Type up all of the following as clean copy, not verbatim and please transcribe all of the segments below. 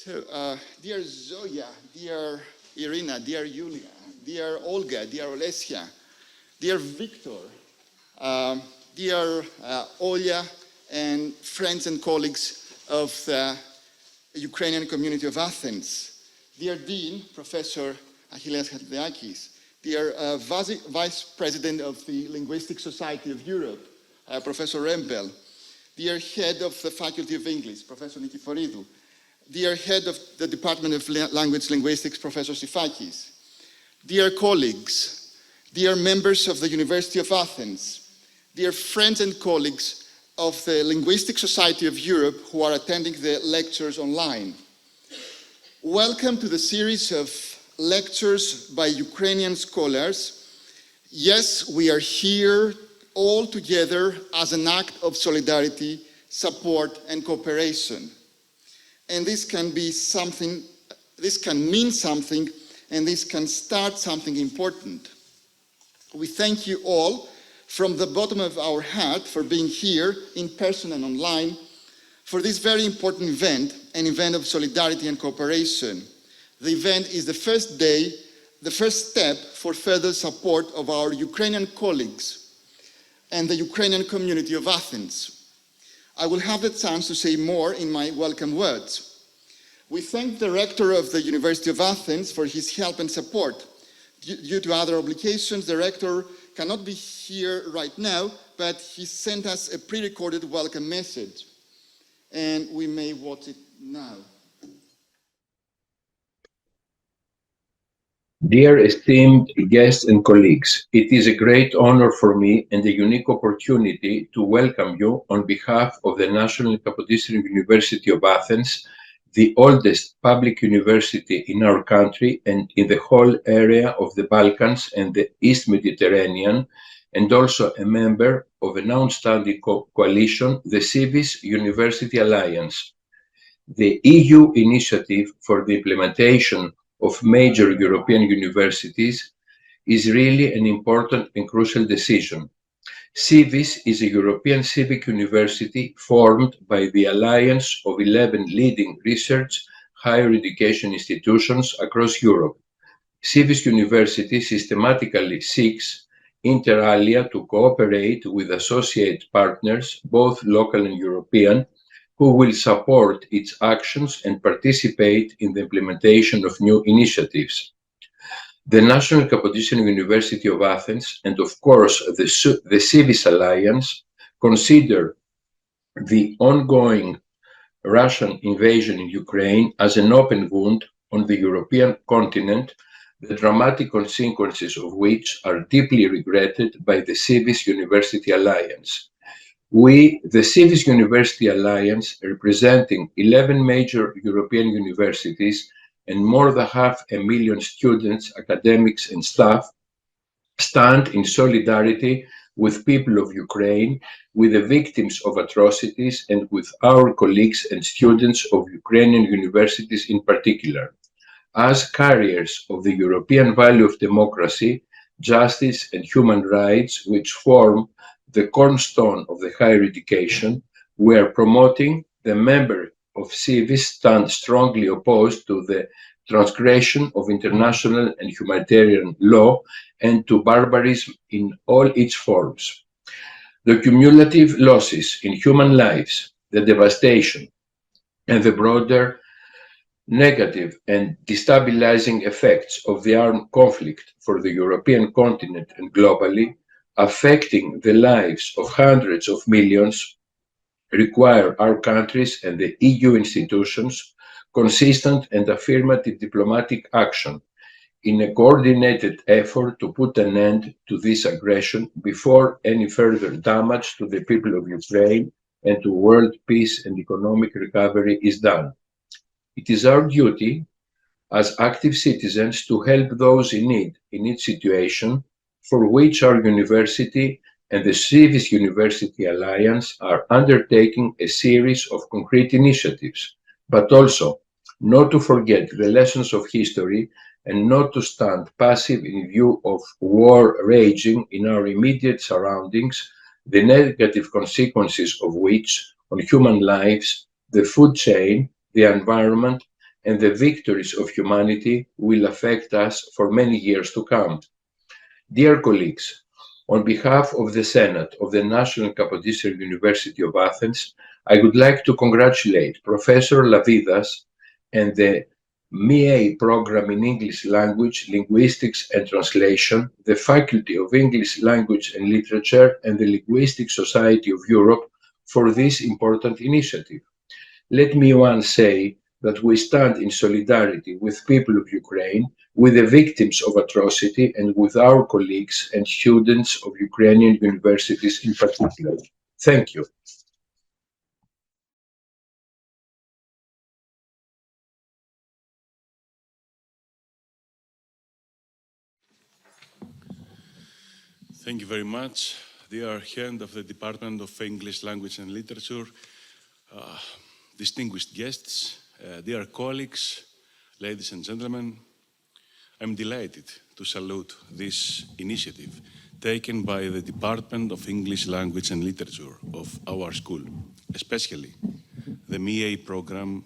Dear Zoya, dear Irina, dear Yulia, dear Olga, dear Olesia, dear Victor, dear Olya, and friends and colleagues of the Ukrainian community of Athens, dear Dean, Professor Achilleas Hatziakis, dear Vice President of the Linguistic Society of Europe, Professor Rembel, dear Head of the Faculty of English, Professor Nikiforidou, dear Head of the Department of Language Linguistics, Professor Sifakis, dear colleagues, dear members of the University of Athens, dear friends and colleagues of the Linguistic Society of Europe who are attending the lectures online. Welcome to the series of lectures by Ukrainian scholars. Yes, we are here all together as an act of solidarity, support, and cooperation. And this can be something, this can mean something, and this can start something important. We thank you all from the bottom of our heart for being here in person and online for this very important event, an event of solidarity and cooperation. The event is the first day, the first step for further support of our Ukrainian colleagues and the Ukrainian community of Athens. I will have the chance to say more in my welcome words. We thank the rector of the University of Athens for his help and support. Due to other obligations, the rector cannot be here right now, but he sent us a pre-recorded welcome message, and we may watch it now. Dear esteemed guests and colleagues, it is a great honor for me and a unique opportunity to welcome you on behalf of the National Kapodistrian University of Athens, the oldest public university in our country and in the whole area of the Balkans and the East Mediterranean, and also a member of an outstanding coalition, the Civis University Alliance. The EU initiative for the implementation of major European universities is really an important and crucial decision. Civis is a European civic university formed by the alliance of 11 leading research higher education institutions across Europe. Civis University systematically seeks, inter alia, to cooperate with associate partners, both local and European, who will support its actions and participate in the implementation of new initiatives. The National Kapodistrian University of Athens and, of course, the Civis Alliance consider the ongoing Russian invasion in Ukraine as an open wound on the European continent, the dramatic consequences of which are deeply regretted by the Civis University Alliance. We, the Civis University Alliance, representing 11 major European universities and more than 500,000 students, academics, and staff, stand in solidarity with people of Ukraine, with the victims of atrocities, and with our colleagues and students of Ukrainian universities in particular. As carriers of the European value of democracy, justice, and human rights, which form the cornerstone of the higher education, we are promoting the member of Civis stand strongly opposed to the transgression of international and humanitarian law and to barbarism in all its forms. The cumulative losses in human lives, the devastation, and the broader negative and destabilizing effects of the armed conflict for the European continent and globally, affecting the lives of hundreds of millions, require our countries and the EU institutions consistent and affirmative diplomatic action in a coordinated effort to put an end to this aggression before any further damage to the people of Ukraine and to world peace and economic recovery is done. It is our duty as active citizens to help those in need in each situation, for which our university and the Civis University Alliance are undertaking a series of concrete initiatives, but also not to forget the lessons of history and not to stand passive in view of war raging in our immediate surroundings, the negative consequences of which on human lives, the food chain, the environment, and the victories of humanity will affect us for many years to come. Dear colleagues, on behalf of the Senate of the National Kapodistrian University of Athens, I would like to congratulate Professor Lavidas and the MA program in English Language, Linguistics and Translation, the Faculty of English Language and Literature, and the Linguistic Society of Europe for this important initiative. Let me once say that we stand in solidarity with people of Ukraine, with the victims of atrocity, and with our colleagues and students of Ukrainian universities in particular. Thank you. Thank you very much, dear Head of the Department of English Language and Literature, distinguished guests, dear colleagues, ladies and gentlemen. I'm delighted to salute this initiative taken by the Department of English Language and Literature of our school, especially the MA program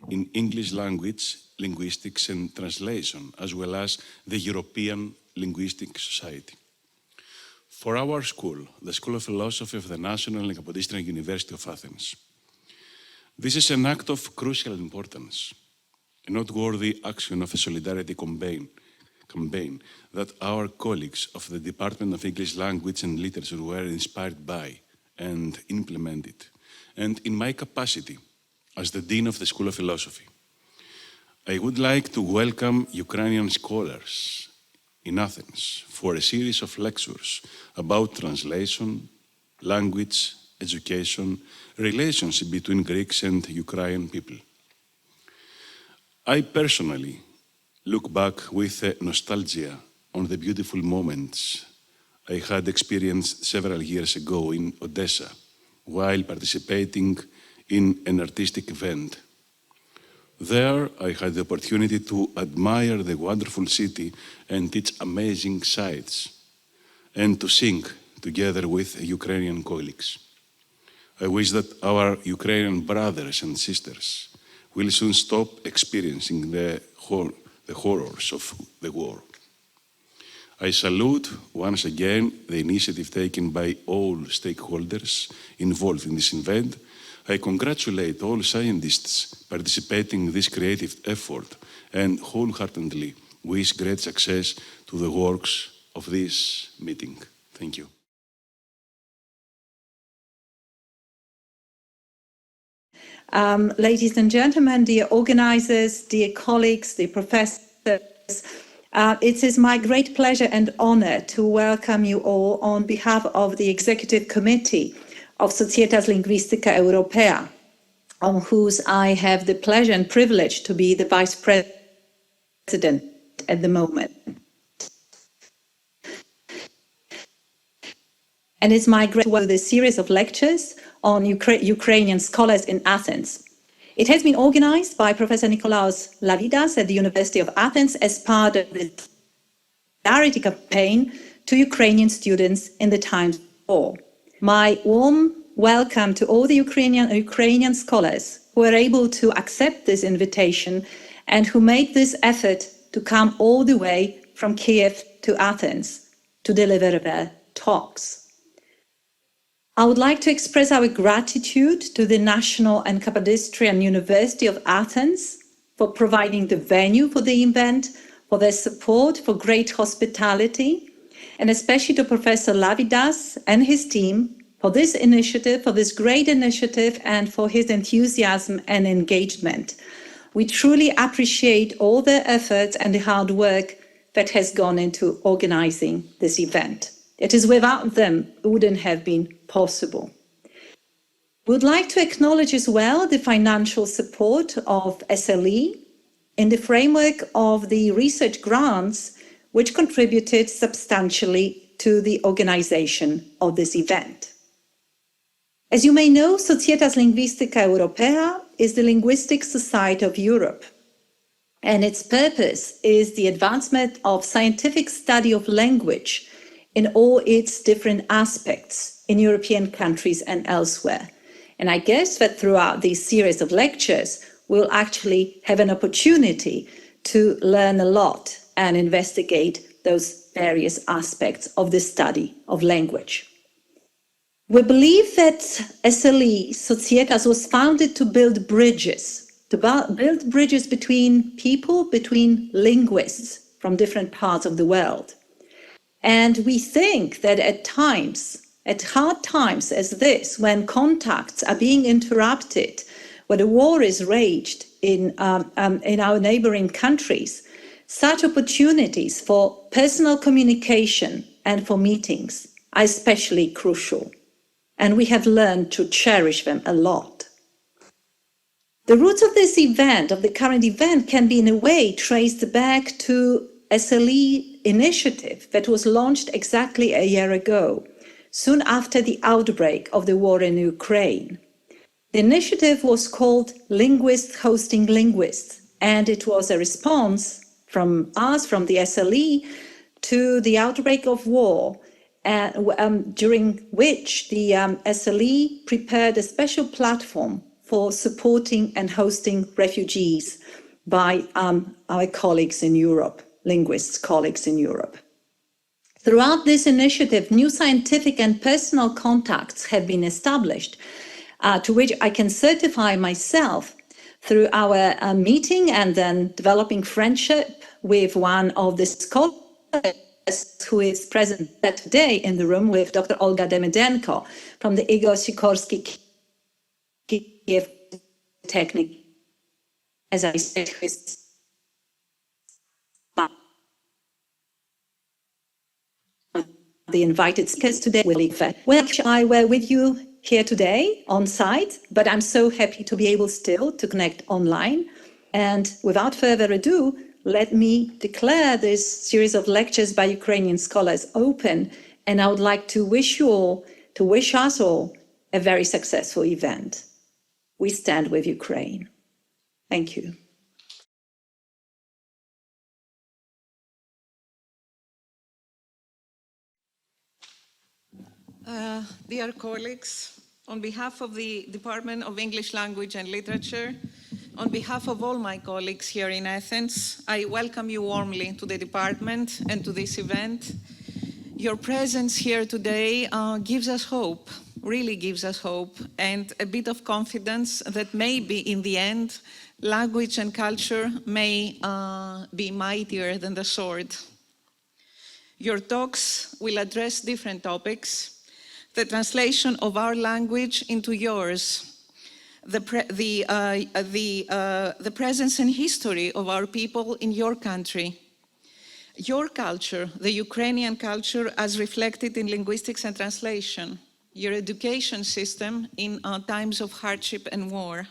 in English Language, Linguistics and Translation, as well as the European Linguistic Society. For our school, the School of Philosophy of the National and Kapodistrian University of Athens, this is an act of crucial importance, a noteworthy action of a solidarity campaign that our colleagues of the Department of English Language and Literature were inspired by and implemented. And in my capacity as the Dean of the School of Philosophy, I would like to welcome Ukrainian scholars in Athens for a series of lectures about translation, language, education, relationship between Greeks and Ukrainian people. I personally look back with nostalgia on the beautiful moments I had experienced several years ago in Odessa while participating in an artistic event. There, I had the opportunity to admire the wonderful city and its amazing sights, and to sing together with Ukrainian colleagues. I wish that our Ukrainian brothers and sisters will soon stop experiencing the horrors of the war. I salute once again the initiative taken by all stakeholders involved in this event. I congratulate all scientists participating in this creative effort and wholeheartedly wish great success to the works of this meeting. Thank you. Ladies and gentlemen, dear organizers, dear colleagues, dear professors, it is my great pleasure and honor to welcome you all on behalf of the Executive Committee of Societas Linguistica Europaea, on whose I have the pleasure and privilege to be the Vice President at the moment. And it's my great pleasure to this series of lectures on Ukrainian scholars in Athens. It has been organized by Professor Nikolaos Lavidas at the University of Athens as part of the solidarity campaign to Ukrainian students in the times of war. My warm welcome to all the Ukrainian scholars who are able to accept this invitation and who made this effort to come all the way from Kiev to Athens to deliver their talks. I would like to express our gratitude to the National and Kapodistrian University of Athens for providing the venue for the event, for their support, for great hospitality, and especially to Professor Lavidas and his team for this initiative, for this great initiative, and for his enthusiasm and engagement. We truly appreciate all their efforts and the hard work that has gone into organizing this event. It is without them, it wouldn't have been possible. We would like to acknowledge as well the financial support of SLE in the framework of the research grants, which contributed substantially to the organization of this event. As you may know, Societas Linguistica Europaea is the Linguistic Society of Europe, and its purpose is the advancement of scientific study of language in all its different aspects in European countries and elsewhere. And I guess that throughout this series of lectures, will actually have an opportunity to learn a lot and investigate those various aspects of the study of language. We believe that SLE, Societas, was founded to build bridges, between people, between linguists from different parts of the world. And we think that at times, at hard times as this, when contacts are being interrupted, when a war is raged in our neighboring countries, such opportunities for personal communication and for meetings are especially crucial. And we have learned to cherish them a lot. The roots of this event, of the current event, can be in a way traced back to SLE initiative that was launched exactly a year ago, soon after the outbreak of the war in Ukraine. The initiative was called Linguists Hosting Linguists, and it was a response from us, from the SLE, to the outbreak of war, during which the SLE prepared a special platform for supporting and hosting refugees by our colleagues in Europe, linguists colleagues in Europe. Throughout this initiative, new scientific and personal contacts have been established, to which I can certify myself through our meeting and then developing friendship with one of the scholars who is present today in the room, with Dr. Olga Demedenko from the Igor Sikorsky Kiev Technique, as I said, who is the invited speakers today. Well, I were with you here today on site, but I'm so happy to be able still to connect online. And without further ado, let me declare this series of lectures by Ukrainian scholars open, and I would like to wish us all a very successful event. We stand with Ukraine. Thank you. Dear colleagues, on behalf of the Department of English Language and Literature, on behalf of all my colleagues here in Athens, I welcome you warmly to the department and to this event. Your presence here today gives us hope, really gives us hope, and a bit of confidence that maybe in the end, language and culture may be mightier than the sword. Your talks will address different topics: the translation of our language into yours, the presence and history of our people in your country, your culture, the Ukrainian culture as reflected in linguistics and translation, your education system in times of hardship and war.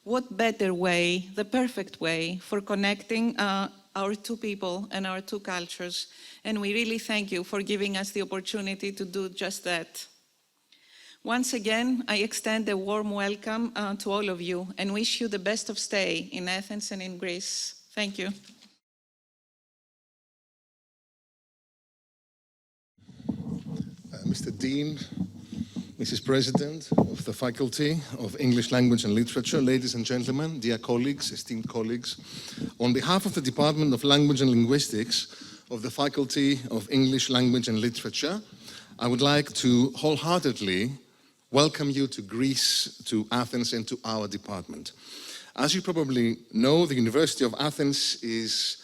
What better way, the perfect way for connecting our two people and our two cultures. And we really thank you for giving us the opportunity to do just that. Once again, I extend a warm welcome to all of you and wish you the best of stay in Athens and in Greece. Thank you. Mr. Dean, Mrs. President of the Faculty of English Language and Literature, ladies and gentlemen, dear colleagues, esteemed colleagues, on behalf of the Department of Language and Linguistics of the Faculty of English Language and Literature, I would like to wholeheartedly welcome you to Greece, to Athens, and to our department. As you probably know, the University of Athens is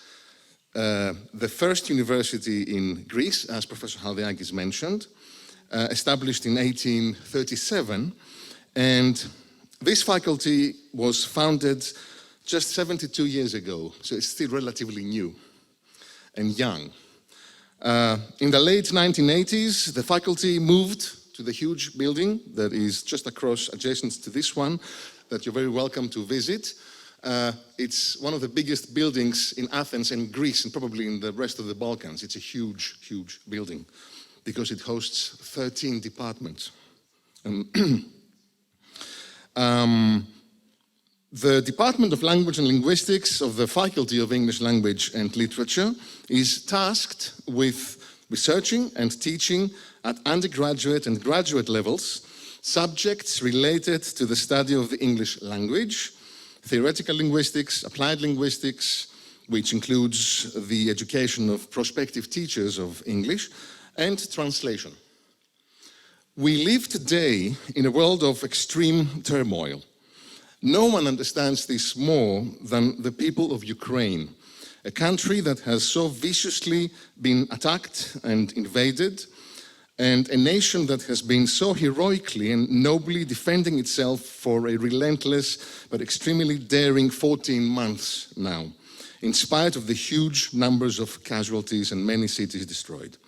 the first university in Greece, as Professor Haldiakis mentioned, established in 1837, and this faculty was founded just 72 years ago, so it's still relatively new and young. In the late 1980s, the faculty moved to the huge building that is just across, adjacent to this one, that you're very welcome to visit. It's one of the biggest buildings in Athens and Greece, and probably in the rest of the Balkans. It's a huge, huge building, because it hosts 13 departments. The Department of Language and Linguistics of the Faculty of English Language and Literature is tasked with researching and teaching at undergraduate and graduate levels subjects related to the study of the English language, theoretical linguistics, applied linguistics, which includes the education of prospective teachers of English, and translation. We live today in a world of extreme turmoil. No one understands this more than the people of Ukraine, a country that has so viciously been attacked and invaded, and a nation that has been so heroically and nobly defending itself for a relentless but extremely daring 14 months now, in spite of the huge numbers of casualties and many cities destroyed.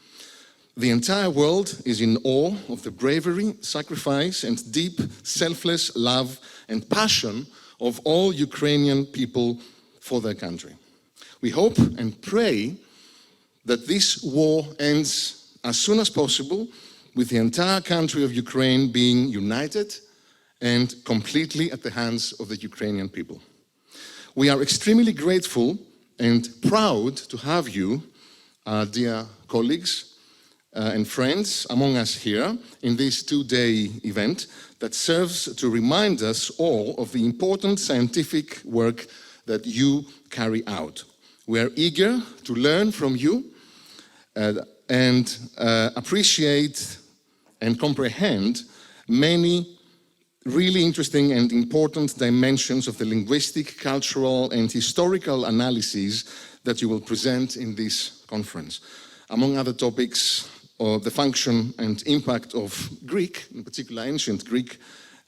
The entire world is in awe of the bravery, sacrifice, and deep, selfless love and passion of all Ukrainian people for their country. We hope and pray that this war ends as soon as possible, with the entire country of Ukraine being united and completely at the hands of the Ukrainian people. We are extremely grateful and proud to have you, dear colleagues, and friends among us here in this two-day event that serves to remind us all of the important scientific work that you carry out. We are eager to learn from you and appreciate and comprehend many really interesting and important dimensions of the linguistic, cultural, and historical analyses that you will present in this conference. Among other topics, the function and impact of Greek, in particular ancient Greek,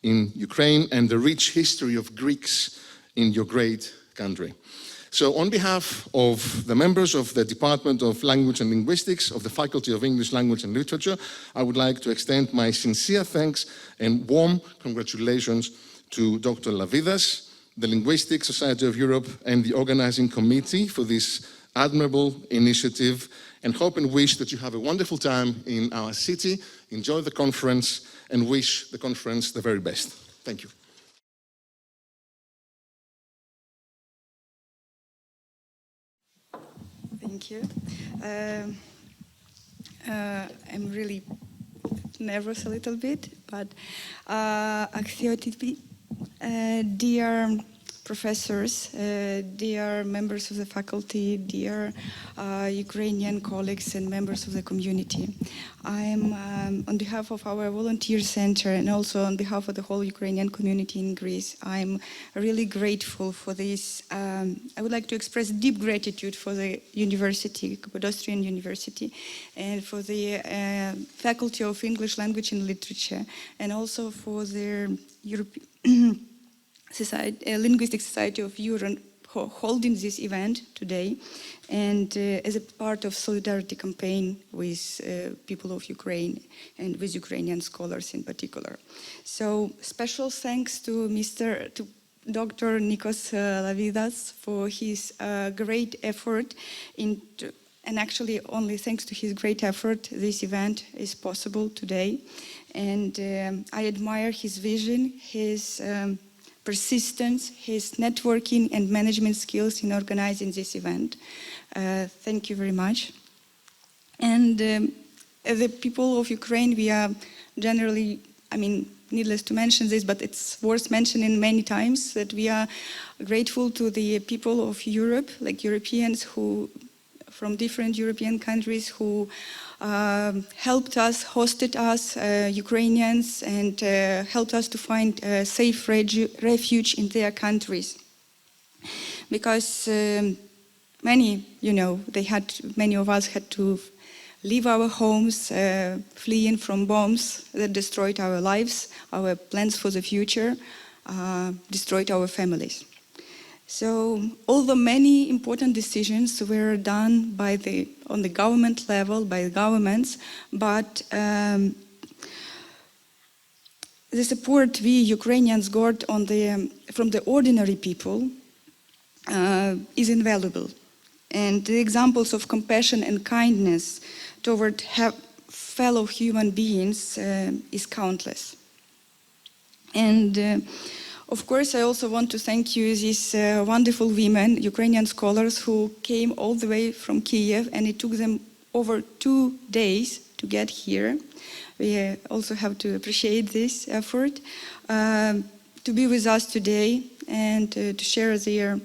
in Ukraine, and the rich history of Greeks in your great country. So on behalf of the members of the Department of Language and Linguistics of the Faculty of English Language and Literature, I would like to extend my sincere thanks and warm congratulations to Dr. Lavidas, the Linguistic Society of Europe, and the organizing committee for this admirable initiative, and hope and wish that you have a wonderful time in our city, enjoy the conference, and wish the conference the very best. Thank you. Thank you. I'm really nervous a little bit, but dear professors, dear members of the faculty, dear Ukrainian colleagues and members of the community. I'm on behalf of our volunteer center and also on behalf of the whole Ukrainian community in Greece, I'm really grateful for this. I would like to express deep gratitude for the university, Kapodistrian University, and for the Faculty of English Language and Literature, and also for their European Linguistic Society of Europe holding this event today, and as a part of solidarity campaign with people of Ukraine and with Ukrainian scholars in particular. So special thanks to Dr. Nikos Lavidas for his great effort and actually only thanks to his great effort this event is possible today. And I admire his vision, his persistence, his networking and management skills in organizing this event. Thank you very much. And the people of Ukraine, we are generally, needless to mention this, but it's worth mentioning many times that we are grateful to the people of Europe, like Europeans who, from different European countries who helped us, hosted us, Ukrainians, and helped us to find a safe refuge in their countries. Because many of us had to leave our homes, fleeing from bombs that destroyed our lives, our plans for the future, destroyed our families. So although many important decisions were done on the government level, by the governments, but the support we Ukrainians got from the ordinary people is invaluable. And the examples of compassion and kindness toward fellow human beings is countless. And of course, I also want to thank you, these wonderful women, Ukrainian scholars who came all the way from Kiev, and it took them over 2 days to get here. We also have to appreciate this effort. to be with us today and to share their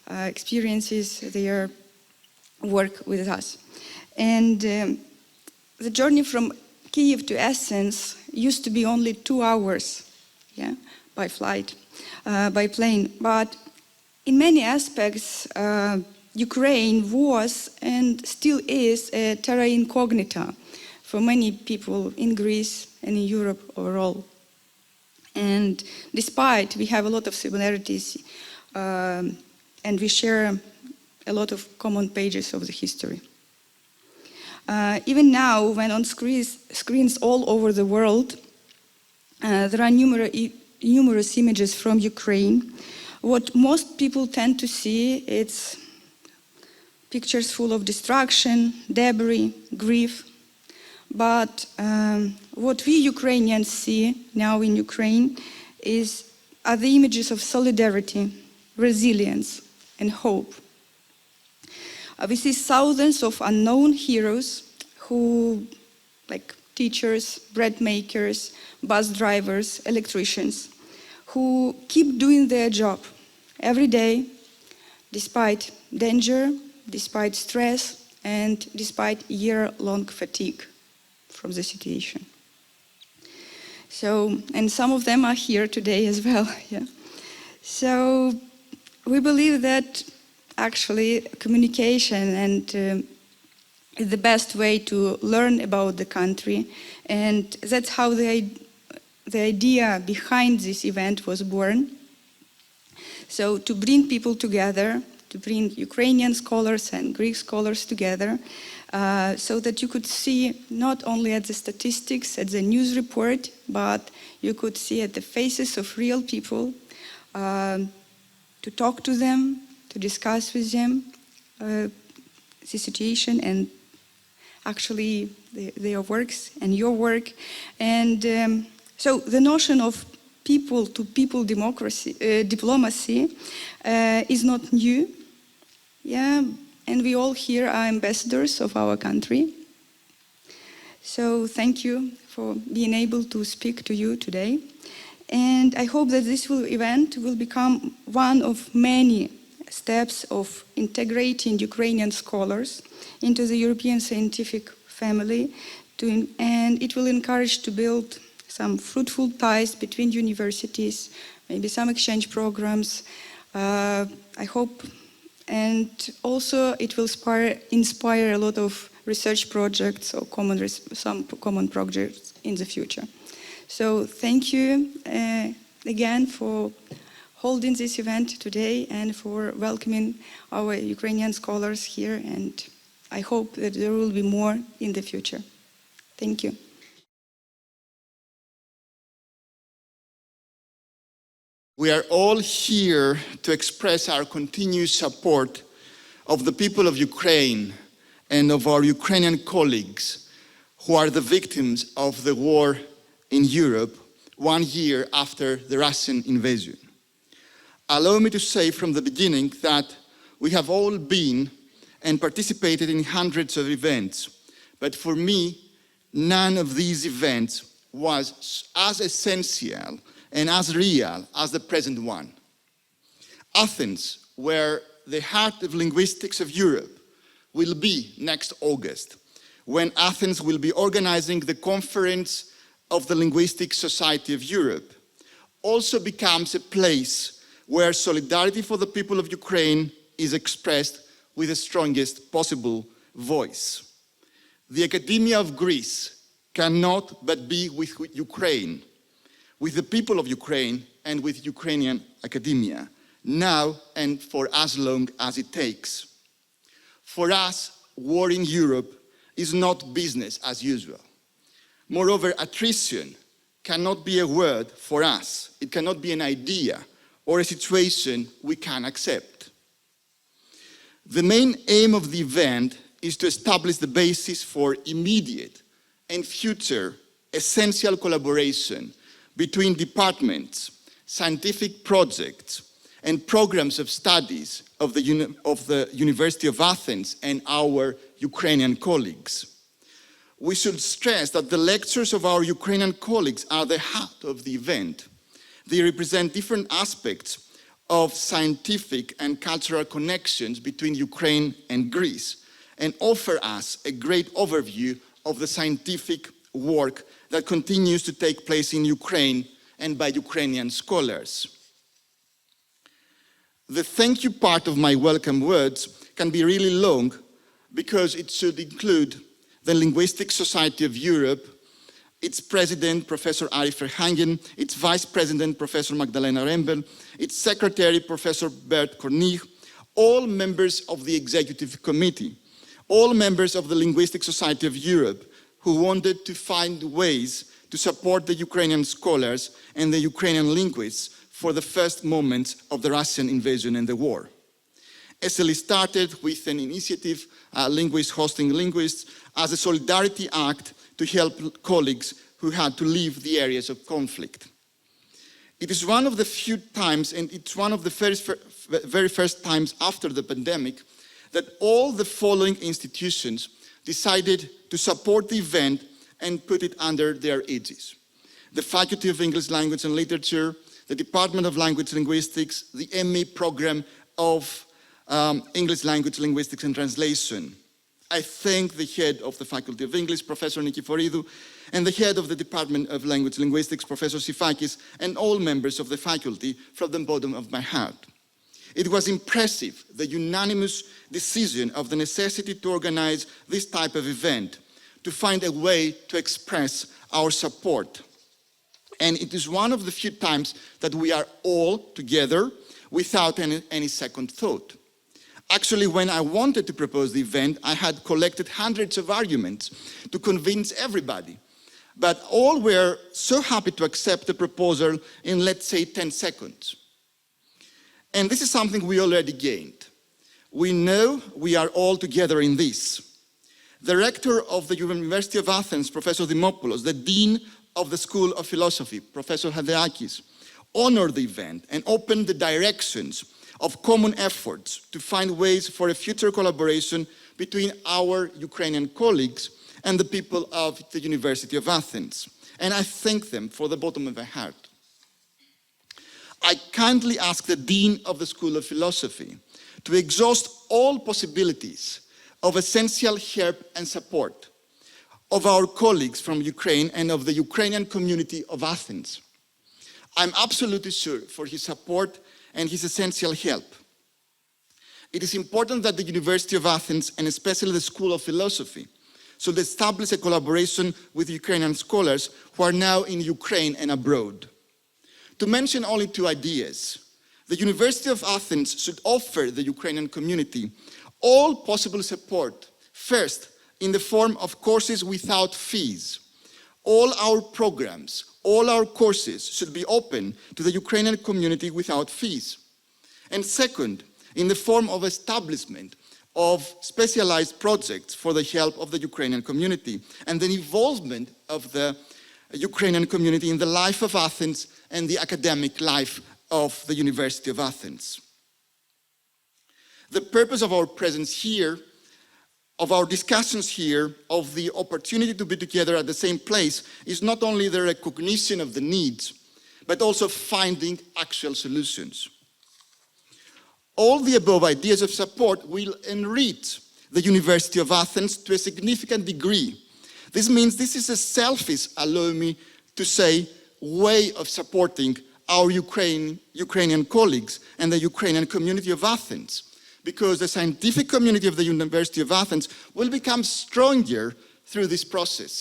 experiences, their work with us. And the journey from Kyiv to Athens used to be only 2 hours, by flight, by plane. But in many aspects, Ukraine was and still is a terra incognita for many people in Greece and in Europe overall. And despite we have a lot of similarities and we share a lot of common pages of the history. Even now, when on screens all over the world, there are numerous images from Ukraine. What most people tend to see, it's pictures full of destruction, debris, grief. But what we Ukrainians see now in Ukraine are the images of solidarity, resilience, and hope. We see thousands of unknown heroes who, like teachers, bread makers, bus drivers, electricians, who keep doing their job every day, despite danger, despite stress, and despite year-long fatigue from the situation. So, and some of them are here today as well. So, we believe that actually communication and is the best way to learn about the country, and that's how the idea behind this event was born. So to bring people together, to bring Ukrainian scholars and Greek scholars together, so that you could see not only at the statistics, at the news report, but you could see at the faces of real people, to talk to them, to discuss with them the situation and actually their works and your work. And so the notion of people-to-people diplomacy is not new. And we all here are ambassadors of our country. So thank you for being able to speak to you today. And I hope that this event will become one of many steps of integrating Ukrainian scholars into the European scientific family, and it will encourage to build some fruitful ties between universities, maybe some exchange programs, I hope, and also it will inspire a lot of research projects or some common projects in the future. So thank you again for holding this event today and for welcoming our Ukrainian scholars here, and I hope that there will be more in the future. Thank you. We are all here to express our continued support of the people of Ukraine and of our Ukrainian colleagues who are the victims of the war in Europe 1 year after the Russian invasion. Allow me to say from the beginning that we have all been and participated in hundreds of events, but for me, none of these events was as essential and as real as the present one. Athens, where the heart of linguistics of Europe will be next August, when Athens will be organizing the conference of the Linguistic Society of Europe, also becomes a place where solidarity for the people of Ukraine is expressed with the strongest possible voice. The Academia of Greece cannot but be with Ukraine, with the people of Ukraine and with Ukrainian academia, now and for as long as it takes. For us, war in Europe is not business as usual. Moreover, attrition cannot be a word for us. It cannot be an idea or a situation we can accept. The main aim of the event is to establish the basis for immediate and future essential collaboration between departments, scientific projects, and programs of studies of the University of Athens and our Ukrainian colleagues. We should stress that the lectures of our Ukrainian colleagues are the heart of the event. They represent different aspects of scientific and cultural connections between Ukraine and Greece, and offer us a great overview of the scientific work that continues to take place in Ukraine and by Ukrainian scholars. The thank you part of my welcome words can be really long because it should include the Linguistic Society of Europe, its president, Professor Ari Verhangen, its vice president, Professor Magdalena Rembel, its secretary, Professor Bert Kornig, all members of the executive committee, all members of the Linguistic Society of Europe who wanted to find ways to support the Ukrainian scholars and the Ukrainian linguists for the first moments of the Russian invasion and the war. SLE started with an initiative, Linguists Hosting Linguists, as a solidarity act to help colleagues who had to leave the areas of conflict. It is one of the few times, and it's one of the very first times after the pandemic, that all the following institutions decided to support the event and put it under their aegis: the Faculty of English Language and Literature, the Department of Language Linguistics, the MA program of English Language Linguistics and Translation. I thank the head of the Faculty of English, Professor Nikiforidou, and the head of the Department of Language Linguistics, Professor Sifakis, and all members of the faculty from the bottom of my heart. It was impressive, the unanimous decision of the necessity to organize this type of event, to find a way to express our support. And it is one of the few times that we are all together without any second thought. Actually, when I wanted to propose the event, I had collected hundreds of arguments to convince everybody. But all were so happy to accept the proposal in, let's say, 10 seconds. And this is something we already gained. We know we are all together in this. The rector of the University of Athens, Professor Dimopoulos, the dean of the School of Philosophy, Professor Hadeakis, honored the event and opened the directions of common efforts to find ways for a future collaboration between our Ukrainian colleagues and the people of the University of Athens. And I thank them from the bottom of my heart. I kindly ask the Dean of the School of Philosophy to exhaust all possibilities of essential help and support of our colleagues from Ukraine and of the Ukrainian community of Athens. I'm absolutely sure for his support and his essential help. It is important that the University of Athens, and especially the School of Philosophy, should establish a collaboration with Ukrainian scholars who are now in Ukraine and abroad. To mention only two ideas, the University of Athens should offer the Ukrainian community all possible support, first, in the form of courses without fees. All our programs, all our courses should be open to the Ukrainian community without fees. And second, in the form of establishment of specialized projects for the help of the Ukrainian community and the involvement of the Ukrainian community in the life of Athens and the academic life of the University of Athens. The purpose of our presence here, of our discussions here, of the opportunity to be together at the same place is not only the recognition of the needs, but also finding actual solutions. All the above ideas of support will enrich the University of Athens to a significant degree. This means this is a selfish, allow me to say, way of supporting our Ukrainian colleagues and the Ukrainian community of Athens, because the scientific community of the University of Athens will become stronger through this process.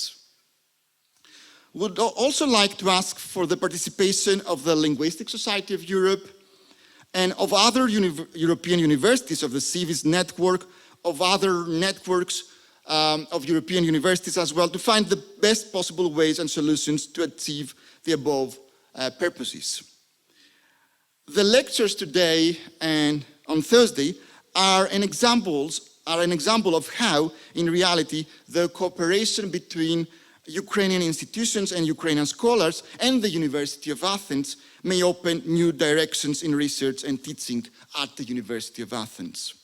Would also like to ask for the participation of the Linguistic Society of Europe and of other European universities of the CIVIS network, of other networks of European universities as well, to find the best possible ways and solutions to achieve the above purposes. The lectures today and on Thursday are an example of how, in reality, the cooperation between Ukrainian institutions and Ukrainian scholars and the University of Athens may open new directions in research and teaching at the University of Athens.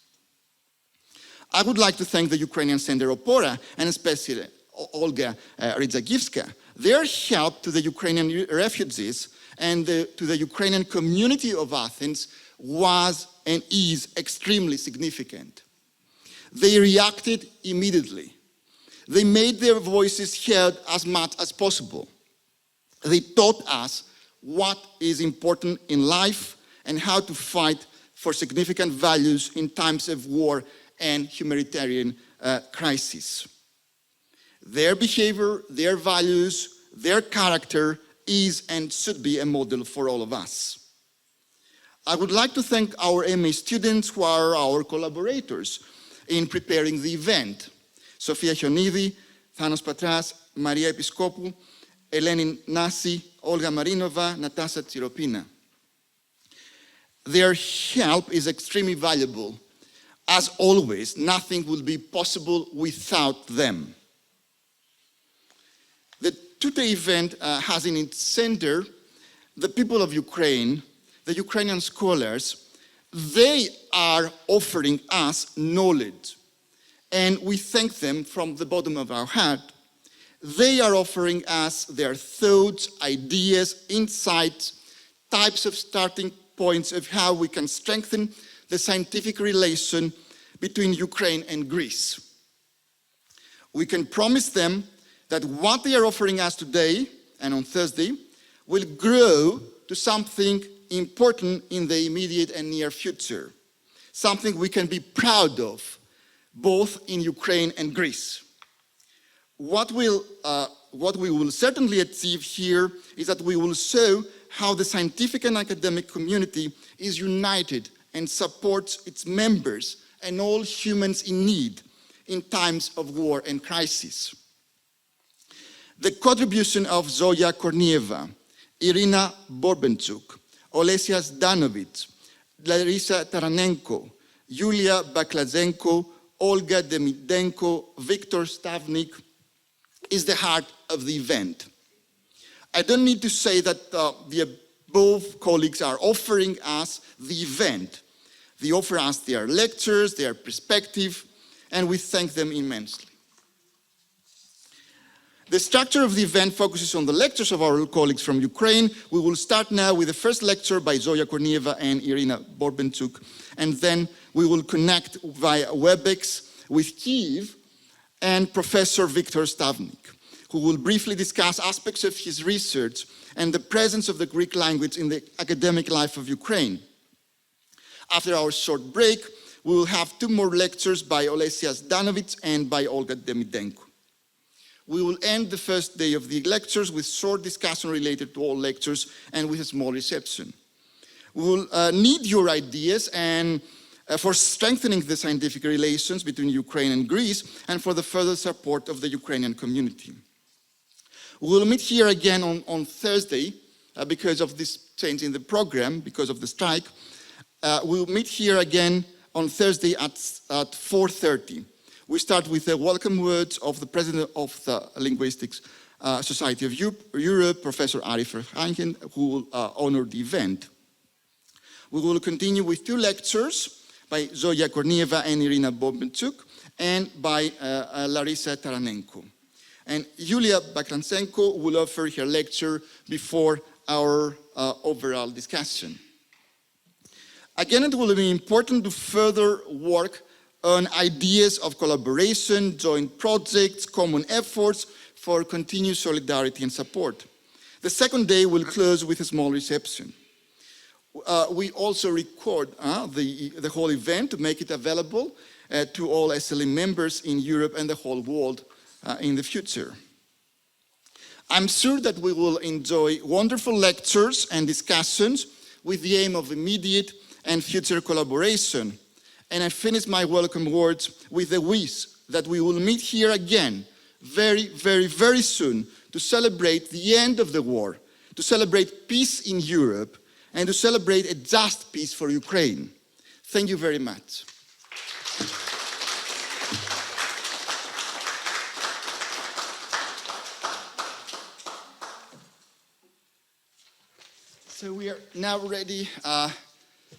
I would like to thank the Ukrainian Center OPORA and especially Olga Rydzagivska. Their help to the Ukrainian refugees and to the Ukrainian community of Athens was and is extremely significant. They reacted immediately. They made their voices heard as much as possible. They taught us what is important in life and how to fight for significant values in times of war and humanitarian crisis. Their behavior, their values, their character is and should be a model for all of us. I would like to thank our MA students who are our collaborators in preparing the event. Sofia Hionidi, Thanos Patras, Maria Episkopou, Eleni Nasi, Olga Marinova, Natasha Tsiropina. Their help is extremely valuable. As always, nothing will be possible without them. The two-day event has in its center the people of Ukraine, the Ukrainian scholars. They are offering us knowledge, and we thank them from the bottom of our heart. They are offering us their thoughts, ideas, insights, types of starting points of how we can strengthen the scientific relation between Ukraine and Greece. We can promise them that what they are offering us today and on Thursday will grow to something important in the immediate and near future, something we can be proud of, both in Ukraine and Greece. What we will certainly achieve here is that we will show how the scientific and academic community is united and supports its members and all humans in need in times of war and crisis. The contribution of Zoya Kornieva, Irina Borbenchuk, Olesia Zdanovic, Larisa Taranenko, Yulia Baklazenko, Olga Demidenko, Viktor Stavnik is the heart of the event. I don't need to say that the above colleagues are offering us the event. They offer us their lectures, their perspective, and we thank them immensely. The structure of the event focuses on the lectures of our colleagues from Ukraine. We will start now with the first lecture by Zoya Kornieva and Irina Borbenchuk, and then we will connect via WebEx with Kyiv and Professor Viktor Stavnik, who will briefly discuss aspects of his research and the presence of the Greek language in the academic life of Ukraine. After our short break, we will have two more lectures by Olesia Zdanovic and by Olga Demidenko. We will end the first day of the lectures with short discussion related to all lectures and with a small reception. We will need your ideas and for strengthening the scientific relations between Ukraine and Greece and for the further support of the Ukrainian community. We will meet here again on Thursday because of this change in the program, because of the strike. We'll meet here again on Thursday at 4:30. We start with the welcome words of the president of the Linguistics Society of Europe, Professor Arif Erhangen, who will honor the event. We will continue with two lectures by Zoya Kornieva and Irina Borbenchuk, and by Larisa Taranenko. And Yulia Baklazenko will offer her lecture before our overall discussion. Again, it will be important to further work on ideas of collaboration, joint projects, common efforts for continued solidarity and support. The second day will close with a small reception. We also record the whole event to make it available to all SLE members in Europe and the whole world in the future. I'm sure that we will enjoy wonderful lectures and discussions with the aim of immediate and future collaboration. And I finish my welcome words with a wish that we will meet here again very, very, very soon to celebrate the end of the war, to celebrate peace in Europe, and to celebrate a just peace for Ukraine. Thank you very much. So we are now ready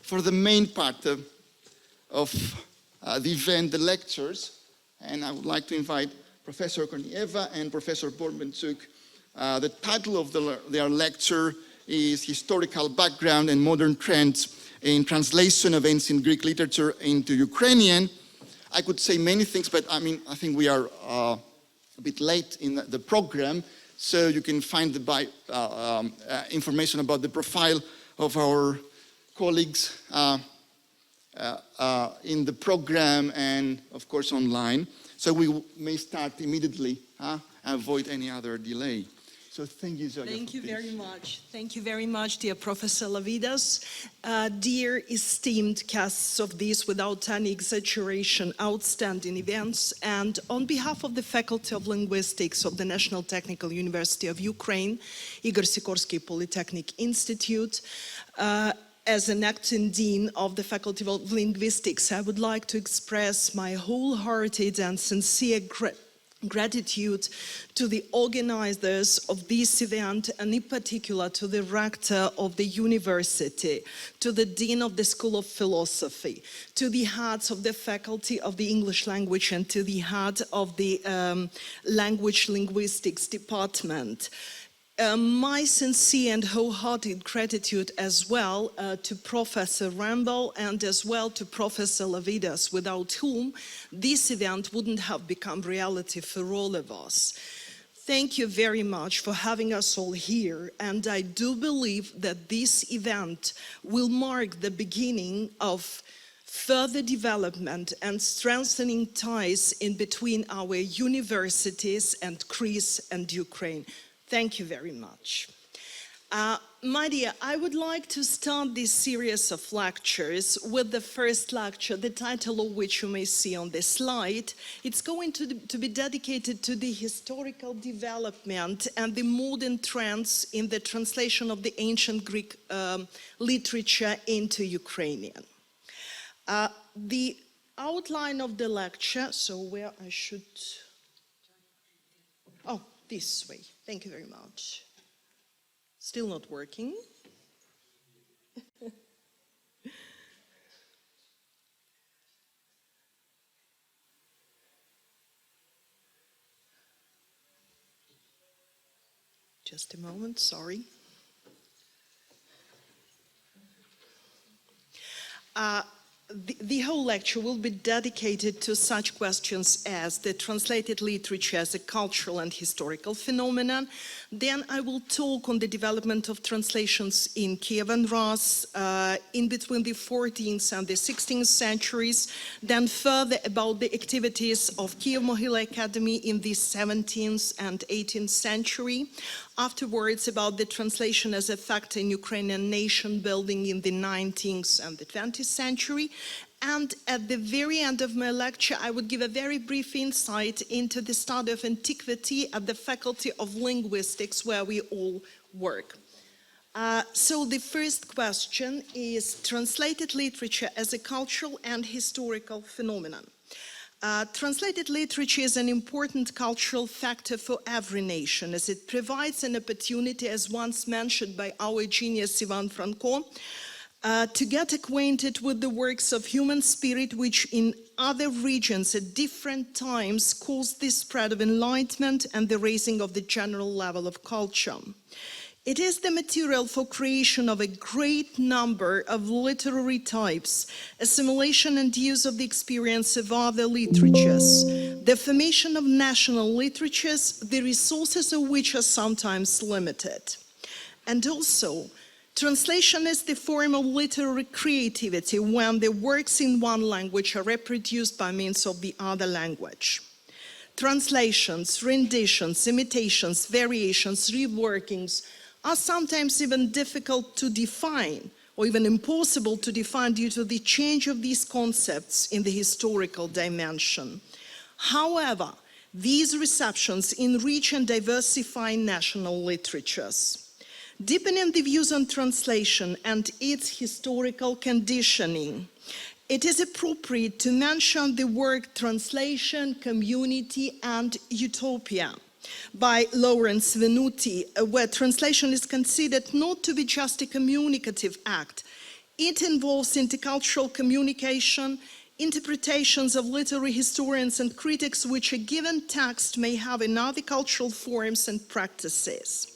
for the main part of the event, the lectures. And I would like to invite Professor Kornieva and Professor Borbenchuk. The title of their lecture is historical background and modern trends in translation of ancient Greek literature into Ukrainian. I could say many things, but I think we are a bit late in the program, so you can find the information about the profile of our colleagues in the program and, of course, online. So we may start immediately, avoid any other delay. So thank you, Zoya. Thank you very much. Thank you very much, dear Professor Lavidas. Dear esteemed guests of these, without any exaggeration, outstanding events, and on behalf of the Faculty of Linguistics of the National Technical University of Ukraine, Igor Sikorsky Polytechnic Institute, as an acting dean of the Faculty of Linguistics, I would like to express my wholehearted and sincere gratitude to the organizers of this event, and in particular to the rector of the university, to the dean of the School of Philosophy, to the heads of the Faculty of the English Language, and to the head of the Language Linguistics Department. My sincere and wholehearted gratitude as well to Professor Rambo and as well to Professor Lavidas, without whom this event wouldn't have become reality for all of us. Thank you very much for having us all here, and I do believe that this event will mark the beginning of further development and strengthening ties in between our universities and Greece and Ukraine. Thank you very much. My dear, I would like to start this series of lectures with the first lecture, the title of which you may see on the slide. It's going to be dedicated to the historical development and the modern trends in the translation of the ancient Greek literature into Ukrainian. The outline of the lecture, so where I should... Oh, this way. Thank you very much. Still not working. Just a moment, sorry. The whole lecture will be dedicated to such questions as the translated literature as a cultural and historical phenomenon. Then I will talk on the development of translations in Kiev and Rus in between the 14th and the 16th centuries. Then further about the activities of Kiev Mohyla Academy in the 17th and 18th century. Afterwards, about the translation as a factor in Ukrainian nation building in the 19th and the 20th century. And at the very end of my lecture, I would give a very brief insight into the study of antiquity at the Faculty of Linguistics, where we all work. So the first question is translated literature as a cultural and historical phenomenon. Translated literature is an important cultural factor for every nation, as it provides an opportunity, as once mentioned by our genius Ivan Franko, to get acquainted with the works of human spirit, which in other regions at different times caused the spread of enlightenment and the raising of the general level of culture. It is the material for creation of a great number of literary types, assimilation and use of the experience of other literatures, the formation of national literatures, the resources of which are sometimes limited. And also, translation is the form of literary creativity when the works in one language are reproduced by means of the other language. Translations, renditions, imitations, variations, reworkings are sometimes even difficult to define or even impossible to define due to the change of these concepts in the historical dimension. However, these receptions enrich and diversify national literatures. Deepening the views on translation and its historical conditioning, it is appropriate to mention the work Translation, Community and Utopia by Lawrence Venuti, where translation is considered not to be just a communicative act. It involves intercultural communication, interpretations of literary historians and critics which a given text may have in other cultural forms and practices.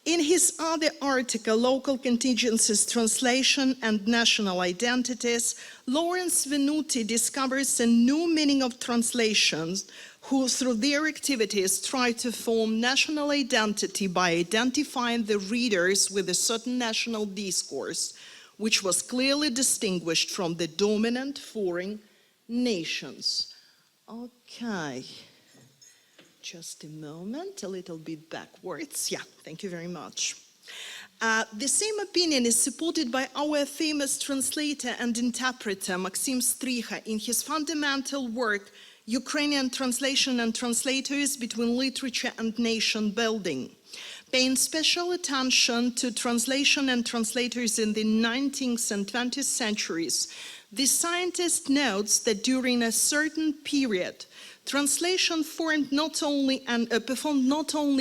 In his other article, Local Contingencies, Translation and National Identities, Lawrence Venuti discovers a new meaning of translations who, through their activities, try to form national identity by identifying the readers with a certain national discourse, which was clearly distinguished from the dominant foreign nations. Okay. Just a moment, a little bit backwards. Yeah, thank you very much. The same opinion is supported by our famous translator and interpreter, Maxim Striha, in his fundamental work, Ukrainian Translation and Translators Between Literature and Nation Building. Paying special attention to translation and translators in the 19th and 20th centuries, the scientist notes that during a certain period, translation performed not only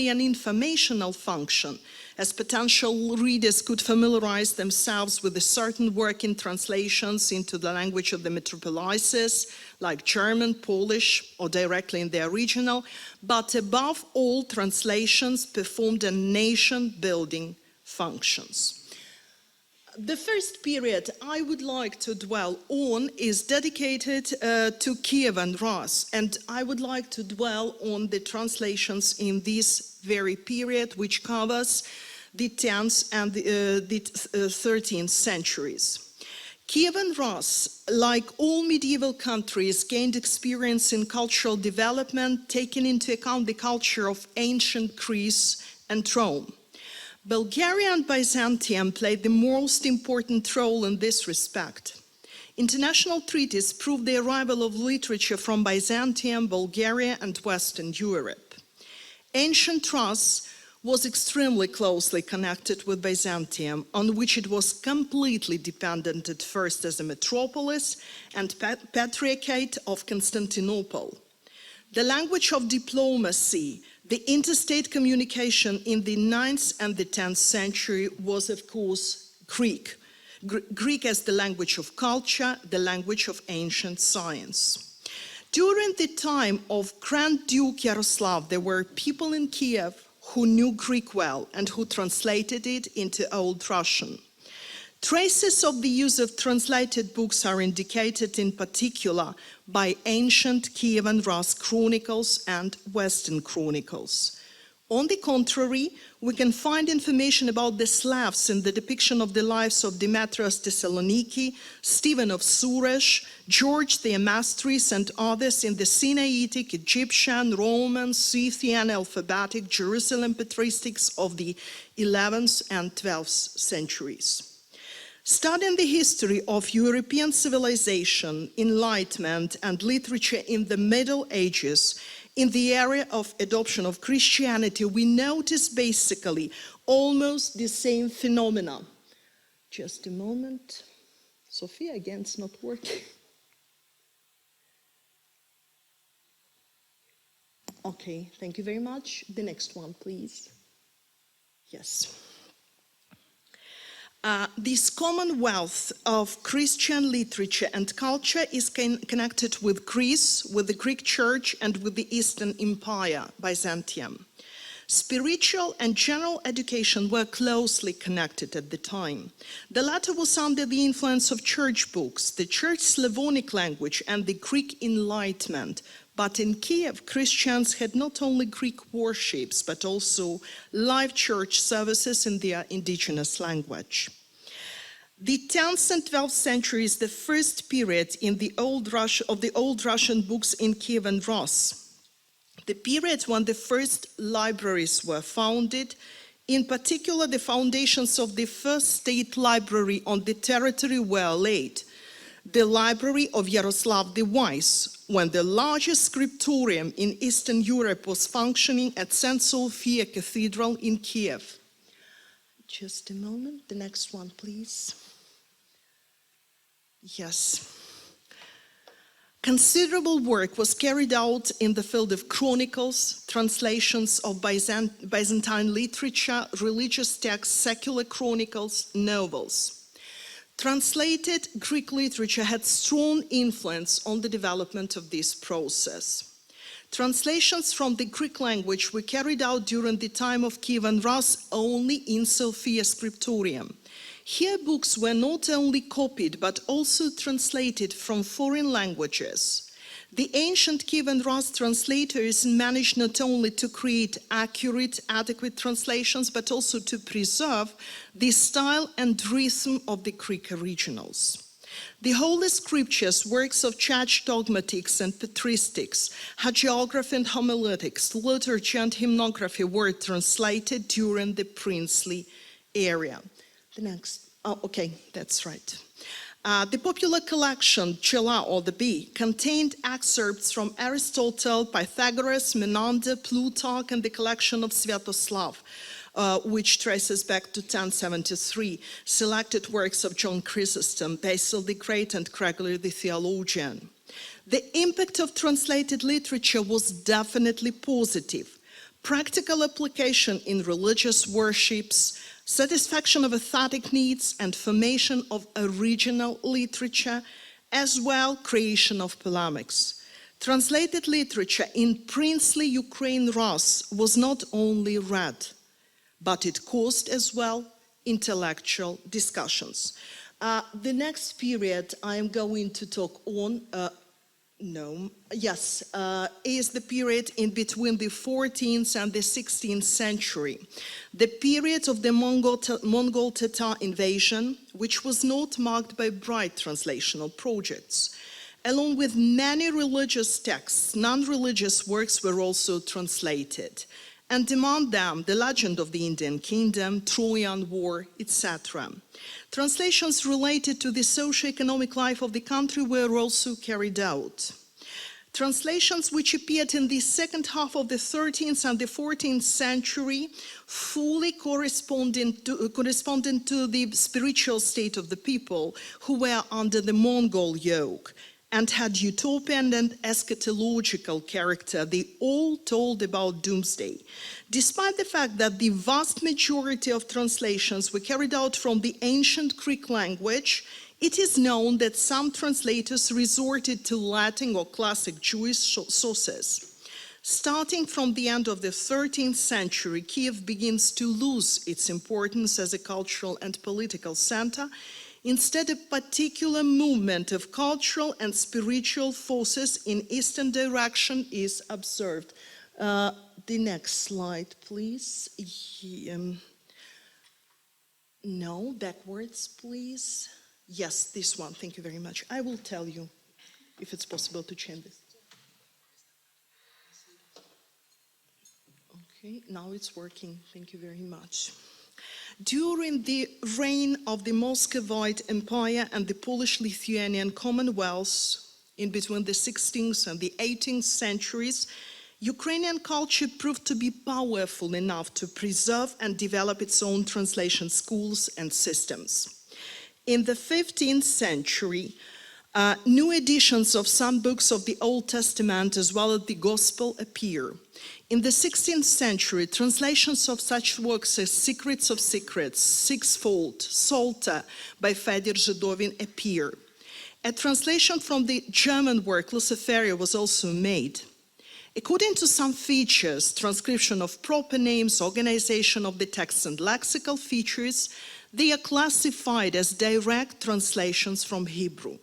an informational function, as potential readers could familiarize themselves with a certain work in translations into the language of the metropolises, like German, Polish, or directly in the original, but above all, translations performed a nation-building functions. The first period I would like to dwell on is dedicated to Kievan Rus, and I would like to dwell on the translations in this very period, which covers the 10th and the 13th centuries. Kievan Rus, like all medieval countries, gained experience in cultural development, taking into account the culture of ancient Greece and Rome. Bulgaria and Byzantium played the most important role in this respect. International treaties proved the arrival of literature from Byzantium, Bulgaria, and Western Europe. Ancient Rus was extremely closely connected with Byzantium, on which it was completely dependent at first as a metropolis and patriarchate of Constantinople. The language of diplomacy, the interstate communication in the 9th and the 10th century was, of course, Greek. Greek as the language of culture, the language of ancient science. During the time of Grand Duke Yaroslav, there were people in Kiev who knew Greek well and who translated it into Old Russian. Traces of the use of translated books are indicated in particular by ancient Kievan Rus chronicles and Western chronicles. On the contrary, we can find information about the Slavs in the depiction of the lives of Demetrius Thessaloniki, Stephen of Suresh, George the Amastris, and others in the Sinaitic, Egyptian, Roman, Scythian, alphabetic, Jerusalem patristics of the 11th and 12th centuries. Studying the history of European civilization, enlightenment, and literature in the Middle Ages in the area of adoption of Christianity, we notice basically almost the same phenomena. Just a moment. Sophia, again, it's not working. Okay, thank you very much. The next one, please. Yes. This commonwealth of Christian literature and culture is connected with Greece, with the Greek Church, and with the Eastern Empire, Byzantium. Spiritual and general education were closely connected at the time. The latter was under the influence of church books, the Church Slavonic language, and the Greek Enlightenment. But in Kiev, Christians had not only Greek worships, but also live church services in their indigenous language. The 10th and 12th century is the first period in the Old Russian books in Kievan Rus. The period when the first libraries were founded, in particular the foundations of the first state library on the territory were laid. The library of Yaroslav the Wise, when the largest scriptorium in Eastern Europe was functioning at St. Sophia Cathedral in Kiev. Just a moment, the next one, please. Yes. Considerable work was carried out in the field of chronicles, translations of Byzantine literature, religious texts, secular chronicles, novels. Translated Greek literature had strong influence on the development of this process. Translations from the Greek language were carried out during the time of Kievan Rus only in Sophia Scriptorium. Here books were not only copied but also translated from foreign languages. The ancient Kievan Rus translators managed not only to create accurate, adequate translations, but also to preserve the style and rhythm of the Greek originals. The Holy Scriptures, works of church dogmatics and patristics, hagiography and homiletics, liturgy and hymnography were translated during the princely era. The next, okay, that's right. The popular collection, Chela or the Bee, contained excerpts from Aristotle, Pythagoras, Menander, Plutarch, and the collection of Sviatoslav, which traces back to 1073, selected works of John Chrysostom, Basil the Great, and Gregory the Theologian. The impact of translated literature was definitely positive. Practical application in religious worships, satisfaction of aesthetic needs, and formation of original literature, as well creation of polemics. Translated literature in princely Ukraine Rus was not only read, but it caused as well intellectual discussions. The next period I am going to talk on, is the period in between the 14th and the 16th century. The period of the Mongol Tatar invasion, which was not marked by bright translational projects. Along with many religious texts, non-religious works were also translated. And among them, the legend of the Indian kingdom, Trojan War, etc. Translations related to the socio-economic life of the country were also carried out. Translations which appeared in the second half of the 13th and the 14th century fully corresponding to the spiritual state of the people who were under the Mongol yoke and had utopian and eschatological character. They all told about doomsday. Despite the fact that the vast majority of translations were carried out from the ancient Greek language, it is known that some translators resorted to Latin or classic Jewish sources. Starting from the end of the 13th century, Kiev begins to lose its importance as a cultural and political center. Instead, a particular movement of cultural and spiritual forces in eastern direction is observed. The next slide, please. No, backwards, please. Yes, this one, thank you very much. I will tell you if it's possible to change this. Okay, now it's working, thank you very much. During the reign of the Muscovite Empire and the Polish-Lithuanian Commonwealth in between the 16th and the 18th centuries, Ukrainian culture proved to be powerful enough to preserve and develop its own translation schools and systems. In the 15th century, new editions of some books of the Old Testament as well as the Gospel appear. In the 16th century, translations of such works as Secrets of Secrets, Sixfold, Psalter by Fedor Zhidovin appear. A translation from the German work Luciferia was also made. According to some features, transcription of proper names, organization of the text and lexical features, they are classified as direct translations from Hebrew.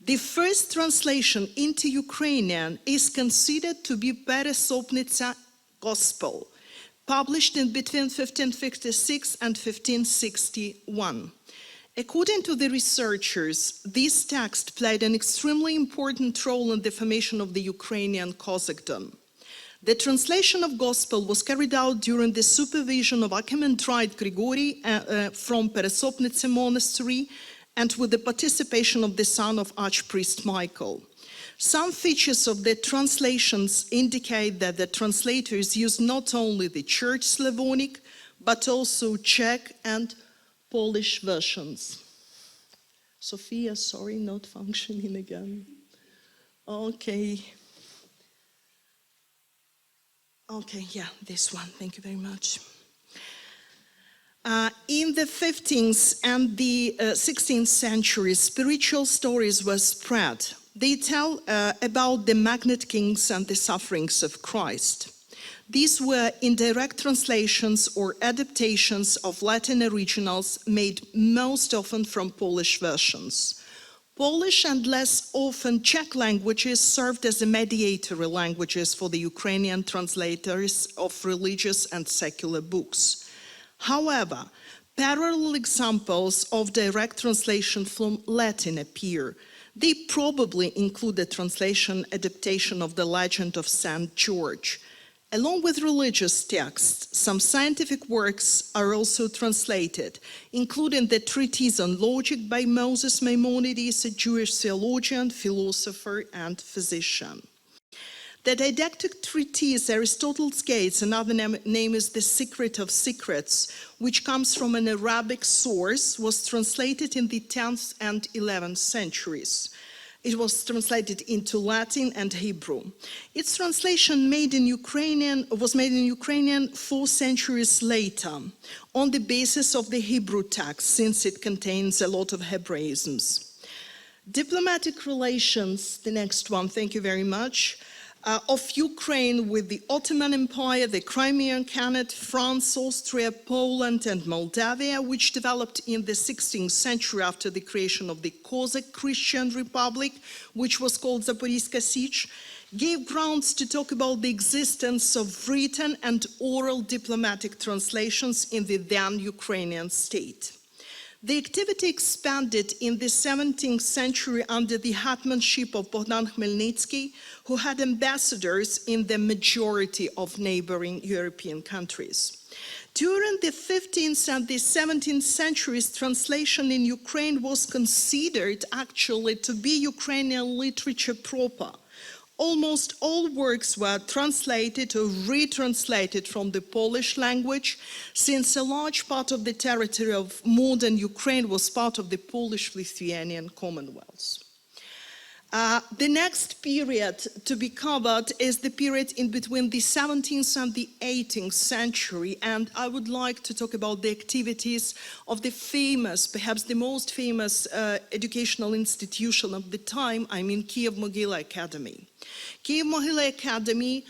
The first translation into Ukrainian is considered to be Peresopnitsa Gospel, published in between 1556 and 1561. According to the researchers, this text played an extremely important role in the formation of the Ukrainian Cossackdom. The translation of Gospel was carried out during the supervision of Archimandrite Grigory from Peresopnitsa Monastery, and with the participation of the son of Archpriest Michael. Some features of the translations indicate that the translators used not only the Church Slavonic, but also Czech and Polish versions. Sophia, sorry, not functioning again. Okay. Okay, yeah, this one, thank you very much. In the 15th and the 16th centuries, spiritual stories were spread They tell about the Magnet Kings and the sufferings of Christ. These were indirect translations or adaptations of Latin originals made most often from Polish versions. Polish and less often Czech languages served as mediatory languages for the Ukrainian translators of religious and secular books. However, parallel examples of direct translation from Latin appear. They probably include the translation adaptation of the legend of St. George. Along with religious texts, some scientific works are also translated, including the treatise on logic by Moses Maimonides, a Jewish theologian, philosopher, and physician. The didactic treatise Aristotle's Gates, another name is The Secret of Secrets, which comes from an Arabic source, was translated in the 10th and 11th centuries. It was translated into Latin and Hebrew. Its translation was made in Ukrainian 4 centuries later, on the basis of the Hebrew text, since it contains a lot of Hebraisms. Diplomatic relations, the next one, thank you very much, of Ukraine with the Ottoman Empire, the Crimean Khanate, France, Austria, Poland, and Moldavia, which developed in the 16th century after the creation of the Cossack Christian Republic, which was called Zaporižžská Sich, gave grounds to talk about the existence of written and oral diplomatic translations in the then Ukrainian state. The activity expanded in the 17th century under the hetmanship of Bogdan Khmelnytsky, who had ambassadors in the majority of neighboring European countries. During the 15th and the 17th centuries, translation in Ukraine was considered actually to be Ukrainian literature proper. Almost all works were translated or retranslated from the Polish language, since a large part of the territory of modern Ukraine was part of the Polish-Lithuanian Commonwealth. The next period to be covered is the period in between the 17th and the 18th century, and I would like to talk about the activities of the famous, perhaps the most famous educational institution of the time, I mean Kiev-Mohyla Academy. Kiev-Mohyla Academy,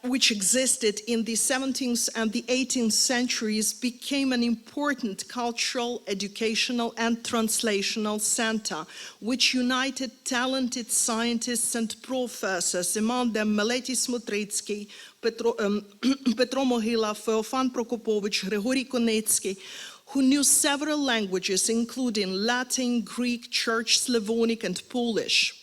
which existed in the 17th and the 18th centuries, became an important cultural, educational, and translational center, which united talented scientists and professors, among them Meletiy Smotritsky, Petro Mohyla, Feofan Prokopovich, Grigory Konetsky, who knew several languages, including Latin, Greek, Church, Slavonic, and Polish.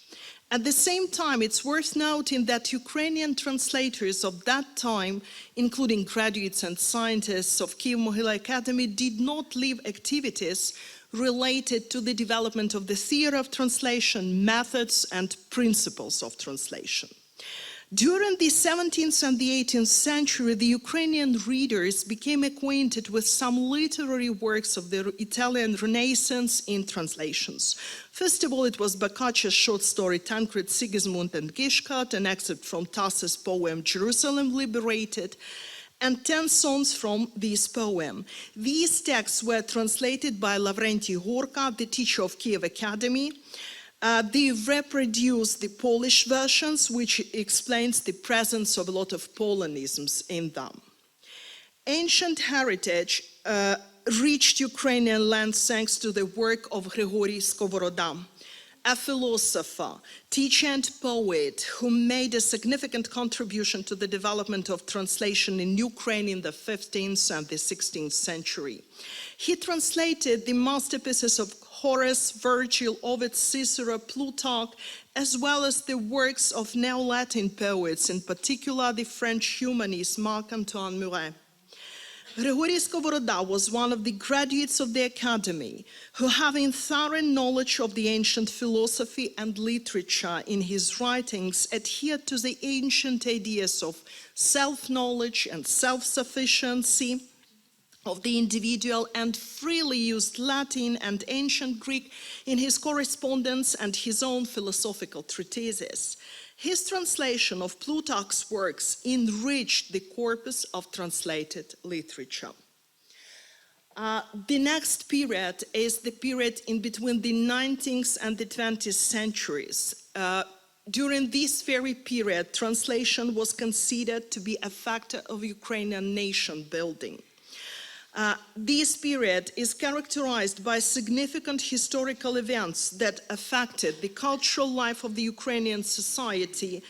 At the same time, it's worth noting that Ukrainian translators of that time, including graduates and scientists of Kiev-Mohyla Academy, did not leave activities related to the development of the theory of translation, methods, and principles of translation. During the 17th and the 18th century, the Ukrainian readers became acquainted with some literary works of the Italian Renaissance in translations. First of all, it was Boccaccio's short story Tancred, Sigismund, and Gishkat, an excerpt from Tass's poem Jerusalem Liberated, and 10 songs from this poem. These texts were translated by Lavrentiy Gorka, the teacher of Kiev Academy. They reproduce the Polish versions, which explains the presence of a lot of Polonisms in them. Ancient heritage reached Ukrainian lands thanks to the work of Grigory Skovoroda, a philosopher, teacher, and poet who made a significant contribution to the development of translation in Ukraine in the 15th and the 16th century. He translated the masterpieces of Horace, Virgil, Ovid, Cicero, Plutarch, as well as the works of Neo-Latin poets, in particular the French humanist Marc-Antoine Muret. Grigory Skovoroda was one of the graduates of the Academy who, having thorough knowledge of the ancient philosophy and literature in his writings, adhered to the ancient ideas of self-knowledge and self-sufficiency of the individual, and freely used Latin and ancient Greek in his correspondence and his own philosophical treatises. His translation of Plutarch's works enriched the corpus of translated literature. The next period is the period in between the 19th and the 20th centuries. During this very period, translation was considered to be a factor of Ukrainian nation building. This period is characterized by significant historical events that affected the cultural life of the Ukrainian society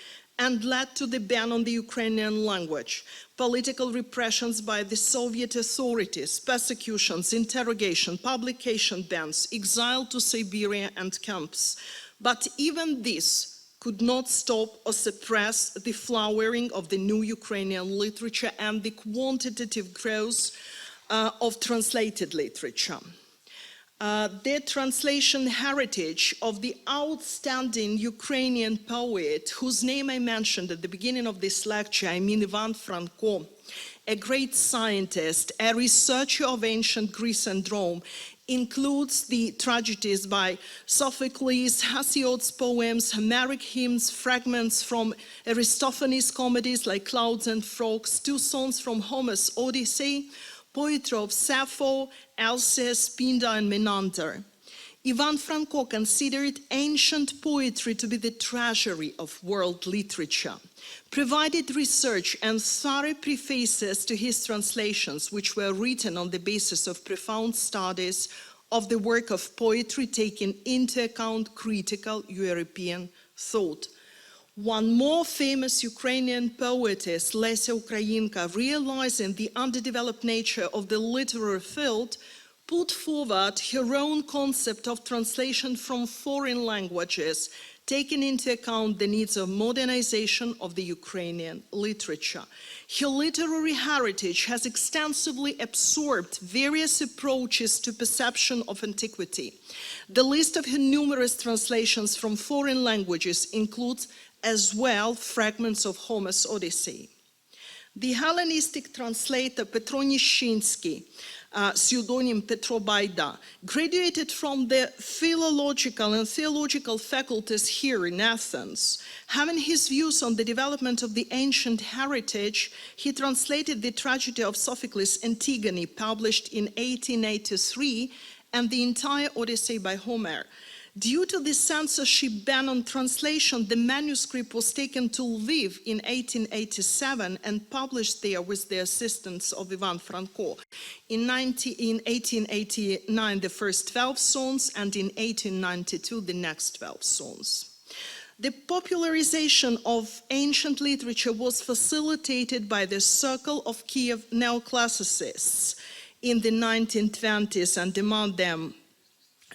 and led to the ban on the Ukrainian language, political repressions by the Soviet authorities, persecutions, interrogation, publication bans, exile to Siberia and camps. But even this could not stop or suppress the flowering of the new Ukrainian literature and the quantitative growth of translated literature. The translation heritage of the outstanding Ukrainian poet, whose name I mentioned at the beginning of this lecture, I mean Ivan Franko, a great scientist, a researcher of ancient Greece and Rome, includes the tragedies by Sophocles, Hesiod's poems, Homeric hymns, fragments from Aristophanes' comedies like Clouds and Frogs, two songs from Homer's Odyssey, poetry of Sappho, Alceste, Pindar, and Menander. Ivan Franko considered ancient poetry to be the treasury of world literature, provided research and thorough prefaces to his translations, which were written on the basis of profound studies of the work of poetry, taking into account critical European thought. One more famous Ukrainian poetess, Lesia Ukrainka, realizing the underdeveloped nature of the literary field, put forward her own concept of translation from foreign languages, taking into account the needs of modernization of the Ukrainian literature. Her literary heritage has extensively absorbed various approaches to perception of antiquity. The list of her numerous translations from foreign languages includes as well fragments of Homer's Odyssey. The Hellenistic translator Petro Nishinsky, pseudonym Petro Baida, graduated from the philological and theological faculties here in Athens. Having his views on the development of the ancient heritage, he translated the tragedy of Sophocles' Antigone, published in 1883, and the entire Odyssey by Homer. Due to the censorship ban on translation, the manuscript was taken to Lviv in 1887 and published there with the assistance of Ivan Franko. In 1889, the first 12 songs, and in 1892, the next 12 songs. The popularization of ancient literature was facilitated by the circle of Kiev neoclassicists in the 1920s, and among them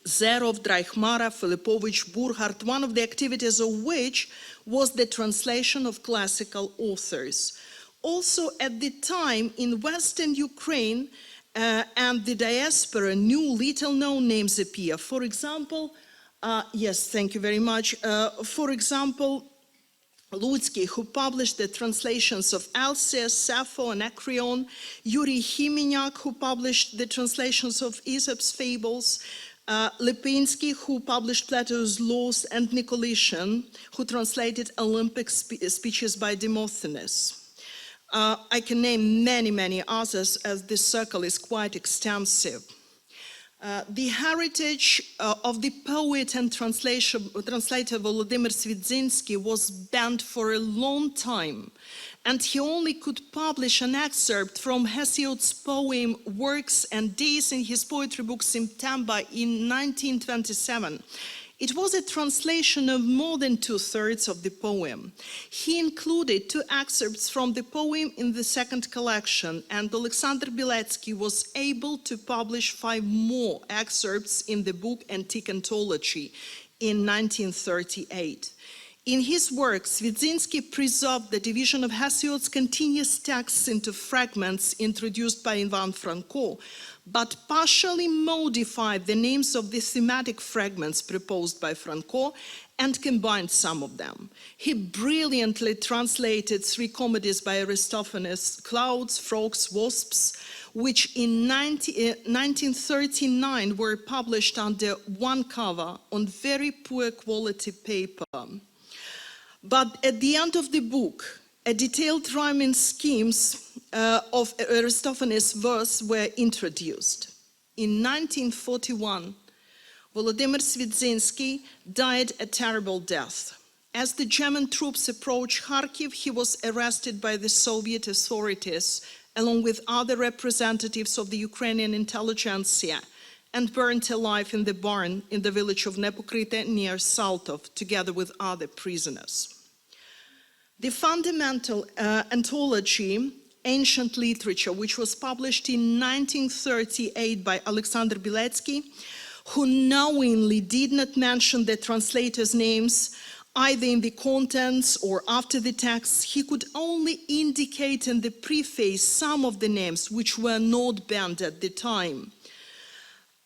Zerov, Draichmara, Filipovich, Burkhardt, one of the activities of which was the translation of classical authors. Also at the time in Western Ukraine and the diaspora, new little-known names appear. For example, yes, thank you very much. For example, Ludsky, who published the translations of Alceste, Sappho, and Anacreon, Yuri Khimenyak, who published the translations of Aesop's fables, Lipinsky, who published Plato's Laws, and Nicolitian, who translated Olympic speeches by Demosthenes. I can name many, many others, as this circle is quite extensive. The heritage of the poet and translator Volodymyr Svidzinski was banned for a long time, and he only could publish an excerpt from Hesiod's poem Works and Days in his poetry book September in 1927. It was a translation of more than 2/3 of the poem. He included 2 excerpts from the poem in the second collection, and Alexander Biletsky was able to publish 5 more excerpts in the book Antique Anthology in 1938. In his work, Svidzinski preserved the division of Hesiod's continuous texts into fragments introduced by Ivan Franko, but partially modified the names of the thematic fragments proposed by Franko and combined some of them. He brilliantly translated 3 comedies by Aristophanes, Clouds, Frogs, Wasps, which in 1939 were published under one cover on very poor quality paper. But at the end of the book, a detailed rhyming schemes of Aristophanes' verse were introduced. In 1941, Volodymyr Svidzinski died a terrible death. As the German troops approached Kharkiv, he was arrested by the Soviet authorities, along with other representatives of the Ukrainian intelligentsia, and burned alive in the barn in the village of Nepokryte near Saltov, together with other prisoners. The fundamental anthology, Ancient Literature, which was published in 1938 by Alexander Beletsky, who knowingly did not mention the translators' names either in the contents or after the text. He could only indicate in the preface some of the names which were not banned at the time.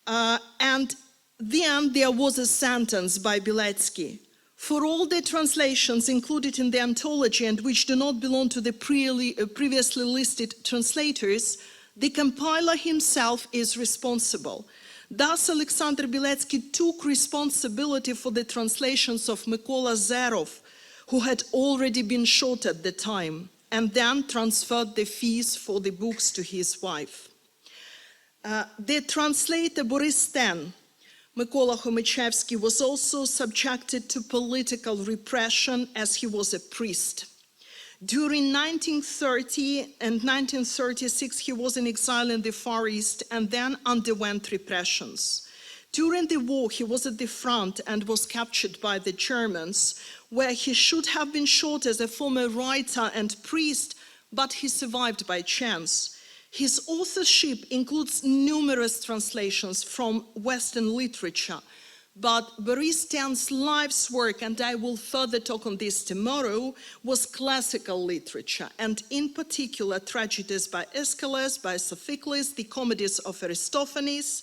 And then there was a sentence by Beletsky: for all the translations included in the anthology and which do not belong to the previously listed translators, the compiler himself is responsible. Thus, Alexander Beletsky took responsibility for the translations of Mykola Zerov, who had already been shot at the time, and then transferred the fees for the books to his wife. The translator Boris Sten, Mykola Khomychevsky, was also subjected to political repression as he was a priest. During 1930 and 1936, he was in exile in the Far East and then underwent repressions. During the war, he was at the front and was captured by the Germans, where he should have been shot as a former writer and priest, but he survived by chance. His authorship includes numerous translations from Western literature, but Boris Sten's life's work, and I will further talk on this tomorrow, was classical literature, and in particular tragedies by Aeschylus, by Sophocles, the comedies of Aristophanes,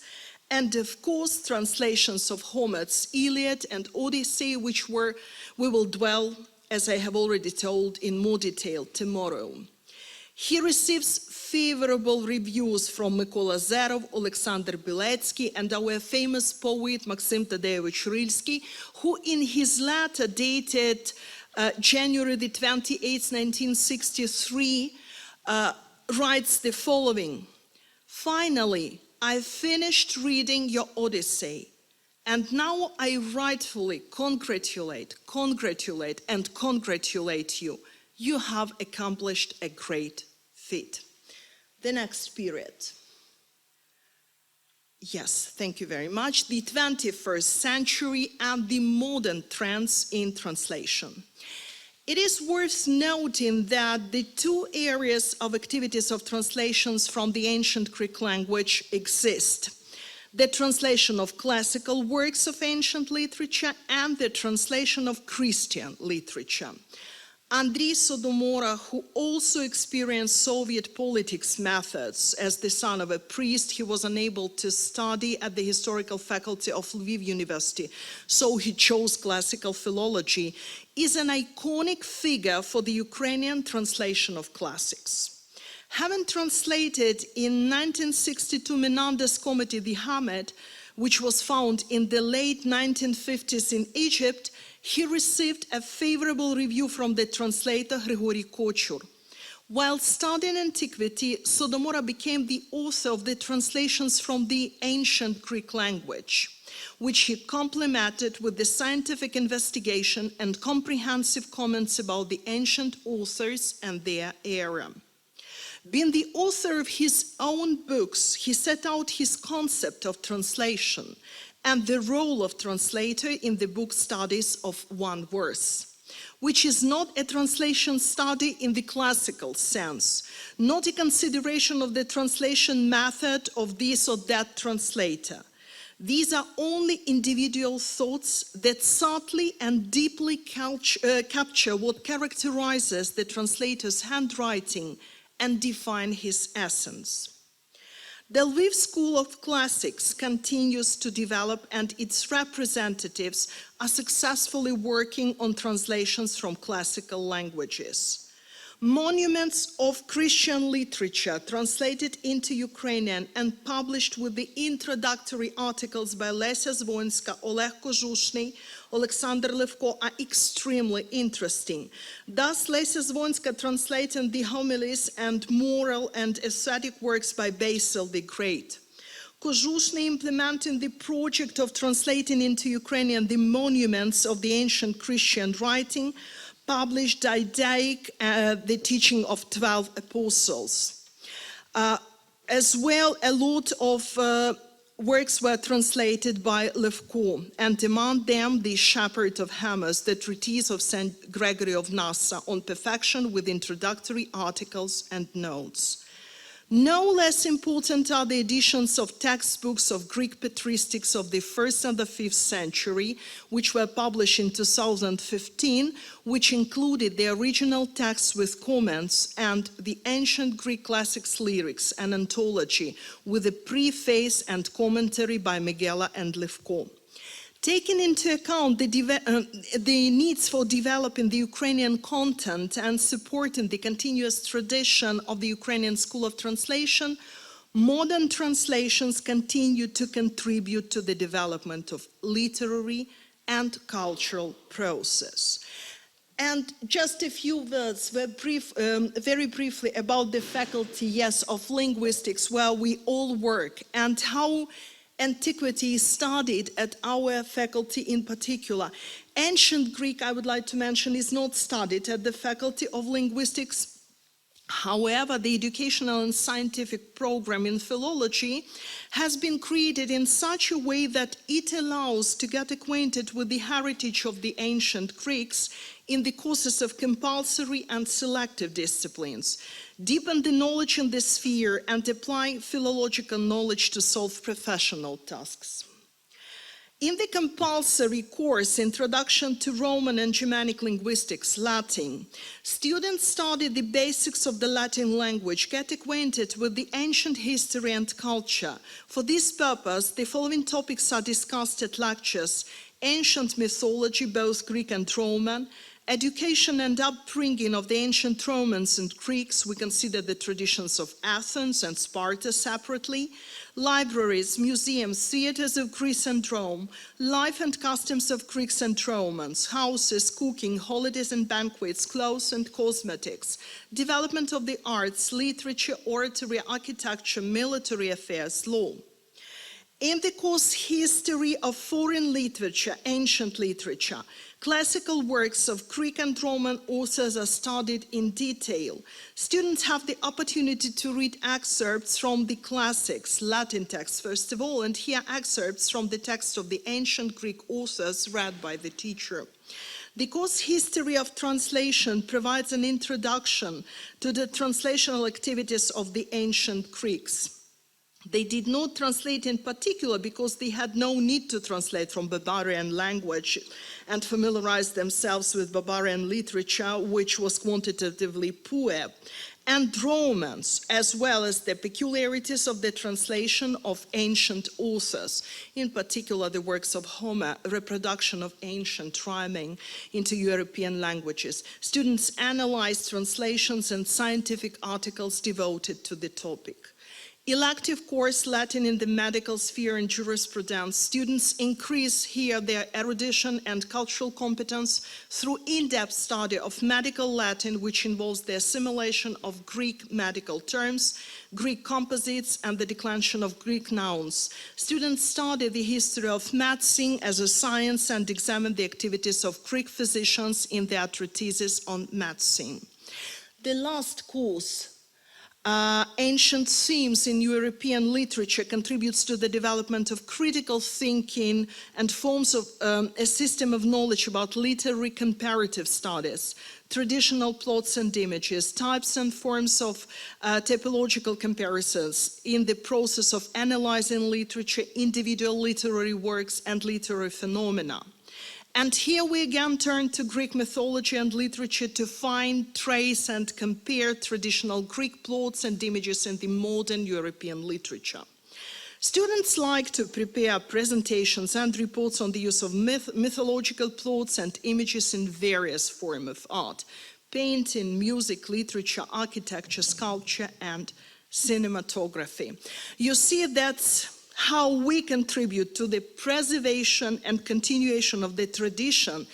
and of course translations of Homer's Iliad and Odyssey, which we will dwell, as I have already told, in more detail tomorrow. He receives favorable reviews from Mykola Zerov, Alexander Beletsky, and our famous poet Maxim Tadeusz Rylski, who in his letter dated January the 28th, 1963, writes the following: finally, I finished reading your Odyssey, and now I rightfully congratulate you. You have accomplished a great feat. The next period. Yes, thank you very much. The 21st century and the modern trends in translation. It is worth noting that the two areas of activities of translations from the ancient Greek language exist: the translation of classical works of ancient literature and the translation of Christian literature. Andrei Sodomora, who also experienced Soviet politics methods as the son of a priest, he was unable to study at the historical faculty of Lviv University, so he chose classical philology, is an iconic figure for the Ukrainian translation of classics. Having translated in 1962 Menander's comedy The Hamed, which was found in the late 1950s in Egypt, he received a favorable review from the translator Grigory Kochur. While studying antiquity, Sodomora became the author of the translations from the ancient Greek language, which he complemented with the scientific investigation and comprehensive comments about the ancient authors and their era. Being the author of his own books, he set out his concept of translation and the role of translator in the book Studies of One Verse, which is not a translation study in the classical sense, not a consideration of the translation method of this or that translator. These are only individual thoughts that subtly and deeply capture what characterizes the translator's handwriting and define his essence. The Lviv School of Classics continues to develop, and its representatives are successfully working on translations from classical languages. Monuments of Christian literature translated into Ukrainian and published with the introductory articles by Lesia Zvonska, Oleg Kozhushny, Alexander Levko are extremely interesting. Thus, Lesia Zvonska translated the homilies and moral and ascetic works by Basil the Great. Kožušny implementing the project of translating into Ukrainian the monuments of the ancient Christian writing, published Didaic, the teaching of 12 apostles. As well, a lot of works were translated by Levko, and among them the Shepherd of Hermas, the treatise of St. Gregory of Nyssa on perfection with introductory articles and notes. No less important are the editions of textbooks of Greek patristics of the 1st and the 5th century, which were published in 2015, which included the original text with comments and the ancient Greek classics lyrics and anthology with a preface and commentary by Megela and Levko. Taking into account the needs for developing the Ukrainian content and supporting the continuous tradition of the Ukrainian School of Translation, modern translations continue to contribute to the development of literary and cultural process. And just a few words, very briefly about the faculty, yes, of linguistics, where we all work, and how antiquity is studied at our faculty in particular. Ancient Greek, I would like to mention, is not studied at the Faculty of Linguistics. However, the educational and scientific program in philology has been created in such a way that it allows to get acquainted with the heritage of the ancient Greeks in the courses of compulsory and selective disciplines, deepen the knowledge in this sphere, and apply philological knowledge to solve professional tasks. In the compulsory course, Introduction to Roman and Germanic Linguistics, Latin, students study the basics of the Latin language, get acquainted with the ancient history and culture. For this purpose, the following topics are discussed at lectures: ancient mythology, both Greek and Roman, education and upbringing of the ancient Romans and Greeks. We consider the traditions of Athens and Sparta separately. Libraries, museums, theaters of Greece and Rome, life and customs of Greeks and Romans, houses, cooking, holidays and banquets, clothes and cosmetics, development of the arts, literature, oratory, architecture, military affairs, law. In the course History of Foreign Literature, Ancient Literature, classical works of Greek and Roman authors are studied in detail. Students have the opportunity to read excerpts from the classics, Latin texts first of all, and hear excerpts from the text of the ancient Greek authors read by the teacher. The course History of Translation provides an introduction to the translational activities of the ancient Greeks. They did not translate in particular because they had no need to translate from barbarian language and familiarize themselves with barbarian literature, which was quantitatively poor, and Romans, as well as the peculiarities of the translation of ancient authors, in particular the works of Homer, reproduction of ancient rhyming into European languages. Students analyze translations and scientific articles devoted to the topic. Elective course Latin in the medical sphere and jurisprudence. Students increase here their erudition and cultural competence through in-depth study of medical Latin, which involves the assimilation of Greek medical terms, Greek composites, and the declension of Greek nouns. Students study the history of medicine as a science and examine the activities of Greek physicians in their treatises on medicine. The last course, Ancient Themes in European Literature, contributes to the development of critical thinking and forms of a system of knowledge about literary comparative studies, traditional plots and images, types and forms of typological comparisons in the process of analyzing literature, individual literary works, and literary phenomena. And here we again turn to Greek mythology and literature to find, trace, and compare traditional Greek plots and images in the modern European literature. Students like to prepare presentations and reports on the use of mythological plots and images in various forms of art: painting, music, literature, architecture, sculpture, and cinematography. You see, that's how we contribute to the preservation and continuation of the tradition,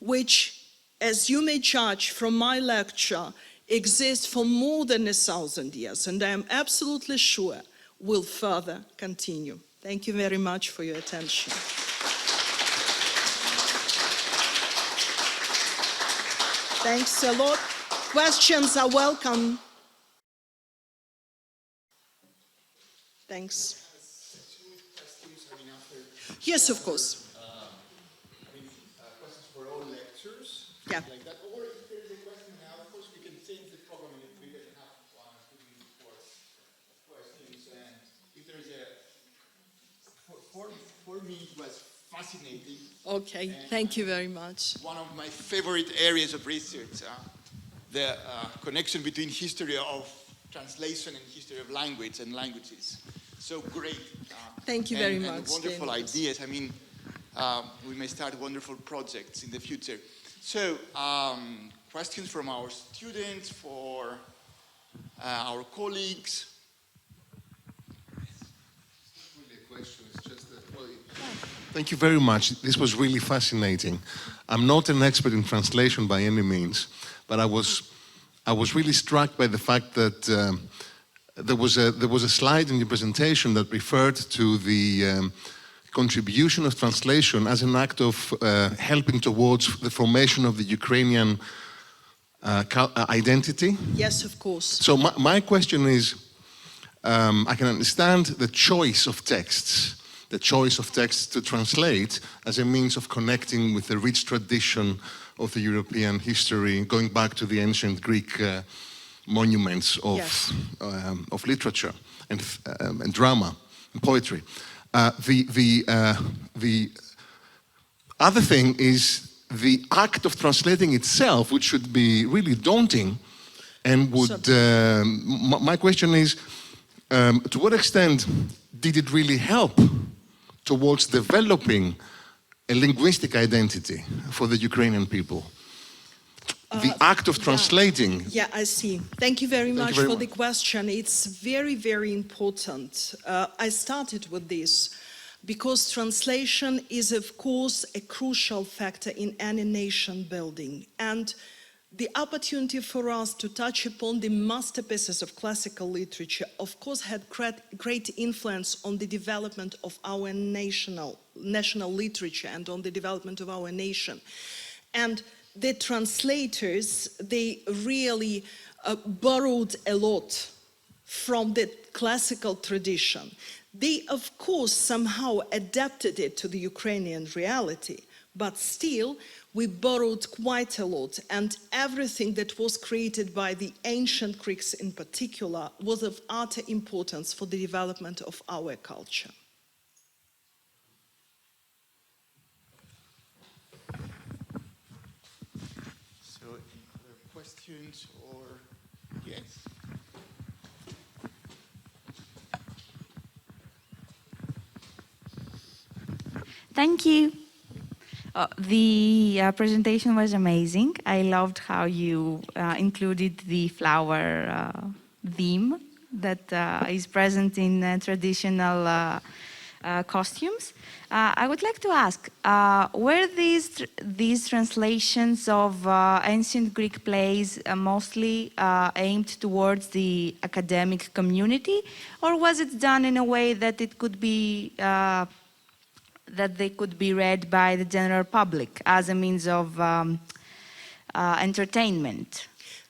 which, as you may judge from my lecture, exists for more than 1,000 years. And I am absolutely sure will further continue. Thank you very much for your attention. Thanks a lot. Questions are welcome. Thanks. Yes, of course. Questions for all lectures, Yeah. like that. Or if there's a question now, of course, we can change the program a little bit and have 1 or 2 minutes for questions. And if there's for me, it was fascinating. Okay, thank you very much. One of my favorite areas of research, the connection between history of translation and history of language and languages. So great. Thank you very and much. Wonderful James. ideas. I mean, we may start wonderful projects in the future. So, questions from our students, for our colleagues. Thank you very much. This was really fascinating. I'm not an expert in translation by any means, but I was really struck by the fact that there was a slide in your presentation that referred to the contribution of translation as an act of helping towards the formation of the Ukrainian identity. Yes, of course. So my question is, I can understand the choice of texts to translate as a means of connecting with the rich tradition of the European history, going back to the ancient Greek monuments of, Yes. Of literature and drama and poetry. The other thing is the act of translating itself, which should be really daunting, and would. My question is, to what extent did it really help towards developing a linguistic identity for the Ukrainian people? The act of translating. Yeah, I see. Thank you very much very for much. the question. It's very, very important. I started with this because translation is, of course, a crucial factor in any nation building. And the opportunity for us to touch upon the masterpieces of classical literature, of course, had great influence on the development of our national literature and on the development of our nation. And the translators, they really borrowed a lot from the classical tradition. They, of course, somehow adapted it to the Ukrainian reality, but still, we borrowed quite a lot, and everything that was created by the ancient Greeks in particular was of utter importance for the development of our culture. So, other questions or yes? Thank you. The presentation was amazing. I loved how you included the flower theme that is present in traditional costumes. I would like to ask, were these translations of ancient Greek plays mostly aimed towards the academic community, or was it done in a way that it could be that they could be read by the general public as a means of entertainment?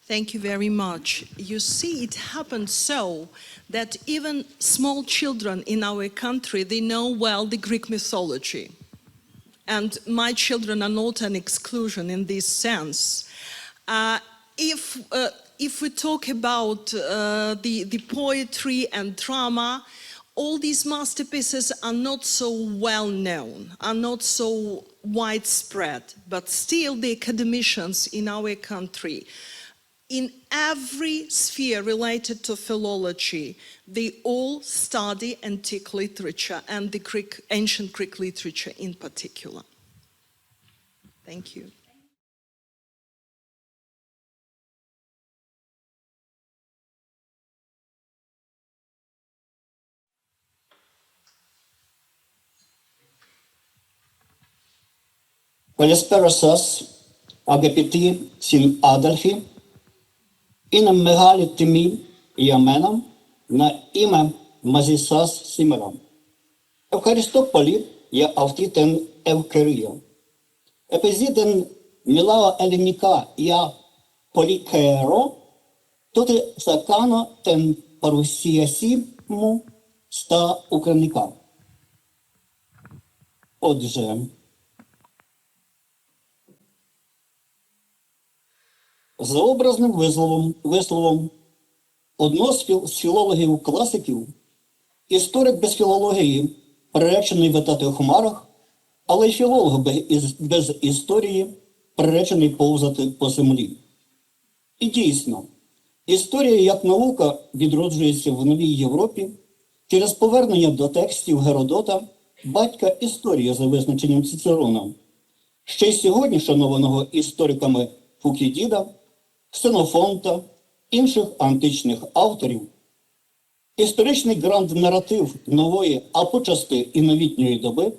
Thank you very much. You see, it happened so that even small children in our country, they know well the Greek mythology. And my children are not an exclusion in this sense. If we talk about the poetry and drama, all these masterpieces are not so well known, are not so widespread, but still the academicians in our country, in every sphere related to philology, they all study antique literature and the ancient Greek literature in particular. Thank you. Καλησπέρα σας, αγαπητοί συνάδελφοι. Είναι μεγάλη τιμή για μένα να είμαι μαζισάς σήμερα. Ευχαριστώ πολύ για αυτή την ευκαιρία. Επειδή δεν μιλάω ελληνικά για πολύ καιρό, τότε θα κάνω την παρουσίασή μου στα українська. Отже, за образним висловом одного з філологів-класиків, історик без філології приречений витати у хмарах, але й філолог без історії приречений повзати по землі. І дійсно, історія як наука відроджується в новій Європі через повернення до текстів Геродота, батька історії за визначенням Цицерона, ще й сьогодні шанованого істориками Фукідіда, Ксенофонта, інших античних авторів. Історичний гранд-наратив нової, а почасти і новітньої доби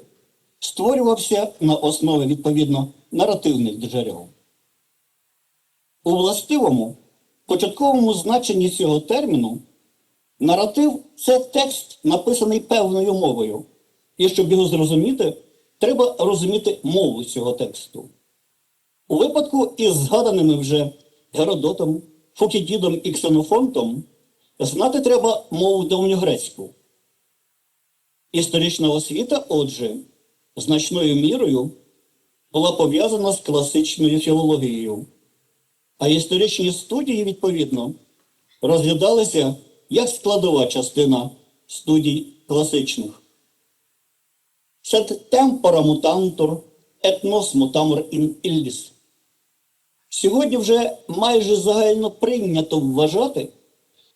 створювався на основі, відповідно, наративних джерел. У властивому, початковому значенні цього терміну наратив – це текст, написаний певною мовою. І щоб його зрозуміти, треба розуміти мову цього тексту. У випадку із згаданими вже Геродотом, Фукідідом і Ксенофонтом знати треба мову давньогрецьку. Історична освіта, отже, значною мірою була пов'язана з класичною філологією, а історичні студії, відповідно, розглядалися як складова частина студій класичних. Sed tempora mutantur, et nos mutamur in illis. Сьогодні вже майже загально прийнято вважати,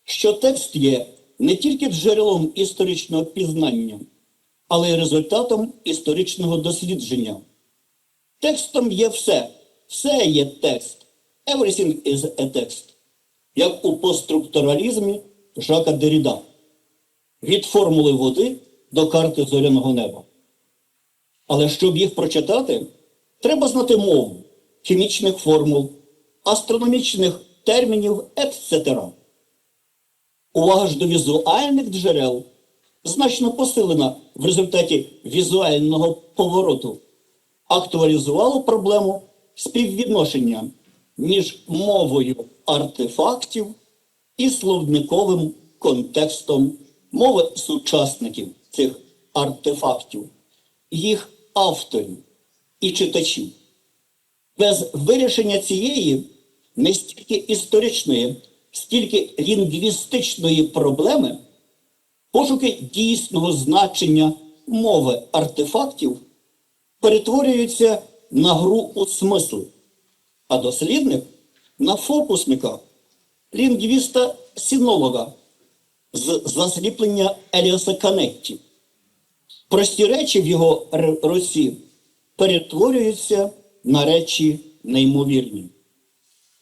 що текст є не тільки джерелом історичного пізнання, але й результатом історичного дослідження. Текстом є все. Все є текст. Everything is a text. Як у постструктуралізмі Жака Дерріда. Від формули води до карти зоряного неба. Але щоб їх прочитати, треба знати мову, хімічних формул, астрономічних термінів, etc. Увага ж до візуальних джерел значно посилена в результаті візуального повороту, актуалізувало проблему співвідношення між мовою артефактів і словниковим контекстом мови сучасників цих артефактів, їх авторів і читачів. Без вирішення цієї не стільки історичної, стільки лінгвістичної проблеми пошуки дійсного значення мови артефактів перетворюються на гру у смисли, а дослідник – на фокусника, лінгвіста-синолога з засліплення Еліаса Канетті. Прості речі в його руці перетворюються на речі неймовірні.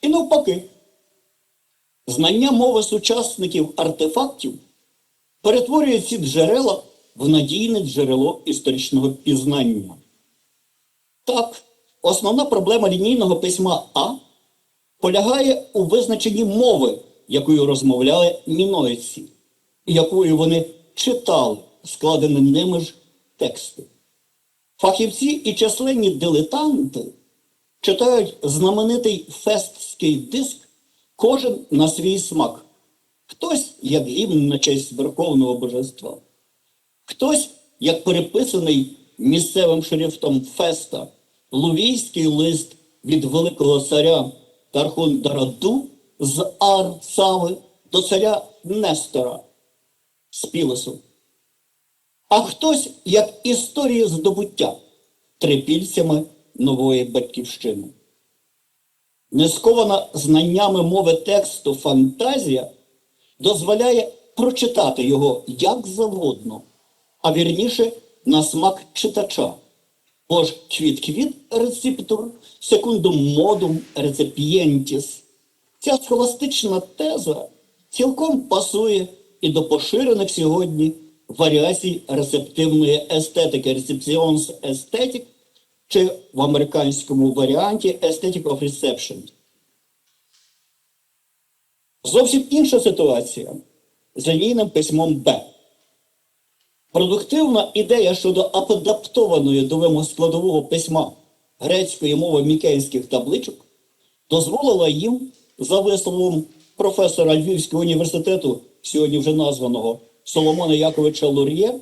І навпаки, знання мови сучасників артефактів перетворює ці джерела в надійне джерело історичного пізнання. Так, основна проблема лінійного письма А полягає у визначенні мови, якою розмовляли мінойці, і якою вони читали складені ними ж тексти. Фахівці і численні дилетанти читають знаменитий фестський диск кожен на свій смак. Хтось як гімн на честь верховного божества, хтось як переписаний місцевим шрифтом феста лувійський лист від великого царя Тархундараду з Арцави до царя Нестора з Пілесу. А хтось як історія здобуття трипільцями нової батьківщини. Не скована знаннями мови тексту фантазія дозволяє прочитати його як завгодно, а вірніше на смак читача. Бо ж квіт-квіт рецептор, секундум модум рецепієнтіс. Ця схоластична теза цілком пасує і до поширених сьогодні варіацій рецептивної естетики, рецепціонс естетик, чи в американському варіанті Aesthetic of Reception. Зовсім інша ситуація з лінійним письмом Б. Продуктивна ідея щодо адаптованої до вимог складового письма грецької мови мікенських табличок дозволила їм, за висловом професора Львівського університету, сьогодні вже названого Соломона Яковича Лур'є,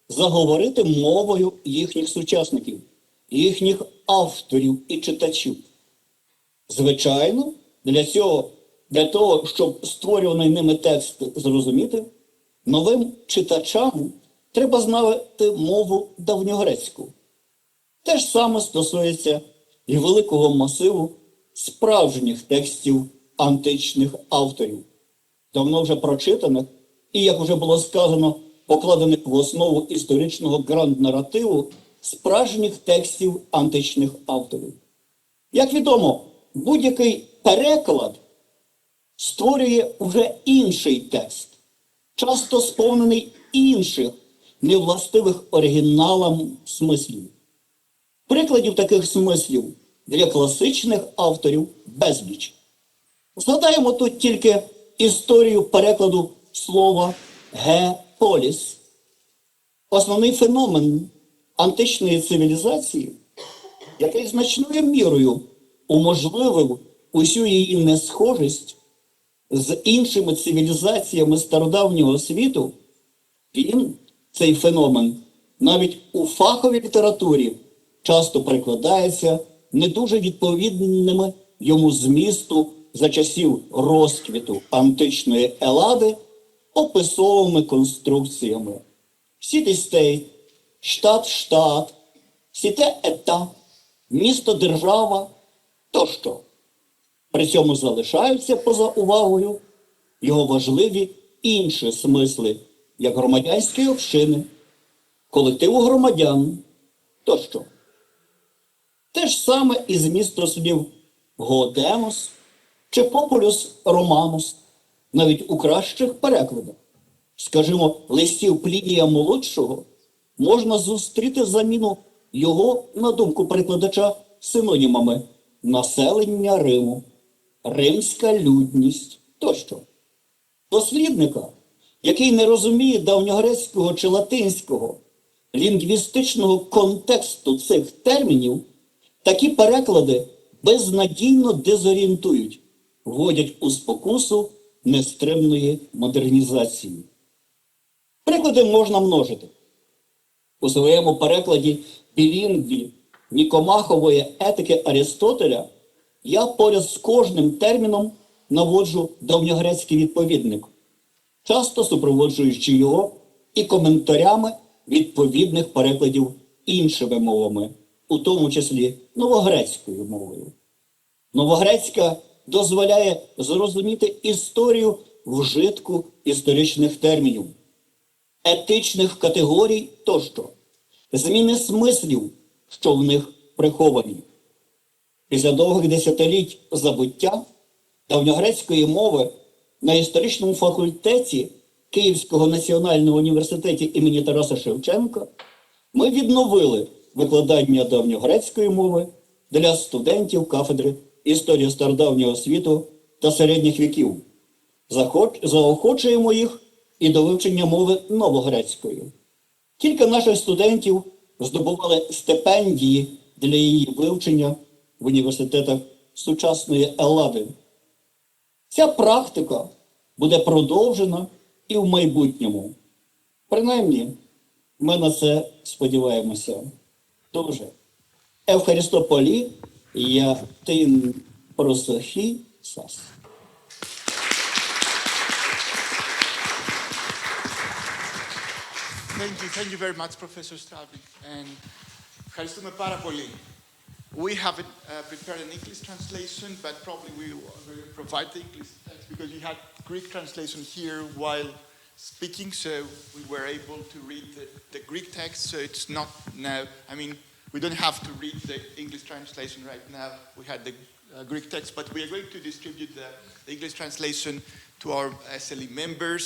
заговорити мовою їхніх сучасників, їхніх авторів і читачів. Звичайно, для того, щоб створюваний ними текст зрозуміти, новим читачам треба знати мову давньогрецьку. Те ж саме стосується і великого масиву справжніх текстів античних авторів, давно вже прочитаних і, як вже було сказано, покладених в основу історичного гранд-наративу справжніх текстів античних авторів. Як відомо, будь-який переклад створює вже інший текст, часто сповнений інших, невластивих оригіналам смислів. Прикладів таких смислів для класичних авторів безліч. Згадаємо тут тільки історію перекладу слова «геполіс». Основний феномен античної цивілізації, який значною мірою уможливив усю її несхожість з іншими цивілізаціями стародавнього світу, він, цей феномен, навіть у фаховій літературі часто прикладається не дуже відповідними йому змісту за часів розквіту античної Елади описовими конструкціями. Сіті-стейт, штат-штат, сіте-ета, місто-держава тощо. При цьому залишаються поза увагою його важливі інші смисли, як громадянської общини, колективу громадян тощо. Те ж саме і зміст слів «годемос» чи «популюс романус», навіть у кращих перекладах. Скажімо, листів Плінія Молодшого можна зустріти заміну його, на думку перекладача, синонімами «населення Риму», «римська людність» тощо. Дослідника, який не розуміє давньогрецького чи латинського лінгвістичного контексту цих термінів, такі переклади безнадійно дезорієнтують, вводять у спокусу нестримної модернізації. Приклади можна множити. У своєму перекладі білінгві Нікомахової етики Арістотеля я поряд з кожним терміном наводжу давньогрецький відповідник, часто супроводжуючи його і коментарями відповідних перекладів іншими мовами, у тому числі новогрецькою мовою. Новогрецька дозволяє зрозуміти історію вжитку історичних термінів, етичних категорій тощо, зміни смислів, що в них приховані. Після довгих десятиліть забуття давньогрецької мови на історичному факультеті Київського національного університету імені Тараса Шевченка ми відновили викладання давньогрецької мови для студентів кафедри історії стародавнього світу та середніх віків. Заохочуємо їх і до вивчення мови новогрецької. Кілька наших студентів здобували стипендії для її вивчення в університетах сучасної Елади. Ця практика буде продовжена і в майбутньому. Принаймні, ми на це сподіваємося дуже. Евхаристополі, я тин просохі сас. Thank you very much, Professor Stravik. And ευχαριστούμε πάρα πολύ. We haven't prepared an English translation, but probably we will provide the English text because we had Greek translation here while speaking, so we were able to read the Greek text, so it's not now, I mean, we don't have to read the English translation right now. We had the Greek text, but we are going to distribute the English translation to our SLE members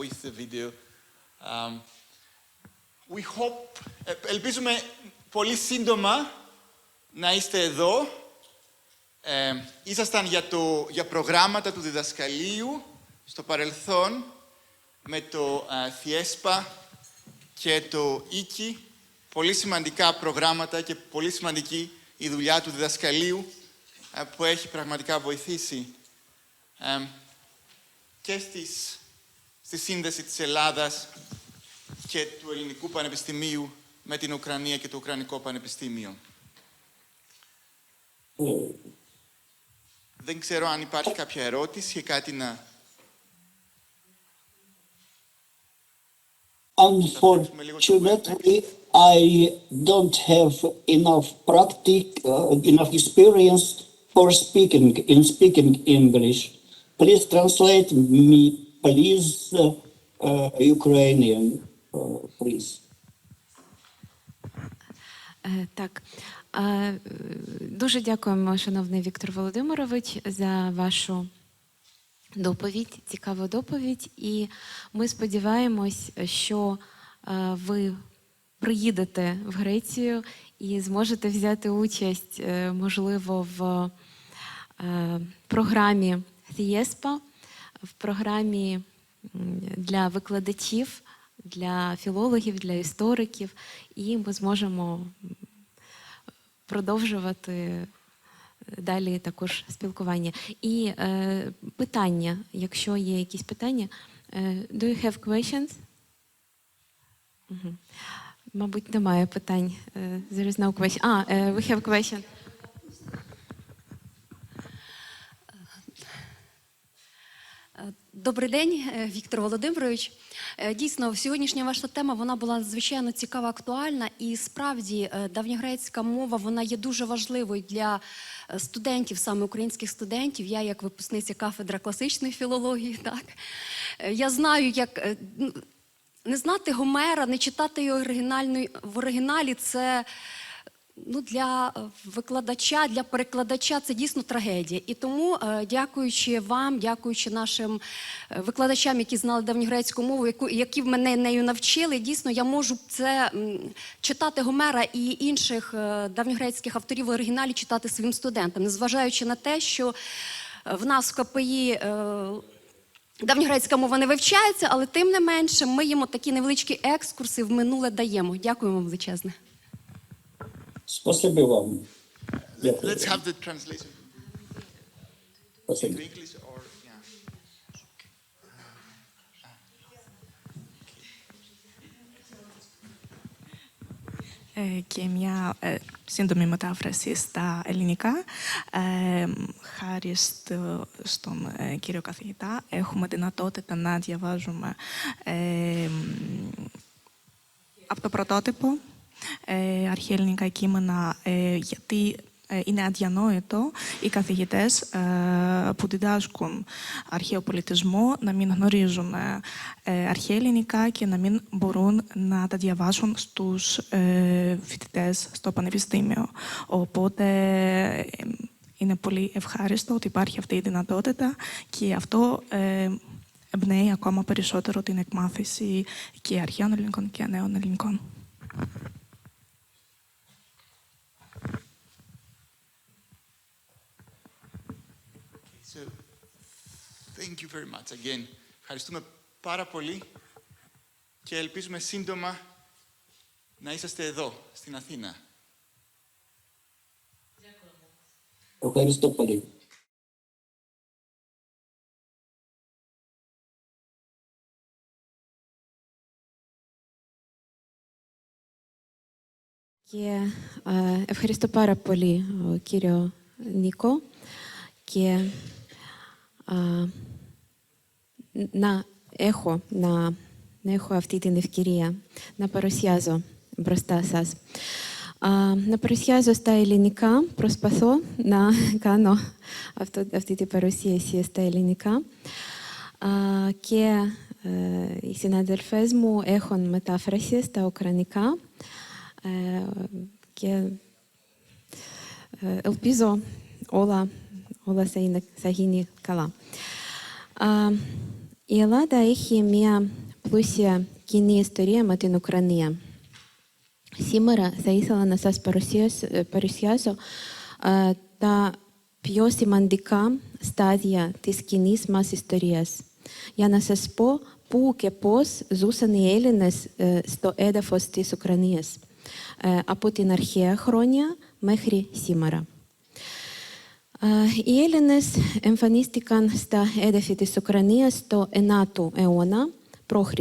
with the video. We hope, ελπίζουμε πολύ σύντομα να είστε εδώ. Ήσασταν για προγράμματα του διδασκαλίου στο παρελθόν με το Fiespa και το ΙΚΙ, πολύ σημαντικά προγράμματα και πολύ σημαντική η δουλειά του διδασκαλίου που έχει πραγματικά βοηθήσει και στη σύνδεση της Ελλάδας και του Ελληνικού Πανεπιστημίου με την Ουκρανία και το Ουκρανικό Πανεπιστήμιο. Δεν ξέρω αν υπάρχει κάποια ερώτηση ή κάτι να... Unfortunately, I don't have enough experience for speaking English. Please translate me, please, Ukrainian, please. Так, дуже дякуємо, шановний Віктор Володимирович, за вашу доповідь, цікаву доповідь. І ми сподіваємось, що ви приїдете в Грецію і зможете взяти участь, можливо, в програмі ТІЕСПА, в програмі для викладачів, для філологів, для істориків, і ми зможемо продовжувати далі також спілкування. І питання, якщо є якісь питання. Do you have questions? Мабуть, немає питань. There is no question. We have question. Добрий день, Віктор Володимирович. Дійсно, сьогоднішня ваша тема, вона була надзвичайно цікава, актуальна, і справді давньогрецька мова, вона є дуже важливою для студентів, саме українських студентів. Я як випускниця кафедри класичної філології, так, я знаю, як не знати Гомера, не читати його в оригіналі, це для викладача, для перекладача це дійсно трагедія. І тому, дякуючи вам, дякуючи нашим викладачам, які знали давньогрецьку мову, які мене нею навчили, дійсно я можу це читати Гомера і інших давньогрецьких авторів в оригіналі читати своїм студентам, незважаючи на те, що в нас в КПІ давньогрецька мова не вивчається, але тим не менше ми їм такі невеличкі екскурси в минуле даємо. Дякую вам величезне. Спасибо вам. Let's have the translation. Спасибо. English or Και μια σύντομη μετάφραση στα ελληνικά. Χάρη στον κύριο καθηγητά έχουμε δυνατότητα να διαβάζουμε από το πρωτότυπο αρχαία ελληνικά κείμενα, γιατί είναι αδιανόητο οι καθηγητές που διδάσκουν αρχαίο πολιτισμό να μην γνωρίζουν αρχαία ελληνικά και να μην μπορούν να τα διαβάσουν στους φοιτητές στο πανεπιστήμιο. Οπότε είναι πολύ ευχάριστο ότι υπάρχει αυτή η δυνατότητα και αυτό εμπνέει ακόμα περισσότερο την εκμάθηση και αρχαίων ελληνικών και νέων ελληνικών. So, thank you very much again. Ευχαριστούμε πάρα πολύ και ελπίζουμε σύντομα να είσαστε εδώ, στην Αθήνα. Ευχαριστώ πολύ. Και ευχαριστώ πάρα πολύ, κύριο Νίκο, και να έχω αυτή την ευκαιρία να παρουσιάζω μπροστά σας. Να παρουσιάζω στα ελληνικά, προσπαθώ να κάνω αυτή την παρουσίαση στα ελληνικά και οι συναδελφές μου έχουν μετάφραση στα ουκρανικά και ελπίζω όλα θα γίνει καλά. Η Ελλάδα έχει μια πλούσια κοινή ιστορία με την Ουκρανία. Σήμερα θα ήθελα να σας παρουσιάσω τα πιο σημαντικά στάδια της κοινής μας ιστορίας, για να σας πω πού και πώς ζούσαν οι Έλληνες στο έδαφος της Ουκρανίας από την αρχαία χρόνια μέχρι σήμερα. Οι Έλληνες εμφανίστηκαν στα έδαφη της Ουκρανίας στο 9ο αιώνα π.Χ.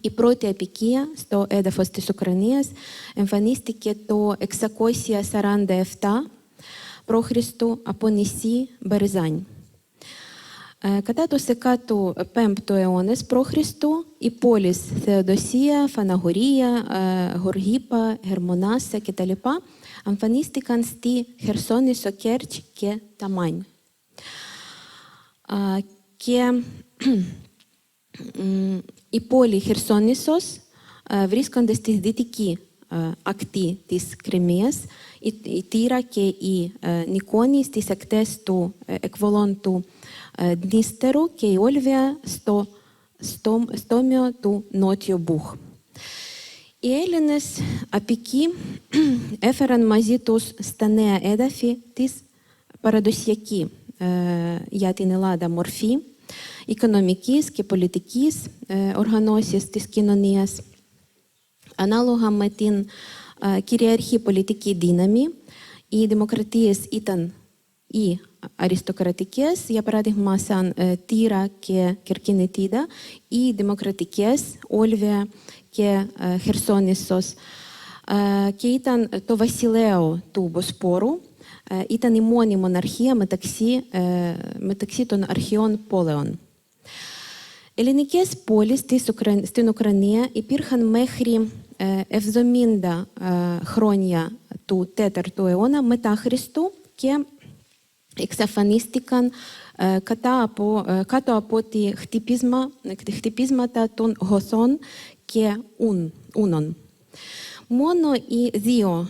Η πρώτη αποικία στο έδαφος της Ουκρανίας εμφανίστηκε το 647 π.Χ. από νησί Μπεριζань. Κατά το 15ο αιώνα π.Χ. οι πόλεις Θεοδοσία, Φαναγορία, Γοργίπα, Γερμονάσα κτλ. Εμφανίστηκαν στη Χερσόνησο, Κέρτς και Ταμань. Και η πόλη Χερσόνησος βρίσκονται στη δυτική ακτή της Κριμαίας, η Τύρα και η Νικόνη στις ακτές του εκβολών του Δνίστερου και η Όλβια στο στόμιο του Νότιου Μπούχ. Οι Έλληνες αποικοί έφεραν μαζί τους στα νέα έδαφη της παραδοσιακή για την Ελλάδα μορφή οικονομικής και πολιτικής οργανώσης της κοινωνίας. Ανάλογα με την κυριαρχή πολιτική δύναμη, οι δημοκρατίες ήταν οι αριστοκρατικές, για παράδειγμα σαν Τύρα και Κερκινητίδα, ή δημοκρατικές, Όλβια και Χερσόνησος. Και ήταν το βασιλέο του Μποσπόρου, ήταν η μόνη μοναρχία μεταξύ των αρχαίων πόλεων. Ελληνικές πόλεις στην Ουκρανία υπήρχαν μέχρι 70 χρόνια του 4ου αιώνα μετά Χριστού και εξαφανίστηκαν κάτω από τη χτυπίσματα των Γοθών και Ούνων. Μόνο οι δύο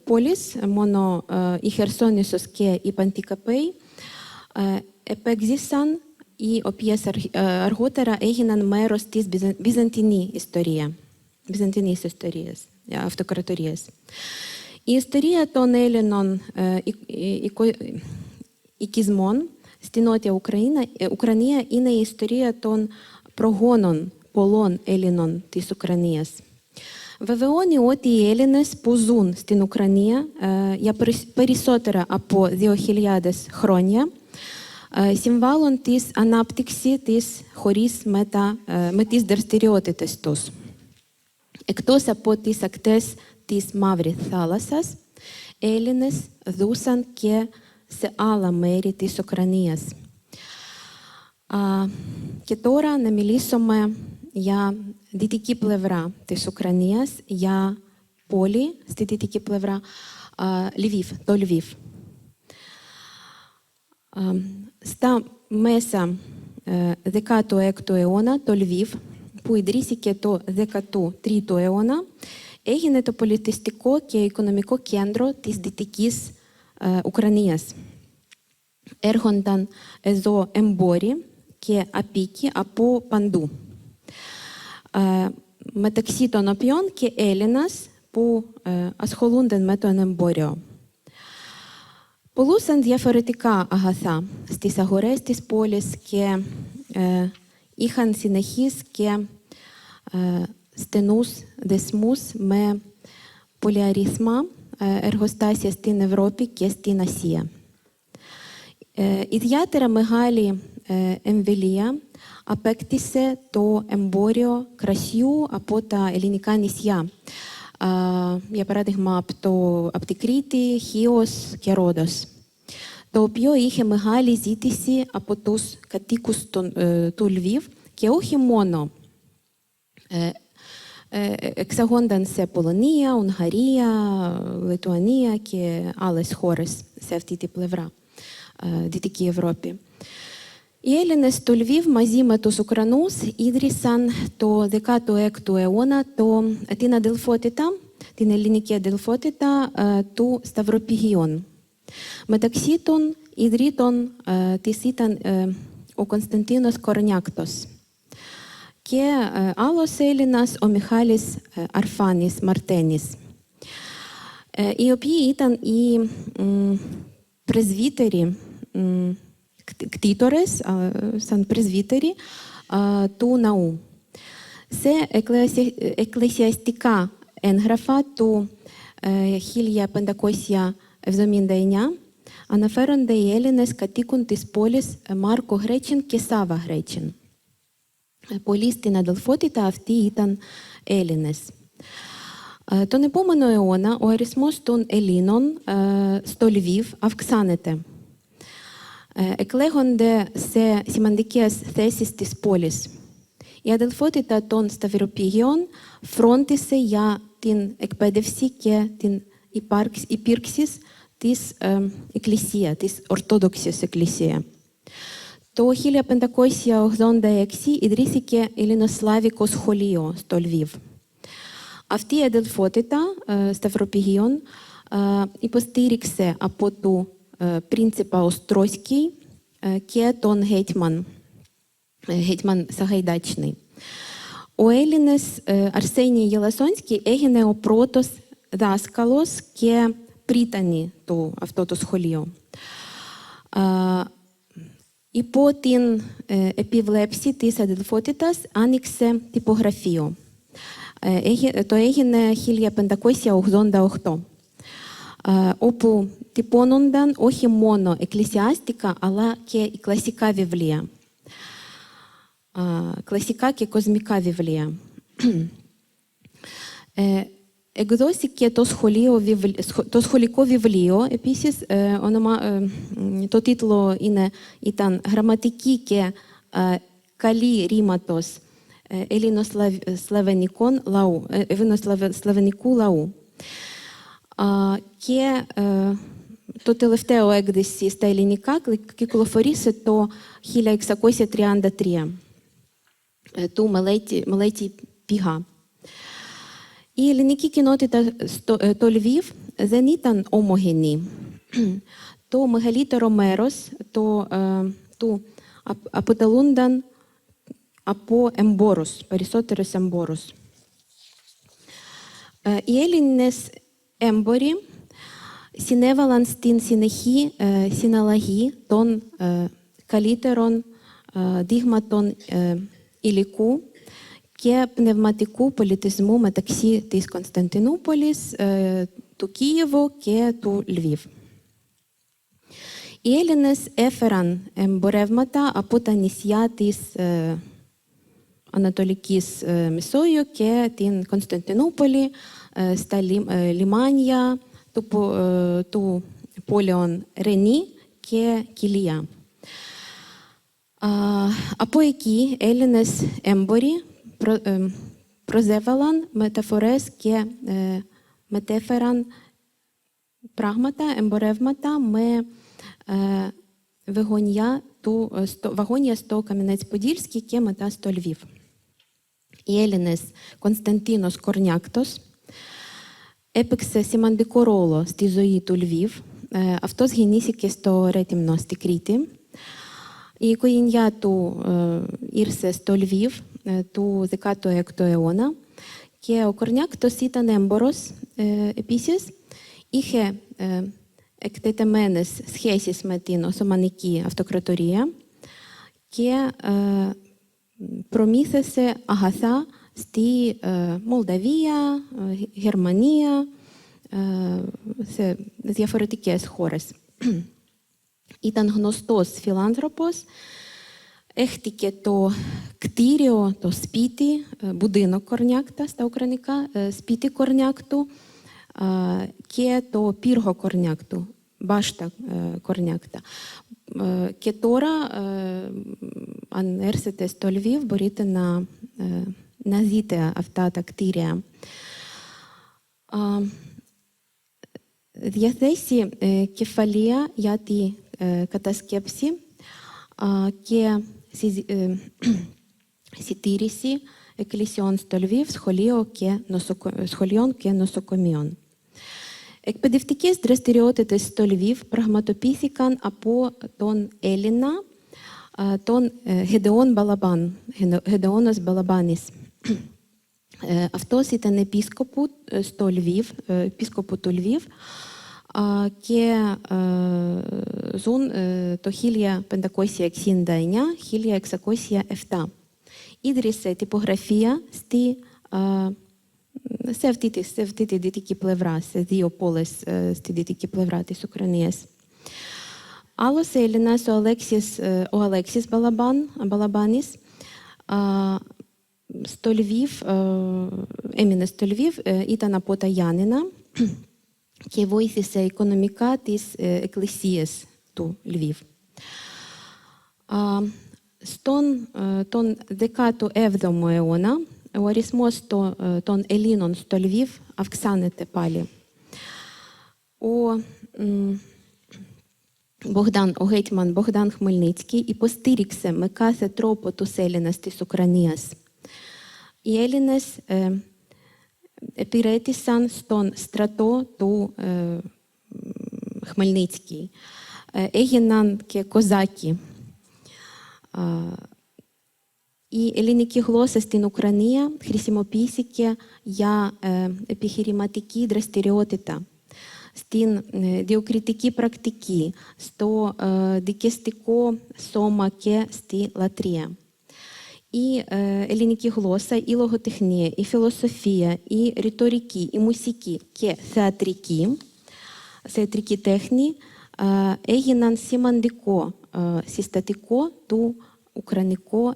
πόλεις, μόνο η Χερσόνησος και η Παντικαπέη, επέζησαν, οι οποίες αργότερα έγιναν μέρος της Βυζαντινής ιστορίας, αυτοκρατορίας. Η ιστορία των Έλληνων οικισμών στην Νότια Ουκρανία είναι η ιστορία των προγόνων πολλών Έλληνων της Ουκρανίας. Βεβαιώνει ότι οι Έλληνες που ζουν στην Ουκρανία για περισσότερα από 2.000 χρόνια συμβάλλουν της ανάπτυξη της χωρίς με τις δραστηριότητες τους. Εκτός από τις ακτές της Μαύρης Θάλασσας, Έλληνες ζούσαν και σε άλλα μέρη της Ουκρανίας. Και τώρα να μιλήσουμε για δυτική πλευρά της Ουκρανίας, για πόλη στη δυτική πλευρά, το Λьвів. Στα μέσα 16ου αιώνα το Λьвів, που ιδρύθηκε το 13ο αιώνα, έγινε το πολιτιστικό και οικονομικό κέντρο της Δυτικής Ουκρανίας. Έρχονταν εδώ εμπόροι και αποίκοι από παντού, μεταξύ των οποίων και Έλληνες που ασχολούνται με το εμπόριο. Πουλούσαν διαφορετικά αγαθά στις αγορές της πόλης και είχαν συνεχείς και στενούς δεσμούς με πολυαριθμά εργοστάσια στην Ευρώπη και στην Ασία. Ιδιαίτερα μεγάλη εμβέλεια απέκτησε το εμπόριο κρασιού από τα ελληνικά νησιά. Για παράδειγμα από την Κρήτη, Χίος και Ρόδος, το οποίο είχε μεγάλη ζήτηση από τους κατοίκους του Λьвів και όχι μόνο εξαγόνταν σε Πολωνία, Ουγγαρία, Λιτουανία και άλλες χώρες σε αυτή την πλευρά, Δυτική Ευρώπη. Οι Έλληνες του Λьвів μαζί με τους Ουκρανούς ίδρυσαν το 16ο αιώνα την αδελφότητα, την ελληνική αδελφότητα του Σταυροπηγείων. Μεταξύ των ιδρύτων της ήταν ο Κωνσταντίνος Κορονιάκτος και άλλος Έλληνας, ο Μιχάλης Αρφάνης Μαρτένης, οι οποίοι ήταν οι πρεσβύτεροι κτήτορες, σαν πρεσβύτεροι του ναού. Σε εκκλησιαστικά έγγραφα του 1579 αναφέρονται οι Έλληνες κατοίκων της πόλης Μάρκο Γρέчин και Σάβα Γρέчин. Πολλοί στην αδελφότητα αυτοί ήταν Έλληνες. Τον επόμενο αιώνα ο αριθμός των Ελλήνων στο Λβίβ αυξάνεται. Εκλέγονται σε σημαντικές θέσεις της πόλης. Η αδελφότητα των Σταυροπηγιών φρόντισε για την εκπαίδευση και την υπήρξη της Εκκλησίας, της Ορθόδοξης Εκκλησίας. Το 1586 ιδρύθηκε Ελληνοσλαβικό σχολείο στο Λβίβ. Αυτή η αδελφότητα Σταυροπηγιών υποστήριξε από τον πρίντσιπα Οστρόσκι και τον Γέτμαν Σαγαϊδачний. Ο Έλληνας Αρσένій Γελασόνσκι έγινε ο πρώτος δάσκαλος και πρίτανη του αυτό το σχολείο. Υπό την επιβλέψη της αδελφότητας άνοιξε τυπογραφείο. Το έγινε 1588, όπου τυπώνονταν όχι μόνο εκκλησιάστικα, αλλά και κλασικά βιβλία. Κλασικά και κοσμικά βιβλία. Εκδόθηκε το σχολικό βιβλίο, επίσης το τίτλο ήταν «Γραμματική και καλή ρήματος ελληνοσλαβενικού λαού». Και το τελευταίο έκδοση στα ελληνικά κυκλοφορήσε το 1633 του μελέτη Πηγά. Η ελληνική κοινότητα στο Λβίβ δεν ήταν ομογενή. Το μεγαλύτερο μέρος του αποτελούνταν από εμπόρους, περισσότερους εμπόρους. Οι Έλληνες έμποροι συνέβαλαν στην συνεχή συναλλαγή των καλύτερων δείγματων υλικού και πνευματικού πολιτισμού μεταξύ της Κωνσταντινούπολης, του Κίεβου και του Λβίβ. Οι Έλληνες έφεραν εμπορεύματα από τα νησιά της Ανατολικής Μεσόγειου και την Κωνσταντινούπολη, στα λιμάνια του πόλεων Ρενή και Κιλία. Από εκεί Έλληνες έμποροι προσέβαλαν μεταφορές και μετέφεραν πράγματα, εμπορεύματα με βαγόνια στο Καμ'янець-Подільський και μετά στο Λβίβ. Οι Έλληνες Κωνσταντίνος Κορνιάκτος έπαιξε σημαντικό ρόλο στη ζωή του Λβίβ. Αυτός γεννήθηκε στο Ρέτυμνο, στη Κρήτη. Η οικογένειά του ήρθε στο Λβίβ του 16ου αιώνα και ο Κορνιάκτος ήταν έμπορος επίσης. Είχε εκτεταμένες σχέσεις με την Οθωμανική Αυτοκρατορία και προμήθεσε αγαθά στη Μολδαβία, Γερμανία, σε διαφορετικές χώρες. Ήταν γνωστός φιλάνθρωπος, έχτηκε το κτίριο, το σπίτι, будинок Κορνιάκτα στα ουκρανικά, σπίτι Κορνιάκτου και το πύργο Κορνιάκτου, μπάστα Κορνιάκτα. Και τώρα, αν έρθετε στο Λβίβ, μπορείτε να δείτε αυτά τα κτίρια. Διαθέσει κεφαλαία για τη κατασκέψη και συντήρηση εκκλησιών στο Λβίβ, σχολείων και νοσοκομείων. Εκπαιδευτικές δραστηριότητες στο Λβίβ πραγματοποιήθηκαν από τον Έλληνα, τον Γεδεώνος Μπαλαμπάνης. Αυτός ήταν επίσκοπο του Λβίβ και ζουν το 1569-1607. Ίδρυσε τυπογραφία σε αυτή τη δυτική πλευρά, σε δύο πόλεις στη δυτική πλευρά της Ουκρανίας. Άλλος Έλληνας, ο Αλέξης Μπαλαμπάνης, στο Λьβів, έμεινε στο Λьвів, ήταν από τα Γιάννενα και βοήθησε οικονομικά τις εκκλησίες του Λьвів. Τον 17ο αιώνα ο αριθμός των Ελλήνων στο Λьвів αυξάνεται πάλι. Ο γέτμαν Μπογдан Χμельницький υποστήριξε με κάθε τρόπο τους Έλληνες της Ουκρανίας. Οι Έλληνες υπηρέτησαν στον στρατό του Χμельницький. Έγιναν και κοζάκι. Η ελληνική γλώσσα στην Ουκρανία χρησιμοποιήθηκε για επιχειρηματική δραστηριότητα, στην διακριτική πρακτική, στο δικαστικό σώμα και στη λατρεία. Η ελληνική γλώσσα, η λογοτεχνία, η φιλοσοφία, η ρητορική, η μουσική και θεατρική τέχνη έγιναν σημαντικό συστατικό του ουκρανικού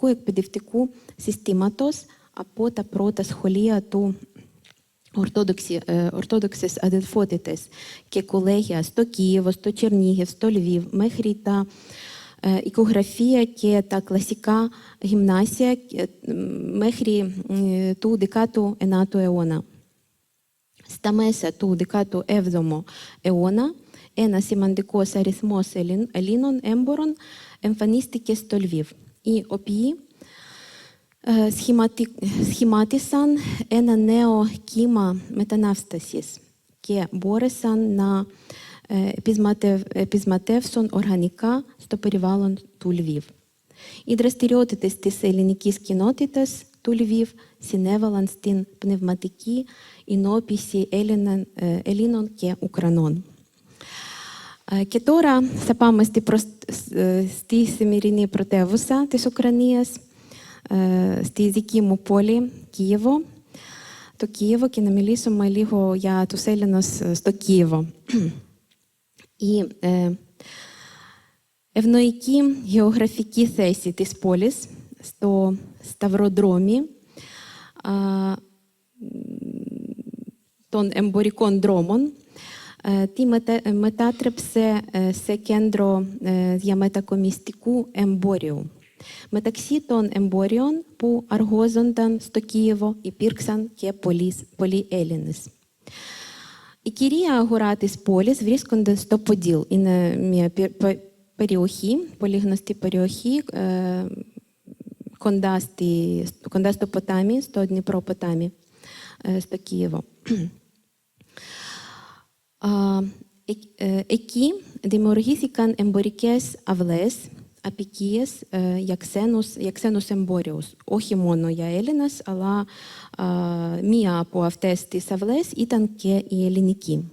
εκπαιδευτικού συστήματος από τα πρώτα σχολεία του Ορθόδοξης αδελφότητας και κολέγια στο Κίεβο, στο Чернігів, στο Λьвів, μέχρι τα οικογραφία και τα κλασικά γυμνάσια μέχρι του 19ου αιώνα. Στα μέσα του 17ου αιώνα ένα σημαντικός αριθμός Ελλήνων έμπορων εμφανίστηκε στο Λьвів, οι οποίοι σχημάτισαν ένα νέο κύμα μετανάστασης και μπόρεσαν να επισματεύσουν οργανικά στο περιβάλλον του Λьвів. Οι δραστηριότητες της ελληνικής κοινότητας του Λьвів συνέβαλαν στην πνευματική ενώπιση Ελλήνων και Ουκρανών. Και τώρα θα πάμε στη σημερινή πρωτεύουσα της Ουκρανίας, στη δική μου πόλη, Κίεβο, το Κίεβο, και να μιλήσουμε λίγο για τους Έλληνες στο Κίεβο. Η ευνοϊκή γεωγραφική θέση της πόλης στο σταυροδρόμι των εμπορικών δρόμων τη μετάτρεψε σε κέντρο διαμετακομιστικού εμπόριου. Μεταξύ των εμπόριων που αργόζονταν στο Κίεβο υπήρξαν και πολλοί Έλληνες. Η κυρία αγορά της πόλης βρίσκονται στο Ποντίλ. Είναι μια περιοχή, πολύ γνωστή περιοχή, κοντά στο ποτάμι, στο Δνіпро ποτάμι, στο Κίεβο. Εκεί δημιουργήθηκαν εμπορικές αυλές, απικίες για ξένους εμπόριους. Όχι μόνο για Έλληνες, αλλά μία από αυτές τις αυλές ήταν και η ελληνική.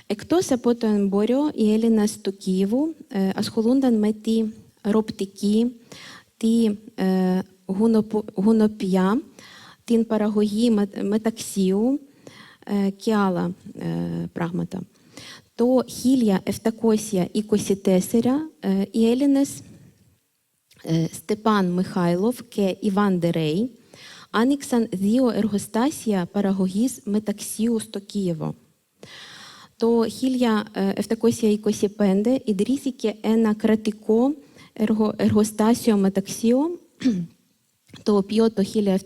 Εκτός από το εμπόριο, οι Έλληνες του Κίεβου ασχολούνταν με τη ροπτική, τη γουνοπιά, την παραγωγή μεταξίου και άλλα πράγματα. Το 1724 οι Έλληνες Στεπάν Μιχάιλοφ και Ιβάν Ντερέι άνοιξαν 2 εργοστάσια παραγωγής μεταξίου στο Κίεβο. Το 1725 ιδρύθηκε ένα κρατικό εργοστάσιο μεταξίου, το οποίο το 1787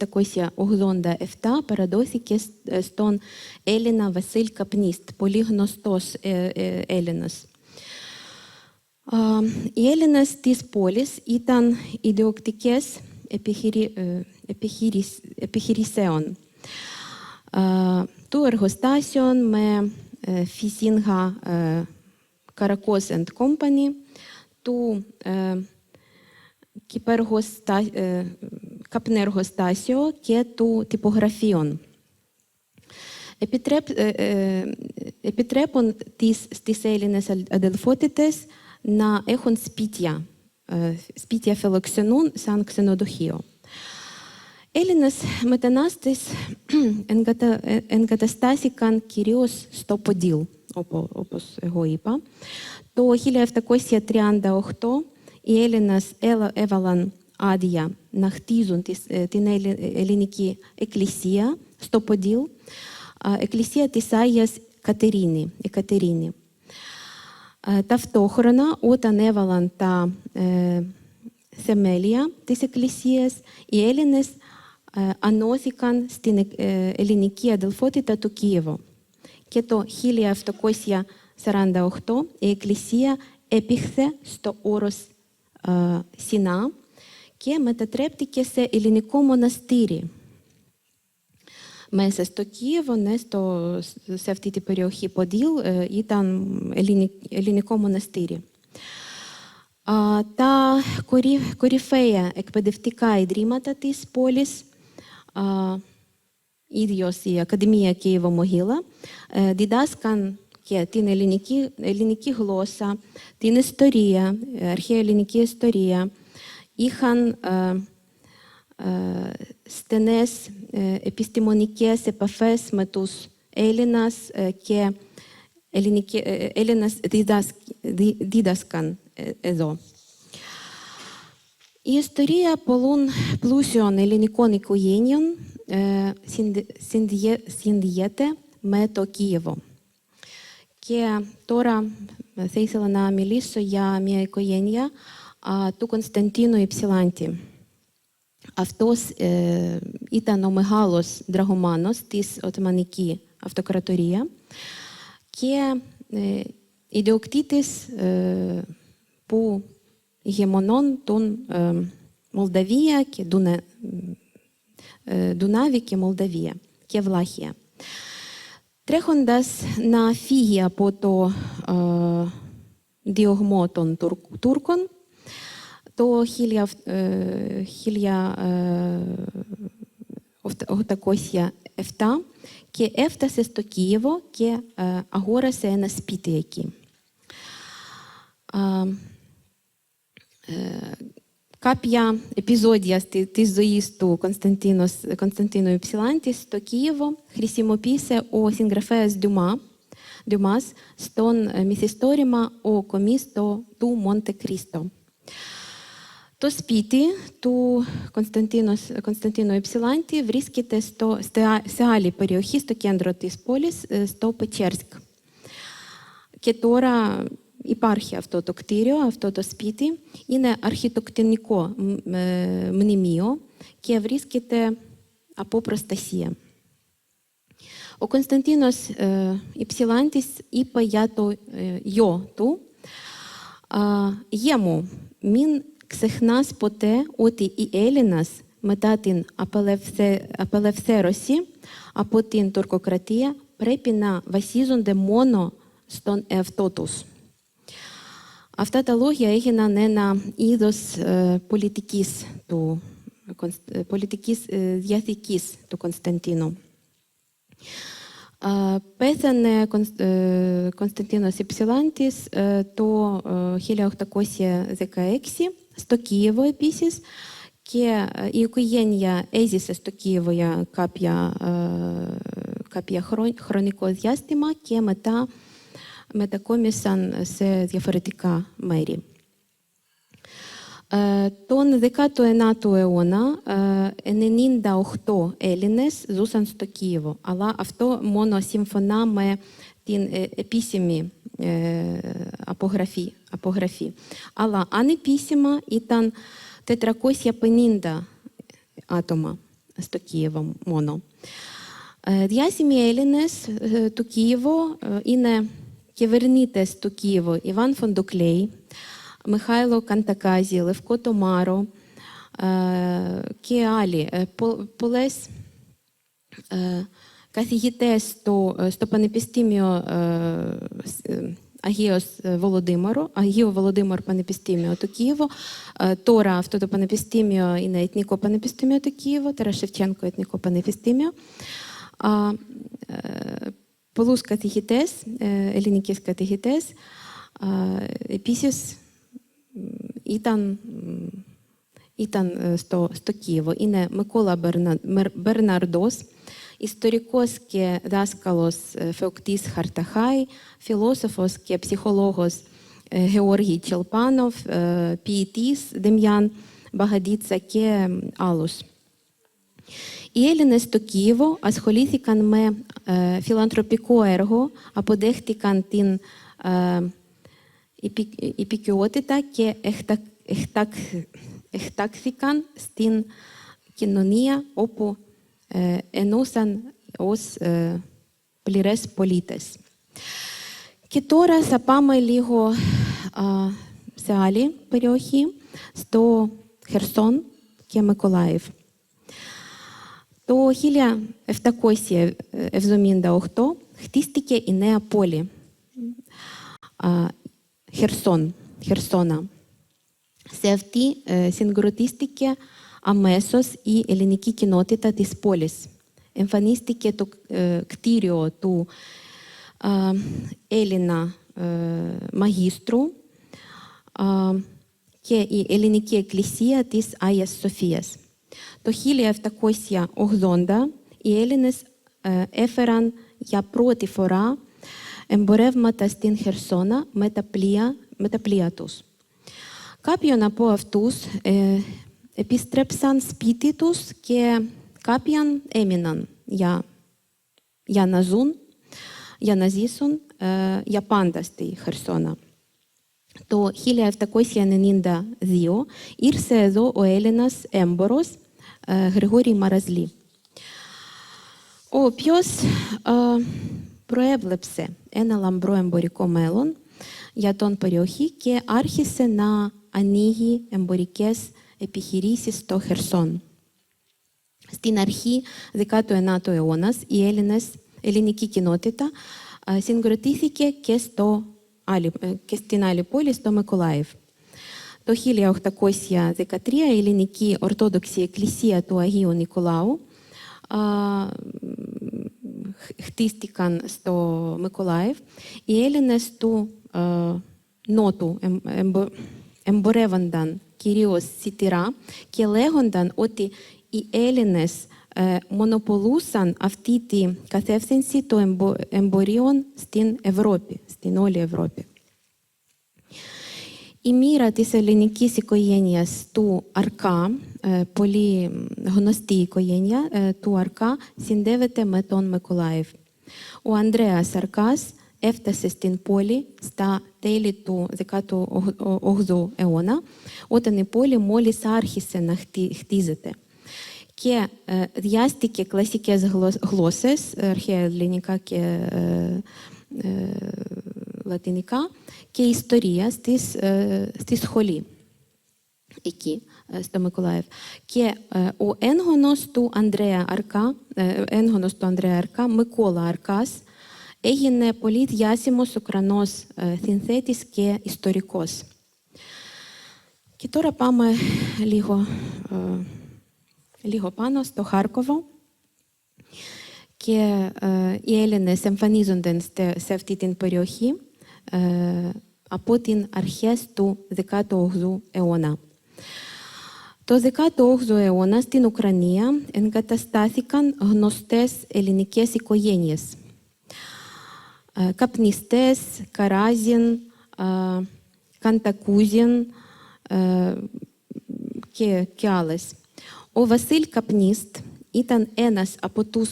παραδόθηκε στον Έλληνα Βασίλ Καπνίστ, πολύ γνωστός Έλληνας. Οι Έλληνες της πόλης ήταν ιδιοκτικές επιχειρήσεων του εργοστάσιων με Φυσίνγα Καρακός and Company, του καπνεργοστάσιο και του τυπογραφίων. επιτρέπουν στις Έλληνες αδελφότητες να έχουν σπίτια φιλοξενούν σαν ξενοδοχείο. Έλληνες μετανάστες εγκαταστάθηκαν κυρίως στο Ποδήλ, όπως εγώ είπα. Το 1738 οι Έλληνες έβαλαν άδεια να χτίζουν την ελληνική εκκλησία στο Ποδήλ, εκκλησία της Άγιας Εκατερίνη. Ταυτόχρονα, όταν έβαλαν τα θεμέλια της εκκλησίας, οι Έλληνες ανώθηκαν στην ελληνική αδελφότητα του Κίεβου. Και το 1748 η εκκλησία έπηχθε στο όρος Σινά και μετατρέπτηκε σε ελληνικό μοναστήρι. Μέσα στο Κίεβο, σε αυτή την περιοχή Ποδήλ, ήταν ελληνικό μοναστήρι. Τα κορυφαία εκπαιδευτικά ιδρύματα της πόλης, ίδιος η Ακαδημία Κιέβο-Μογίλα, διδάσκαν και την ελληνική γλώσσα, την ιστορία, αρχαία ελληνική ιστορία. Είχαν στενές επιστημονικές επαφές με τους Έλληνες και Έλληνες δίδασκαν εδώ. Η ιστορία πολλών πλούσιων ελληνικών οικογένειων συνδυέται με το Κίεβο. Και τώρα θα ήθελα να μιλήσω για μια οικογένεια του Κωνσταντίνου Υψηλάντη. Αυτός ήταν ο μεγάλος δραγωμάνος της Οθωμανικής Αυτοκρατορίας και ιδιοκτήτης που ηγεμονών των Μολδαβία και Δουνάβη και Μολδαβία και Βλάχια. Τρέχοντας να φύγει από το διωγμό των Τούρκων το 1807 και έφτασε στο Κίεβο και αγόρασε ένα σπίτι εκεί. Κάποια επεισόδια της ζωής του Κωνσταντίνου Υψηλάντη στο Κίεβο χρησιμοποίησε ο συγγραφέας Ντουμάς στον μυθιστόρημα «Ο κομής του Μοντε Κρίστο». Το σπίτι του Κωνσταντίνου Υψηλάντη βρίσκεται σε άλλη περιοχή, στο κέντρο της πόλης, στο Πετσέρσκ. Και τώρα υπάρχει αυτό το κτίριο, αυτό το σπίτι. Είναι αρχιτεκτονικό μνημείο και βρίσκεται από προστασία. Ο Κωνσταντίνος Υψηλάντης είπε για το γιο του «Γε μου, μην ξεχνάς ποτέ ότι οι Έλληνες μετά την απελευθέρωση από την τουρκοκρατία πρέπει να βασίζονται μόνο στον εαυτό τους». Αυτά τα λόγια έγιναν ένα είδος πολιτικής διαθήκης του Κωνσταντίνου. Πέθανε Κωνσταντίνος Υψηλάντης το 1816 στο Κίεβο επίσης και η οικογένεια έζησε στο Κίεβο για κάποια χρονικό διάστημα και μετά μετακόμισαν σε διαφορετικά μέρη. Τον 19ο αιώνα 98 Έλληνες ζούσαν στο Κίεβο, αλλά αυτό μόνο σύμφωνα με την επίσημη απογραφή. Αλλά ανεπίσημα ήταν 450 άτομα στο Κίεβο μόνο. Διάσημοι Έλληνες του Κίεβου είναι κυβερνήτες του Κίεβου Ιβάν Φοντοκλέη, Μιχайло Καντακάζη, Λευκό Τομάρο και άλλοι. Πολλές καθηγητές στο Πανεπιστήμιο Αγίου Володимиру Πανεπιστήμιο του Κиєву. Τώρα αυτό το πανεπιστήμιο είναι Εθνικό Πανεπιστήμιο του Κиєву, τώρα Шевченко Εθνικό Πανεπιστήμιο. πολλούς καθηγητές, ελληνικές καθηγητές, επίσης ήταν στο Κίεβο. Είναι Μικόλα Μπερναρντός, ιστορικός και δάσκαλος Φεοκτής Χαρταχάη, φιλόσοφος και ψυχολόγος Γεώργη Τσελπάνοφ, ποιητής Дем'ян Багадίτσα και άλλους. Οι Έλληνες στο Κίεβο ασχολήθηκαν με φιλανθρωπικό έργο, αποδέχτηκαν την υπηκιότητα και εκτάχθηκαν στην κοινωνία όπου ενώσαν ως πληρές πολίτες. Και τώρα θα πάμε λίγο σε άλλη περιοχή, στο Χερσόν και Μικολάїв. Το 1778 χτίστηκε η νέα πόλη Χερσόνα. Σε αυτή συγκροτίστηκε αμέσως η ελληνική κοινότητα της πόλης. Εμφανίστηκε το κτίριο του Έλληνα μαγίστρου και η ελληνική εκκλησία της Άγιας Σοφίας. Το 1780 οι Έλληνες έφεραν για πρώτη φορά εμπορεύματα στην Χερσόνα με τα πλοία τους. Κάποιον από αυτούς επιστρέψαν σπίτι τους και κάποιον έμειναν για να ζήσουν για πάντα στη Χερσόνα. Το 1792 ήρθε εδώ ο Έλληνας έμπορος Γρηγόρη Μαραζλή, ο οποίος προέβλεψε ένα λαμπρό εμπορικό μέλλον για τον περιοχή και άρχισε να ανοίγει εμπορικές επιχειρήσεις στο Χερσόν. Στην αρχή 19ου αιώνα η ελληνική κοινότητα συγκροτήθηκε και στην άλλη πόλη, στο Μικολάїв. Το 1813 η ελληνική Ορθόδοξη Εκκλησία του Αγίου Νικολάου χτίστηκαν στο Μικολάїв. Οι Έλληνες του Νότου εμπορεύονταν κυρίως σιτηρά και λέγονταν ότι οι Έλληνες μονοπολούσαν αυτή τη κατεύθυνση των εμπορίων στην Ευρώπη, στην όλη Ευρώπη. Η μοίρα της ελληνικής οικογένειας του Αρκά, πολύ γνωστή οικογένεια του Αρκά, συνδέεται με τον Μικολάїв. Ο Ανδρέας Αρκάς έφτασε στην πόλη στα τέλη του 18ου αιώνα, όταν η πόλη μόλις άρχισε να χτίζεται. Και διάστηκε κλασικές γλώσσες, αρχαία ελληνικά και λατινικά, και ιστορία στη σχολή εκεί, στο Μικολάїв. Και ο έγγονος του Ανδρέα Αρκά, Μικόλα Αρκάς, έγινε πολύ διάσημος Ουκρανός συνθέτης και ιστορικός. Και τώρα πάμε λίγο πάνω στο Χάρκοβο. Και οι Έλληνες εμφανίζονται σε αυτή την περιοχή από την αρχές του 18ου αιώνα. Το 18ο αιώνα στην Ουκρανία εγκαταστάθηκαν γνωστές ελληνικές οικογένειες. Καπνιστές, Καράζιν, Καντακούζιν και άλλες. Ο Βασίλ Καπνίστ ήταν ένας από τους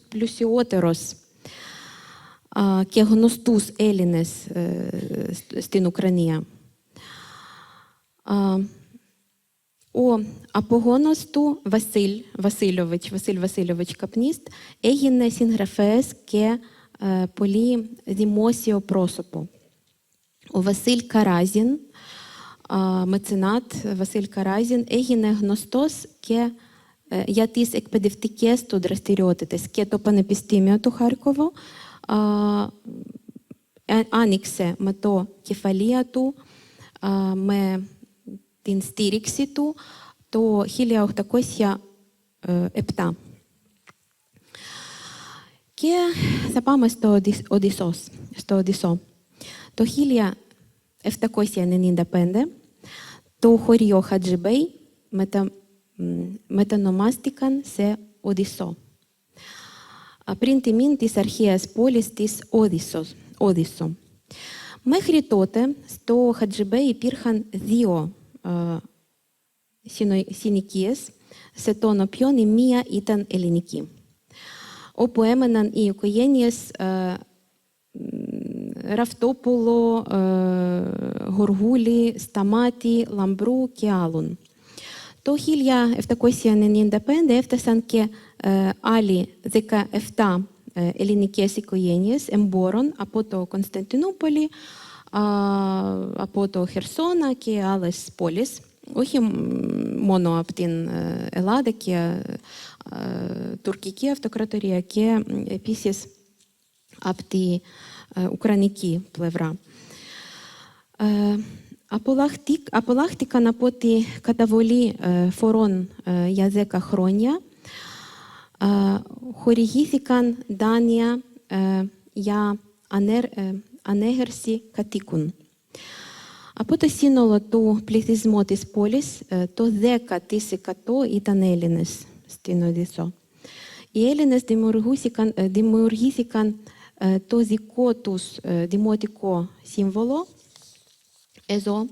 πλουσιότερους και γνωστούς Έλληνες στην Ουκρανία. Ο απογόνος του Βασίλ Βασίλοβич Καπνίστ έγινε συγγραφέας και πολύ δημόσιο πρόσωπο. Ο Βασίλ Καράζιν, μецενάτ Βασίλ Καράζιν, έγινε γνωστός και για τις εκπαιδευτικές του δραστηριότητες, και το Πανεπιστήμιο του Χάρκοβο άνοιξε με το κεφαλία του, με την στήριξη του, το 1807. Και θα πάμε στο Οδυσσό. Το 1795 το χωριό Χατζιμπέι μετανομάστηκαν σε Οδυσσό. Πριν τιμήν της αρχαίας πόλης της Όδυσσο. Μέχρι τότε στο Χατζιμπέι υπήρχαν δύο συνοικίες, σε των οποίων η μία ήταν ελληνική, όπου έμεναν οι οικογένειες Ραφτόπουλο, Γοργούλη, Σταμάτη, Λαμπρού και άλλων. Το 1795 έφτασαν και άλλοι 17 ελληνικές οικογένειες εμπόρων από το Κωνσταντινούπολη, από το Χερσόνα και άλλες πόλεις, όχι μόνο από την Ελλάδα και τουρκική αυτοκρατορία και επίσης από τη ουκρανική πλευρά. Απολάχτηκαν από τη καταβολή φορών για 10 χρόνια, χορηγήθηκαν δάνεια για ανέγερση κατοίκων. Από το σύνολο του πληθυσμού της πόλης, το 10% ήταν Έλληνες στην Οδυσσό. Οι Έλληνες δημιουργήθηκαν το δικό τους δημοτικό σύμβολο. Εδώ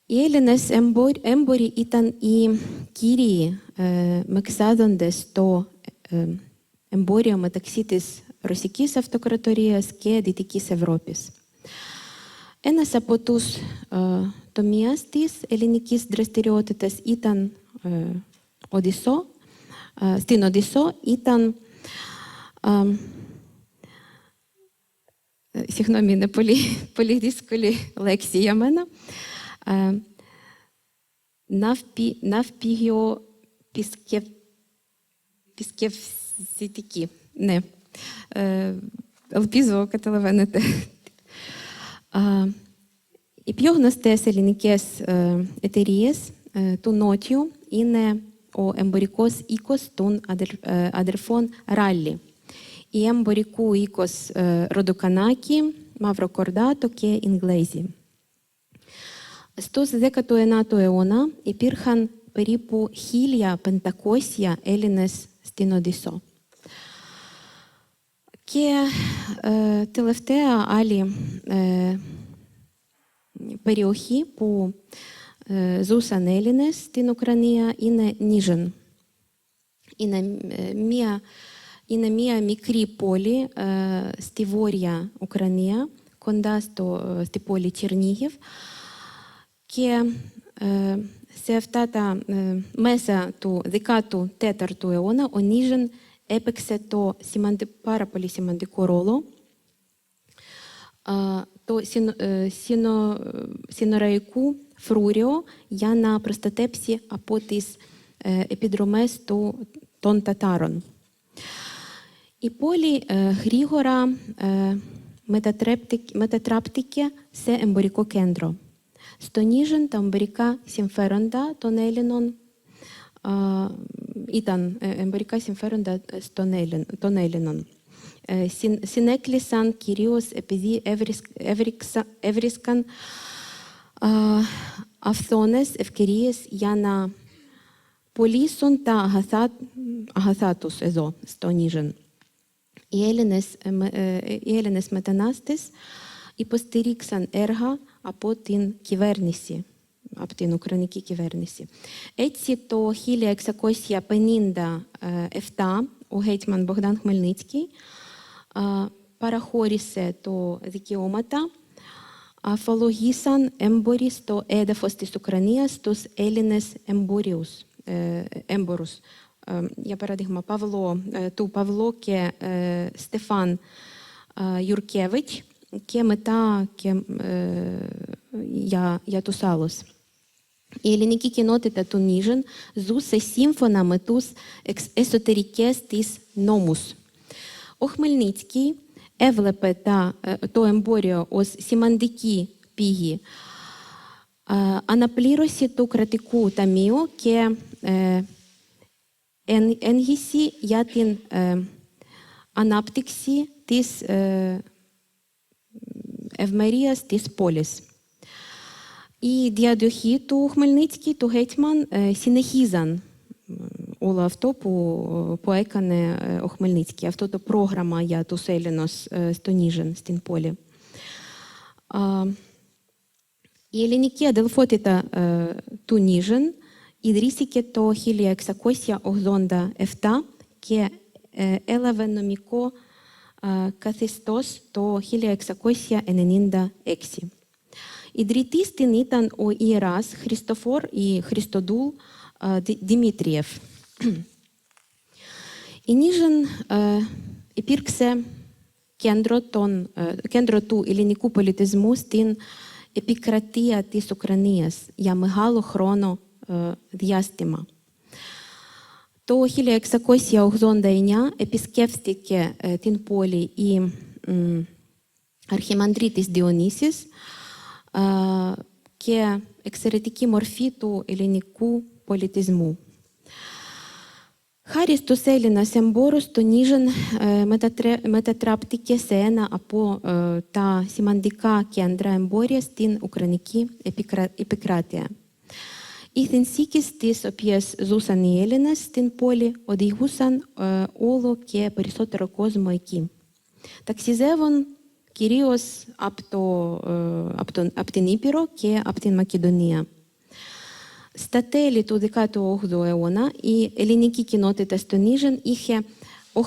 οι Έλληνες έμποροι ήταν οι κύριοι μεξάδοντες στο εμπόριο μεταξύ της Ρωσικής Αυτοκρατορίας και Δυτικής Ευρώπης. Ένας από τους τομείς της ελληνικής δραστηριότητας ήταν στην Οδυσσό ήταν συγγνώμη, είναι πολύ δύσκολη λέξη για μένα. Ναυπηγιοπισκευστική. Ναι. Ελπίζω καταλαβαίνετε. Οι πιο γνωστές ελληνικές εταιρείες του Νότιου είναι ο εμπορικός οίκος των αδερφών Ράλι, η εμπορικού οίκος Ροδοκανάκη, Μαυροκορδάτο και Ιγκλέζη. Στους 19ο αιώνα υπήρχαν περίπου 1.500 Έλληνες στην Οδυσσό. Και τελευταία άλλη περιοχή που ζούσαν Έλληνες στην Ουκρανία είναι Νίζεν. Είναι μια μικρή πόλη στη βόρεια Ουκρανία, κοντά στη πόλη Чернігів. Και σε αυτά τα μέσα του 14ου αιώνα ο Νίζεν έπαιξε το πάρα πολύ σημαντικό ρόλο το συνοραϊκού φρούριο για να προστατέψει από τις επιδρομές των Τατάρων. Η πόλη γρήγορα μετατράπηκε σε εμπορικό κέντρο. Στο Νίζεν τα εμπορικά συμφέροντα των Έλληνων ήταν εμπορικά συμφέροντα των Έλληνων. Συνέκλεισαν κυρίως επειδή έβρισκαν αυθόνες ευκαιρίες για να πωλήσουν τα αγαθά τους εδώ, στο Νίζεν. Οι Έλληνες μετανάστες υποστηρίξαν έργα από την κυβέρνηση, από την Ουκρανική κυβέρνηση. Έτσι, το 1657 ο Γέτμαν Μπογδάν Χμελνίτσκι παραχώρησε το δικαιώματα, αφολογήσαν έμποροι στο έδαφος της Ουκρανίας στους Έλληνες έμπορους. Για παράδειγμα, Παυλό και Στεφάν Γιουρκέβιτς και μετά και για τους άλλους. Η ελληνική κοινότητα του Νίζεν ζούσε σύμφωνα με τους εσωτερικές της νόμους. Ο Χμελνίτσκι έβλεπε το εμπόριο ως σημαντική πηγή αναπλήρωση του κρατικού ταμείου και έγγυση για την ανάπτυξη της ευημερίας της πόλης. Οι διαδοχοί του Χμελνίτσκι, του Γέτμαν, συνεχίζαν όλο αυτό που έκανε ο Χμελνίτσκι, αυτό το πρόγραμμα για τους Έλληνες στο Νίζεν, στην πόλη. Η ελληνική αδελφότητα του Νίζεν ιδρύθηκε το 1687 και έλαβε νομικό καθεστώς το 1696. Ιδρυτής την ήταν ο ιεράς Χριστοφόρ ή Χριστοδούλ Δημήτριεφ. Η Νίζεν υπήρξε κέντρο του ελληνικού πολιτισμού στην επικρατεία της Ουκρανίας για μεγάλο χρόνο διάστημα. Το 1689 επισκέφθηκε την πόλη η αρχιμανδρίτης Διονύσης και εξαιρετική μορφή του ελληνικού πολιτισμού. Χάρη στους Έλληνες εμπόρους, το Νίζεν μετατράπηκε σε ένα από τα σημαντικά κέντρα εμπόρια στην Ουκρανική επικράτεια. Οι συνθήκες στις οποίες ζούσαν οι Έλληνες στην πόλη οδηγούσαν όλο και περισσότερο κόσμο εκεί. Ταξιδεύουν κυρίως από την Ήπειρο και από την Μακεδονία. Στα τέλη του 18ου αιώνα η ελληνική κοινότητα στο Νίζεν είχε 8%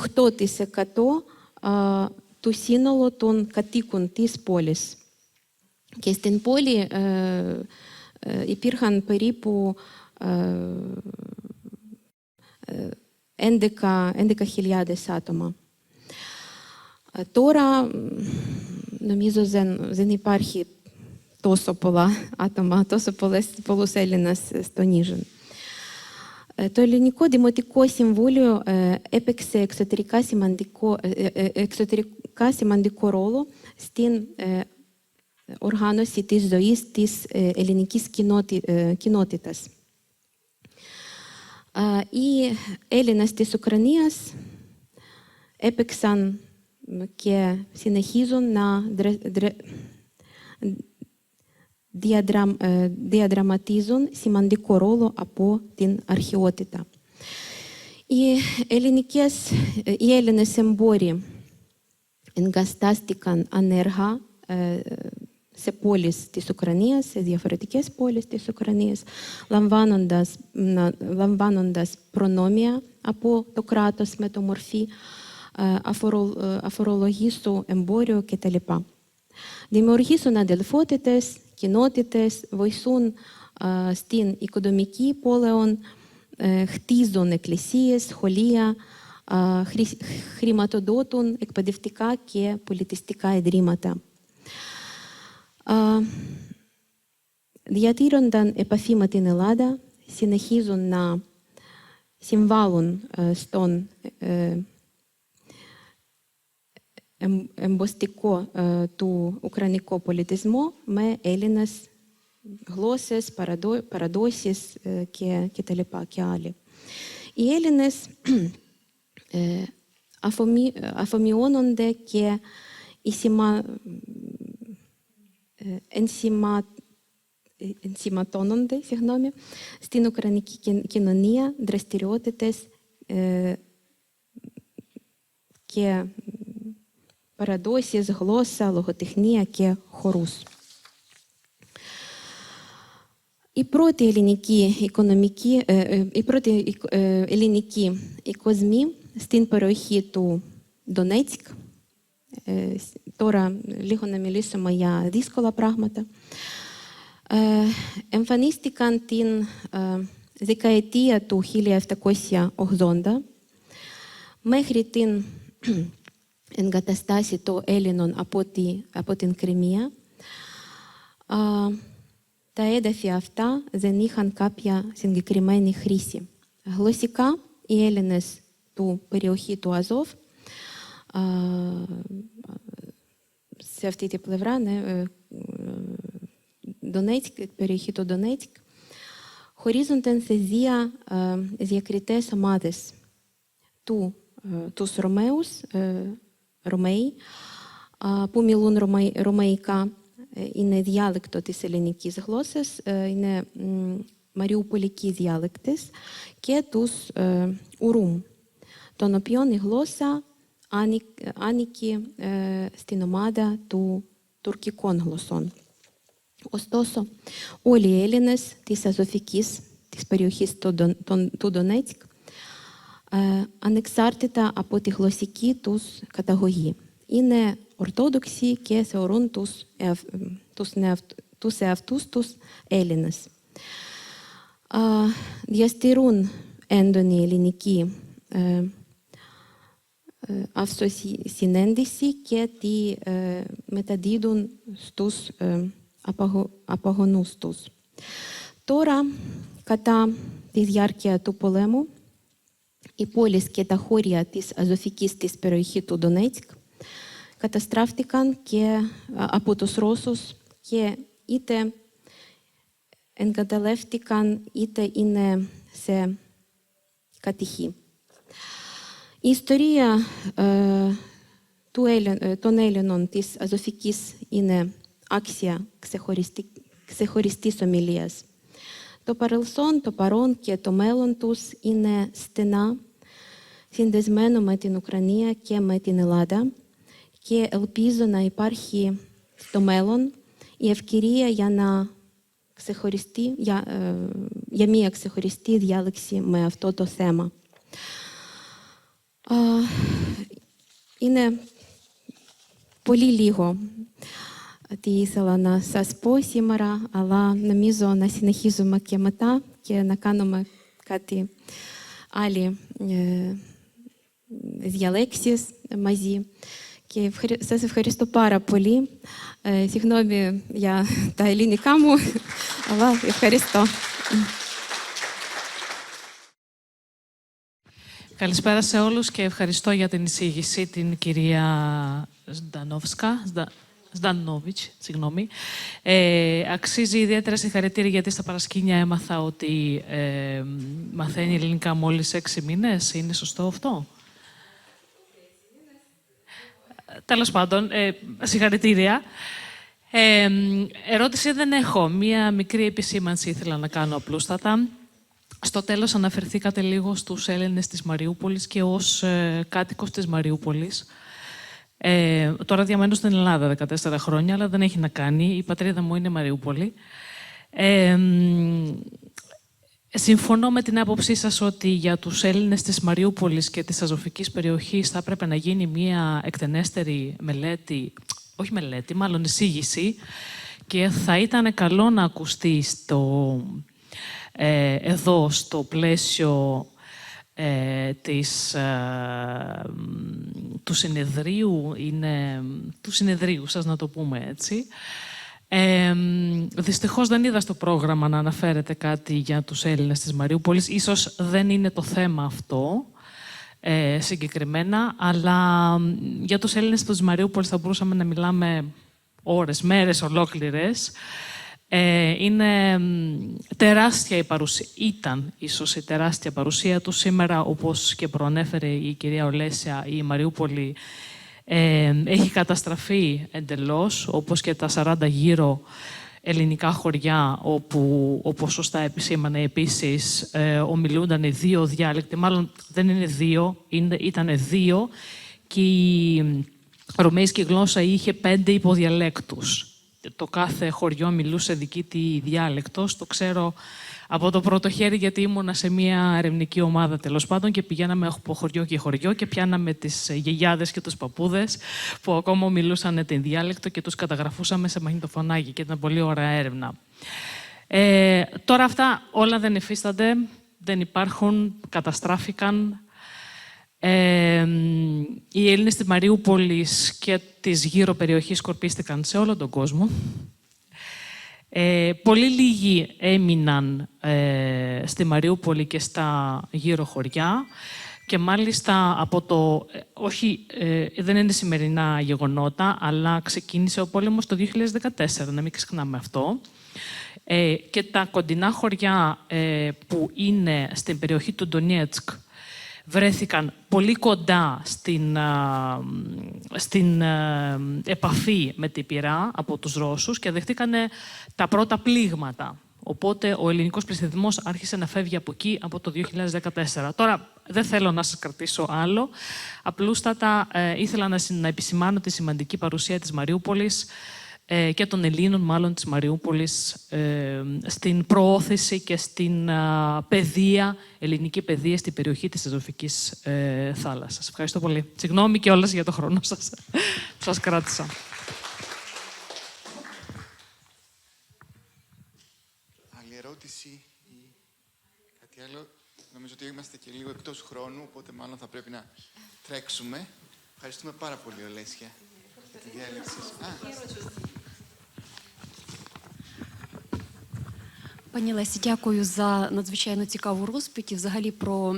του σύνολου των κατοίκων της πόλης. Και στην πόλη υπήρχαν περίπου 11.000 άτομα. Τώρα νομίζω δεν υπάρχει τόσο πολλά άτομα, τόσο πολλούς Έλληνες στο Νίζεν. Το Ελληνικό Δημοτικό Συμβούλιο έπαιξε εξωτερικά σημαντικό ρόλο στην οργάνωση της ζωής της ελληνικής κοινότητας. Οι Έλληνες της Ουκρανίας έπαιξαν και συνεχίζουν να διαδραματίζουν σημαντικό ρόλο από την αρχαιότητα. Οι Έλληνες εμπόροι εγκαταστάθηκαν ανέργα σε πόλεις της Ουκρανίας, σε διαφορετικές πόλεις της Ουκρανίας, λαμβάνοντας προνόμια από το κράτος με το μορφή αφορολογήσου εμπόριο κτλ. Δημιουργήσουν αδελφότητες, κοινότητες, βοηθούν στην οικονομική πόλεων, χτίζουν εκκλησίες, σχολεία, χρηματοδοτούν εκπαιδευτικά και πολιτιστικά ιδρύματα. Διατηρούνταν επαφή με την Ελλάδα, συνεχίζουν να συμβάλλουν στον εμποστικό του ουκρανικού πολιτισμού με Έλληνες γλώσσες, παραδόσεις και τα λοιπά και άλλοι. Οι Έλληνες αφομοιώνονται και ενσηματώνονται στην ουκρανική κοινωνία, δραστηριότητες και παραδόσεις, γλώσσα, λογοτεχνία και χορούς. Οι πρώτοι ελληνικοί οικοσμοί στην περιοχή του Δονέτσκ, τώρα λίγο να μιλήσουμε για δύσκολα πράγματα, εμφανίστηκαν την δεκαετία του 1780 μέχρι την εγκαταστάση των Έλληνων από την Κριμαία. Τα έδαφη αυτά δεν είχαν κάποια συγκεκριμένη χρήση. Γλωσσικά, οι Έλληνες του περιοχή του Αζόβ, σε αυτή την πλευρά, περιοχή του Δονέτσκ, χωρίζονταν σε δύο διακριτές ομάδες του τους Ρωμαίους, Ρωμαίοι, που μιλούν ρωμαϊκά. Είναι διάλεκτο της ελληνικής γλώσσας, είναι μαριουπολικοί διάλεκτες, και τους Ουρούμ, των οποίων η γλώσσα ανήκει στην ομάδα του τουρκικών γλωσσών. Ωστόσο, όλοι οι Έλληνες της Αζωφικής, της περιοχής του Ντονέτσκ, ανεξάρτητα από τη γλωσσική τους καταγωγή, είναι Ορθόδοξοι και θεωρούν τους εαυτούς τους Έλληνες. Διαστηρούν έντονη ελληνική αυτοσυνέντηση και τη μεταδίδουν στους απαγονούς τους. Τώρα, κατά τη διάρκεια του πολέμου, οι πόλεις και τα χώρια της Αζωφικής της περιοχής του Ντονέτσκ καταστράφτηκαν και από τους Ρώσους και είτε εγκαταλεύτηκαν είτε είναι σε κατοχή. Η ιστορία των Έλληνων της Αζωφικής είναι άξια ξεχωριστής ομιλίας. Το παρελθόν, το παρόν και το μέλλον τους είναι στενά συνδεσμένο με την Ουκρανία και με την Ελλάδα και ελπίζω να υπάρχει στο μέλλον η ευκαιρία για μια ξεχωριστή διάλεξη με αυτό το θέμα. Είναι πολύ λίγο τι ήθελα να σας πω σήμερα, αλλά νομίζω να συνεχίζουμε και μετά και να κάνουμε κάτι άλλη διαλέξεις μαζί. Και σας ευχαριστώ πάρα πολύ. Συγγνώμη για τα ελληνικά μου, αλλά ευχαριστώ. Καλησπέρα σε όλους και ευχαριστώ για την εισήγηση την κυρία Ζντανόβιτς, συγγνώμη. Αξίζει ιδιαίτερα συγχαρητήρια γιατί στα παρασκήνια έμαθα ότι μαθαίνει ελληνικά μόλις 6 μήνες. Είναι σωστό αυτό? Τέλος πάντων, συγχαρητήρια. Ερώτηση δεν έχω. Μία μικρή επισήμανση ήθελα να κάνω απλούστατα. Στο τέλος αναφερθήκατε λίγο στους Έλληνες της Μαριούπολης και ως κάτοικος της Μαριούπολης. Τώρα διαμένω στην Ελλάδα 14 χρόνια, αλλά δεν έχει να κάνει. Η πατρίδα μου είναι Μαριούπολη. Συμφωνώ με την άποψή σας ότι για τους Έλληνες της Μαριούπολης και της Αζωφικής περιοχής θα έπρεπε να γίνει μια εκτενέστερη μελέτη, όχι μελέτη, μάλλον εισήγηση, και θα ήταν καλό να ακουστεί εδώ στο πλαίσιο του συνεδρίου, σας να το πούμε έτσι. Δυστυχώς δεν είδα στο πρόγραμμα να αναφέρεται κάτι για τους Έλληνες της Μαριούπολης. Ίσως δεν είναι το θέμα αυτό συγκεκριμένα, αλλά για τους Έλληνες της Μαριούπολης θα μπορούσαμε να μιλάμε ώρες, μέρες ολόκληρες. Είναι τεράστια η παρουσία, ήταν ίσως η τεράστια παρουσία του σήμερα, όπως και προανέφερε η κυρία Ολέσια, η Μαριούπολη έχει καταστραφεί εντελώς, όπως και τα 40 γύρω ελληνικά χωριά, όπου, όπως σωστά επισήμανε επίσης, ομιλούνταν 2 διάλεκτοι, μάλλον δεν είναι 2, ήταν 2, και η ρωμαϊκή γλώσσα είχε 5 υποδιαλέκτους. Το κάθε χωριό μιλούσε δική τη διάλεκτος. Το ξέρω από το πρώτο χέρι, γιατί ήμουνα σε μια ερευνητική ομάδα τέλος πάντων και πηγαίναμε από χωριό και χωριό και πιάναμε τις γιαγιάδες και τους παππούδες που ακόμα μιλούσαν την διάλεκτο και τους καταγραφούσαμε σε μαγνητοφωνάκι και ήταν πολύ ωραία έρευνα. Τώρα αυτά όλα δεν υφίστανται, δεν υπάρχουν, καταστράφηκαν. Οι Έλληνες της Μαριούπολης και της γύρω περιοχής σκορπίστηκαν σε όλο τον κόσμο. Πολύ λίγοι έμειναν στη Μαριούπολη και στα γύρω χωριά και μάλιστα από το... όχι, δεν είναι σημερινά γεγονότα, αλλά ξεκίνησε ο πόλεμος το 2014, να μην ξεχνάμε αυτό. Και τα κοντινά χωριά που είναι στην περιοχή του Ντονιέτσκ βρέθηκαν πολύ κοντά στην επαφή με την πυρά από τους Ρώσους και δεχτήκανε τα πρώτα πλήγματα. Οπότε ο ελληνικός πληθυσμός άρχισε να φεύγει από εκεί από το 2014. Τώρα δεν θέλω να σας κρατήσω άλλο. Απλούστατα ήθελα να επισημάνω τη σημαντική παρουσία της Μαριούπολης και των Ελλήνων, μάλλον της Μαριούπολης, στην προώθηση και στην παιδεία, ελληνική παιδεία στην περιοχή της Αζωφικής θάλασσας. Ευχαριστώ πολύ. Συγγνώμη κιόλας για το χρόνο σας. Σας κράτησα. Άλλη ερώτηση ή κάτι άλλο? Νομίζω ότι είμαστε και λίγο εκτός χρόνου, οπότε μάλλον θα πρέπει να τρέξουμε. Ευχαριστούμε πάρα πολύ, Ολέσια, για τη διάλεξη. Пані Лесі, дякую за надзвичайно цікаву розповідь і взагалі про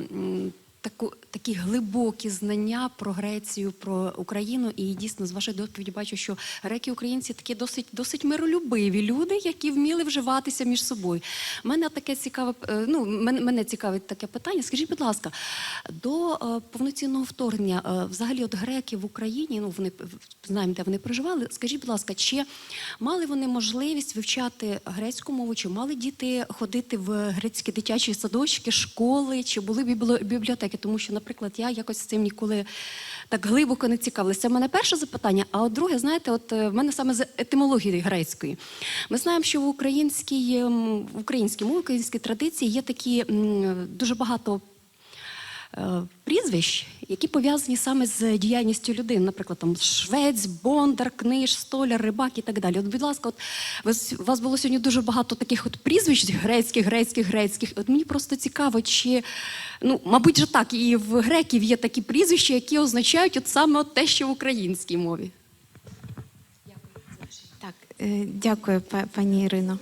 такі глибокі знання про Грецію, про Україну. І дійсно, з вашої доповіді бачу, що греки-українці такі досить миролюбиві люди, які вміли вживатися між собою. Мене цікавить таке питання. Скажіть, будь ласка, до повноцінного вторгнення взагалі от греки в Україні, вони знаємо, де вони проживали. Скажіть, будь ласка, чи мали вони можливість вивчати грецьку мову, чи мали діти ходити в грецькі дитячі садочки, школи, чи були бібліотеки? Тому що, наприклад, я якось з цим ніколи так глибоко не цікавилася. Це в мене перше запитання, а от друге, знаєте, от в мене саме з етимології грецької. Ми знаємо, що в українській мові, українській традиції є такі дуже багато прізвищ, які пов'язані саме з діяльністю людини. Наприклад, там швець, бондар, книж, столяр, рибак і так далі. От, будь ласка, у вас було сьогодні дуже багато таких от прізвищ грецьких. От мені просто цікаво, чи, мабуть же так, і в греків є такі прізвища, які означають от саме те, що в українській мові. Так, дякую, пані Ірино.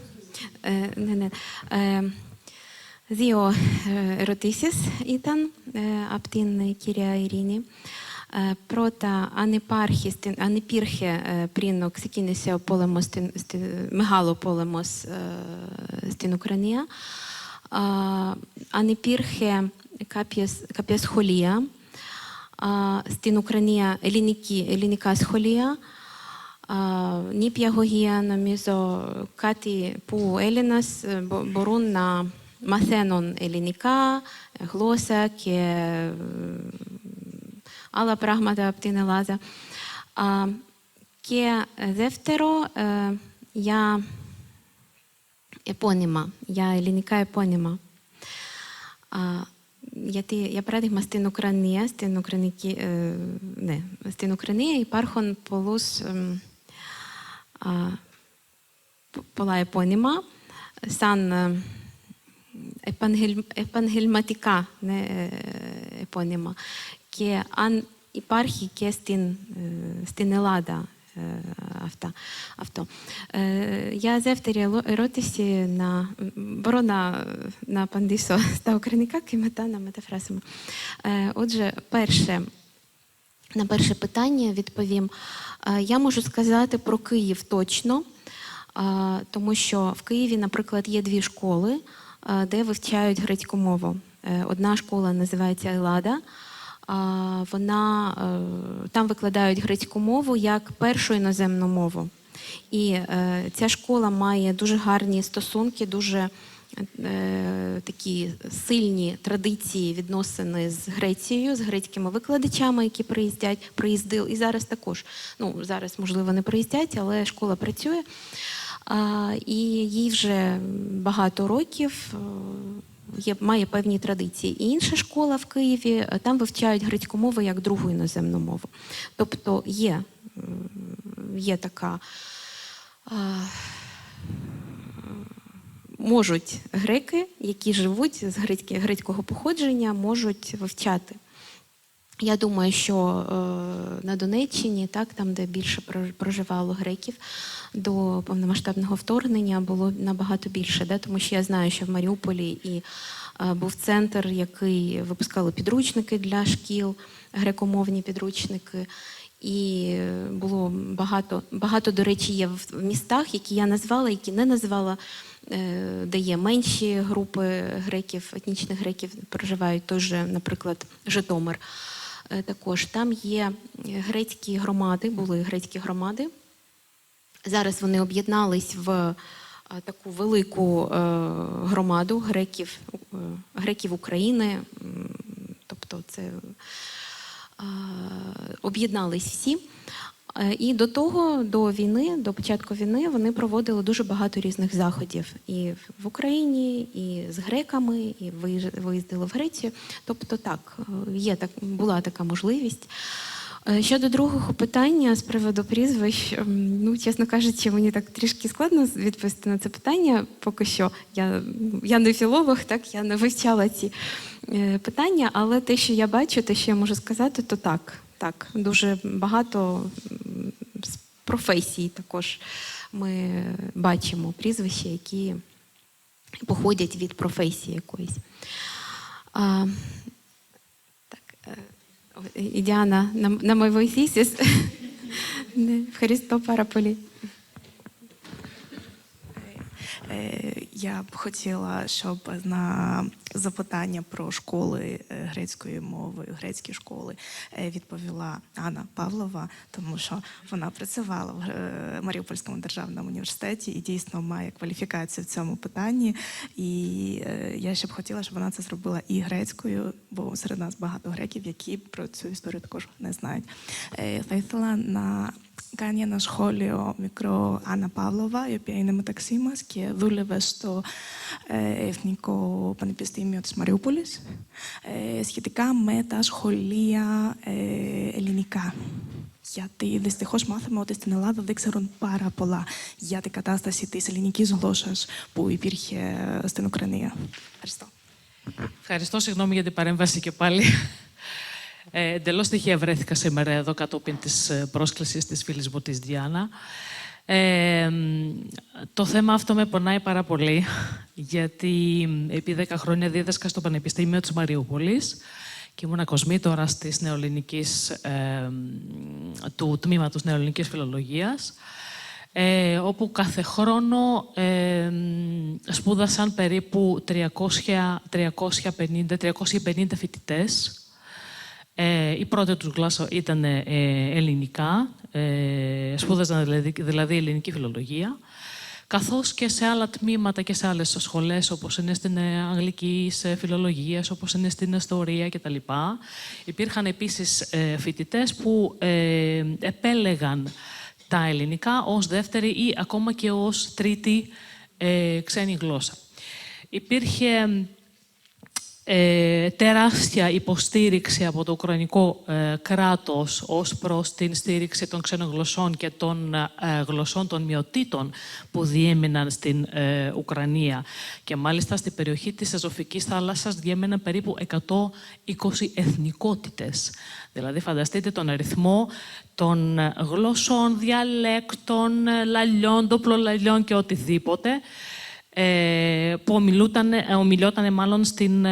Δύο ερωτήσεις ήταν από την κυρία Ειρήνη. Πρώτα, αν υπήρχε πριν ξεκίνησε ο πόλεμος, μεγάλο πόλεμος στην Ουκρανία, αν υπήρχε κάποια σχολεία στην Ουκρανία, ελληνικά σχολεία, νηπιαγωγεία, νομίζω, κάτι που Έλληνες μπορούν να μαθαίνουν ελληνικά, γλώσσα και άλλα πράγματα από την Ελλάδα. Και δεύτερο, για επώνυμα, για ελληνικά επώνυμα. Γιατί, για παράδειγμα, στην Ουκρανία υπάρχουν πολλά επώνυμα, σαν επαγγελματικά επώνυμα. Και αν υπάρχει και στην Ελλάδα αυτό. Για δεύτερη ερώτηση μπορώ να απαντήσω στα ουκρανικά και μετά να μεταφράσουμε. Отже, на перше питання відповім. Я можу сказати про Київ точно, тому що в Києві, наприклад, є дві школи, де вивчають грецьку мову. Одна школа називається Елада. Там викладають грецьку мову як першу іноземну мову. І ця школа має дуже гарні стосунки, дуже такі сильні традиції, відносини з Грецією, з грецькими викладачами, які приїздили. І зараз також. Зараз, можливо, не приїздять, але школа працює. І їй вже багато років, має певні традиції. І інша школа в Києві, там вивчають грецьку мову як другу іноземну мову. Тобто є така... Можуть греки, які живуть з грецького походження, можуть вивчати. Я думаю, що на Донеччині, там, де більше проживало греків, до повномасштабного вторгнення було набагато більше, тому що я знаю, що в Маріуполі і був центр, який випускали підручники для шкіл, грекомовні підручники. І було багато, до речі, є в містах, які я назвала, які не назвала, де є менші групи греків, етнічних греків, проживають той же, наприклад, Житомир. Також там є грецькі громади, були грецькі громади. Зараз вони об'єднались в таку велику громаду греків України. Тобто це об'єднались всі. І до того, до війни, до початку війни, вони проводили дуже багато різних заходів. І в Україні, і з греками, і виїздили в Грецію. Тобто так, була така можливість. Щодо другого питання з приводу прізвищ, ну, чесно кажучи, мені так трішки складно відповісти на це питання. Поки що я не філолог, так, я не вивчала ці питання, але те, що я бачу, те, що я можу сказати, то так, дуже багато професій також ми бачимо прізвища, які походять від професії якоїсь. І Діана, на мой voices, Ευχαριστώ πάρα πολύ. Я б хотіла, щоб на запитання про школи грецької мови, грецькі школи відповіла Анна Павлова, тому що вона працювала в Маріупольському державному університеті і дійсно має кваліфікацію в цьому питанні. І я ще б хотіла, щоб вона це зробила і грецькою, бо серед нас багато греків, які про цю історію також не знають. Θα ήθελα να κάνει ένα σχόλιο μικρό Άννα Παύλοβα, η οποία είναι μεταξύ μας και δούλευε στο Εθνικό Πανεπιστήμιο της Μαριούπολης σχετικά με τα σχολεία ελληνικά. Γιατί δυστυχώς μάθαμε ότι στην Ελλάδα δεν ξέρουν πάρα πολλά για την κατάσταση της ελληνικής γλώσσας που υπήρχε στην Ουκρανία. Ευχαριστώ. Ευχαριστώ, συγγνώμη για την παρέμβαση και πάλι. Εντελώς τυχαία βρέθηκα σήμερα εδώ κατόπιν της πρόσκλησης της φίλης μου της Διάννα. Το θέμα αυτό με πονάει πάρα πολύ, γιατί επί 10 χρόνια δίδασκα στο Πανεπιστήμιο της Μαριούπολης και ήμουν κοσμήτορας της του τμήματος νεοελληνικής φιλολογίας, όπου κάθε χρόνο σπούδασαν περίπου 350 φοιτητές. Η πρώτη τους γλώσσα ήταν ελληνικά, σπούδαζαν δηλαδή ελληνική φιλολογία, καθώς και σε άλλα τμήματα και σε άλλες σχολές, όπως είναι στην αγγλική φιλολογία, όπως είναι στην ιστορία κτλ. Υπήρχαν επίσης φοιτητές που επέλεγαν τα ελληνικά ως δεύτερη ή ακόμα και ως τρίτη ξένη γλώσσα. Υπήρχε τεράστια υποστήριξη από το ουκρανικό κράτος ως προς την στήριξη των ξένων γλωσσών και των γλωσσών των μειοτήτων που διέμεναν στην Ουκρανία. Και μάλιστα στην περιοχή της Αζωφικής θάλασσας διέμεναν περίπου 120 εθνικότητες. Δηλαδή φανταστείτε τον αριθμό των γλωσσών, διαλέκτων, λαλιών, ντοπλολαλιών και οτιδήποτε, που ομιλιόταν μάλλον στην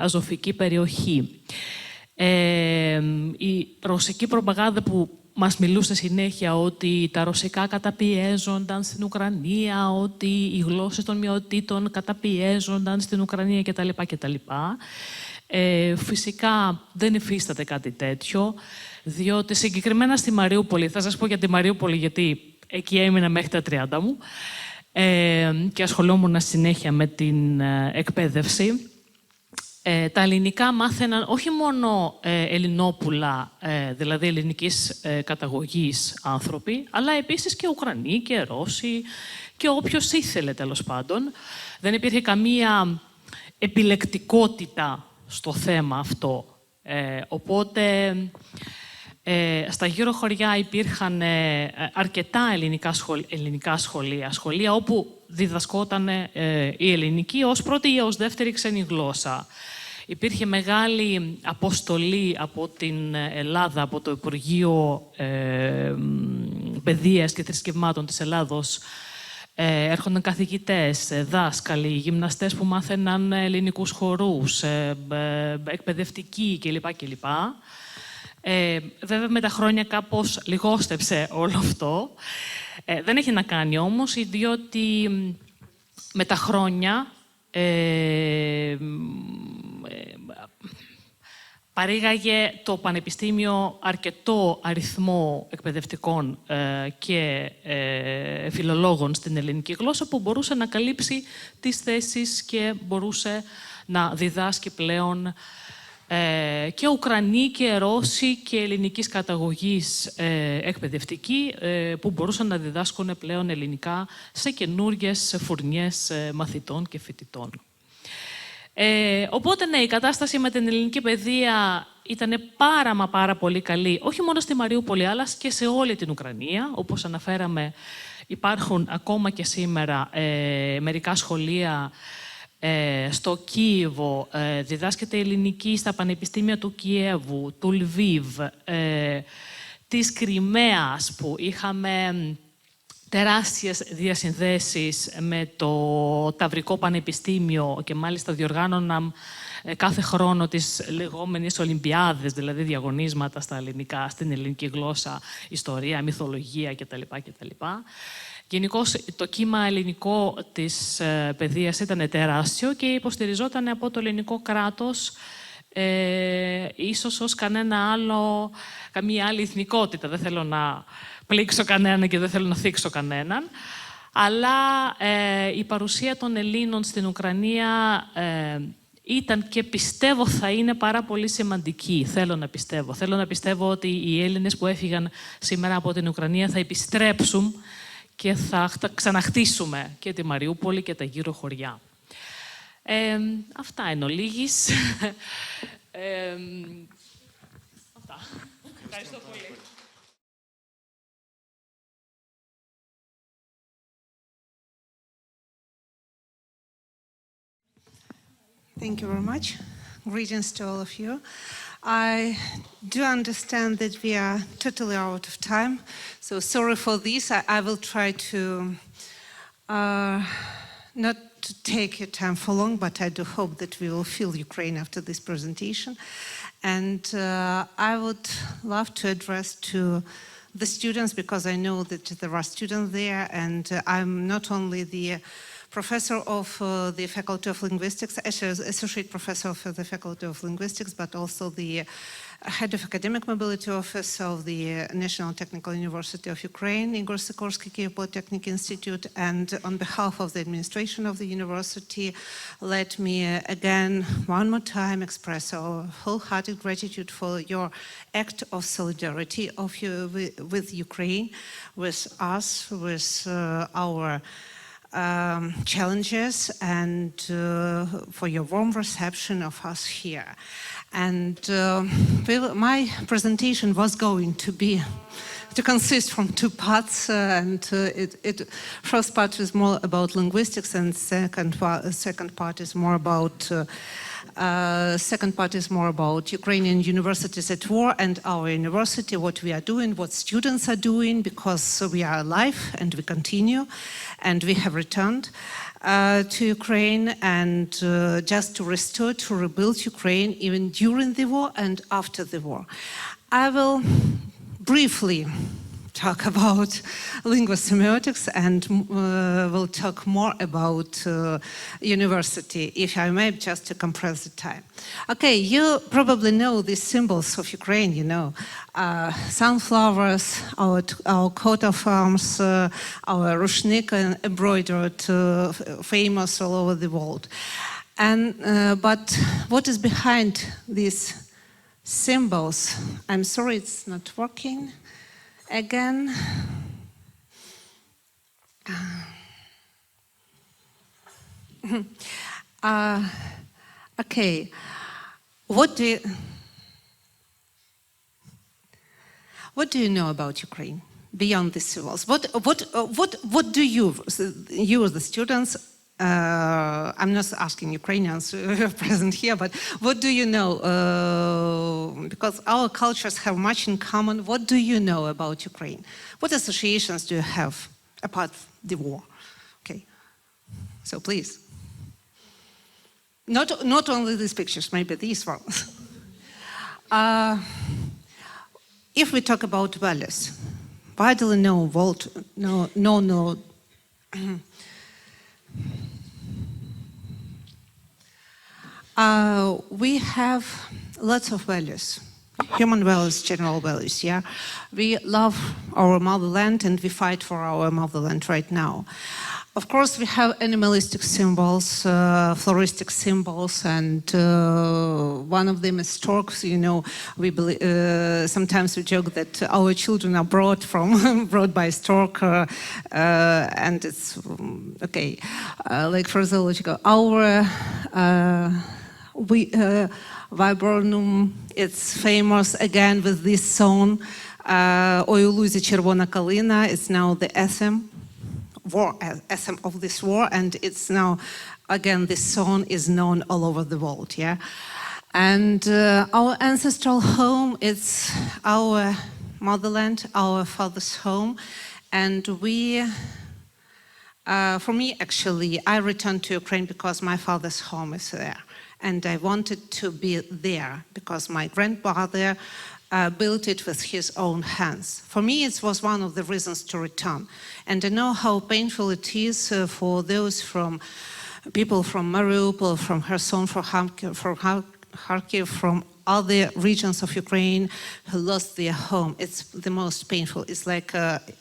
Αζωφική περιοχή. Η ρωσική προπαγάνδα που μας μιλούσε συνέχεια ότι τα ρωσικά καταπιέζονταν στην Ουκρανία, ότι οι γλώσσες των μειοτήτων καταπιέζονταν στην Ουκρανία κτλ. Φυσικά δεν υφίσταται κάτι τέτοιο, διότι συγκεκριμένα στη Μαριούπολη, θα σας πω για τη Μαριούπολη γιατί εκεί έμεινα μέχρι τα 30 μου, και ασχολούμουν συνέχεια με την εκπαίδευση. Τα ελληνικά μάθαιναν όχι μόνο Ελληνόπουλα, δηλαδή ελληνικής καταγωγής άνθρωποι, αλλά επίσης και Ουκρανοί και Ρώσοι και όποιος ήθελε τέλος πάντων. Δεν υπήρχε καμία επιλεκτικότητα στο θέμα αυτό. Οπότε στα γύρω χωριά υπήρχαν αρκετά ελληνικά σχολεία όπου διδασκόταν η ελληνική ως πρώτη ή ως δεύτερη ξένη γλώσσα. Υπήρχε μεγάλη αποστολή από την Ελλάδα, από το Υπουργείο Παιδείας και Θρησκευμάτων της Ελλάδος. Έρχονταν καθηγητές, δάσκαλοι, γυμναστές που μάθαιναν ελληνικούς χορούς, εκπαιδευτικοί κλπ. Βέβαια με τα χρόνια κάπως λιγόστεψε όλο αυτό. Δεν έχει να κάνει όμως, διότι με τα χρόνια παρήγαγε το Πανεπιστήμιο αρκετό αριθμό εκπαιδευτικών και φιλολόγων στην ελληνική γλώσσα που μπορούσε να καλύψει τις θέσεις και μπορούσε να διδάσκει πλέον και Ουκρανοί και Ρώσοι και ελληνικής καταγωγής εκπαιδευτικοί που μπορούσαν να διδάσκουν πλέον ελληνικά σε καινούριες φουρνιές μαθητών και φοιτητών. Οπότε, ναι, η κατάσταση με την ελληνική παιδεία ήταν πάρα πολύ καλή, όχι μόνο στη Μαριούπολη, αλλά και σε όλη την Ουκρανία. Όπως αναφέραμε, υπάρχουν ακόμα και σήμερα μερικά σχολεία στο Κίεβο, διδάσκεται ελληνική στα πανεπιστήμια του Κιέβου, του Λβίβ, της Κριμαίας, που είχαμε τεράστιες διασυνδέσεις με το Ταυρικό Πανεπιστήμιο και μάλιστα διοργάνωναν κάθε χρόνο τις λεγόμενες Ολυμπιάδες, δηλαδή διαγωνίσματα στα ελληνικά, στην ελληνική γλώσσα, ιστορία, μυθολογία κτλ. Γενικώς το κύμα ελληνικό της παιδείας ήταν τεράστιο και υποστηριζόταν από το ελληνικό κράτος ίσως ως καμία άλλη εθνικότητα. Δεν θέλω να πλήξω κανέναν και δεν θέλω να θίξω κανέναν. Αλλά η παρουσία των Ελλήνων στην Ουκρανία ήταν και πιστεύω θα είναι πάρα πολύ σημαντική. Θέλω να πιστεύω. Θέλω να πιστεύω ότι οι Έλληνες που έφυγαν σήμερα από την Ουκρανία θα επιστρέψουν και θα ξαναχτίσουμε και τη Μαριούπολη και τα γύρω χωριά. Αυτά εν ολίγης. Αυτά. Ευχαριστώ πολύ. Thank you very much. Greetings to all of you. I do understand that we are totally out of time, so sorry for this. I will try to not to take your time for long, but I do hope that we will feel Ukraine after this presentation. And I would love to address to the students, because I know that there are students there, and I'm not only the professor of the Faculty of Linguistics, associate professor of the Faculty of Linguistics, but also the head of academic mobility office of the National Technical University of Ukraine, Igor Sikorsky Polytechnic Institute. And on behalf of the administration of the university, let me again, one more time, express our wholehearted gratitude for your act of solidarity with Ukraine, with us, with our challenges, and for your warm reception of us here. And my presentation was going to consist from two parts, and first part is more about linguistics, and second part is more about Ukrainian universities at war and our university, what we are doing, what students are doing, because we are alive and we continue, and we have returned to Ukraine, and just to restore, to rebuild Ukraine even during the war and after the war. I will briefly talk about linguistics and will talk more about university, if I may, just to compress the time. Okay, you probably know these symbols of Ukraine, you know, sunflowers, our coat of arms, our rushnik embroidered, famous all over the world. And but what is behind these symbols? I'm sorry, it's not working. Again, okay, what do you know about Ukraine beyond the symbols? What do you, the students, I'm not asking Ukrainians who are present here, but what do you know? Because our cultures have much in common. What do you know about Ukraine? What associations do you have apart from the war? Okay, so please. Not only these pictures, maybe these ones. If we talk about values, widely known, We have lots of values. Human values, general values, yeah. We love our motherland and we fight for our motherland right now. Of course, we have animalistic symbols, floristic symbols, and one of them is storks. You know, we believe, sometimes we joke that our children are brought by stork, and it's okay. Like for zoological, our Viburnum, it's famous again with this song. Ой, у лузі червона калина. It's now the anthem of this war, and it's now, again, this song is known all over the world, yeah? And our ancestral home, it's our motherland, our father's home, and we, for me, actually, I returned to Ukraine because my father's home is there, and I wanted to be there because my grandfather built it with his own hands. For me, it was one of the reasons to return. And I know how painful it is for those people from Mariupol, from Kherson, from Kharkiv, from other regions of Ukraine who lost their home. It's the most painful. It's like,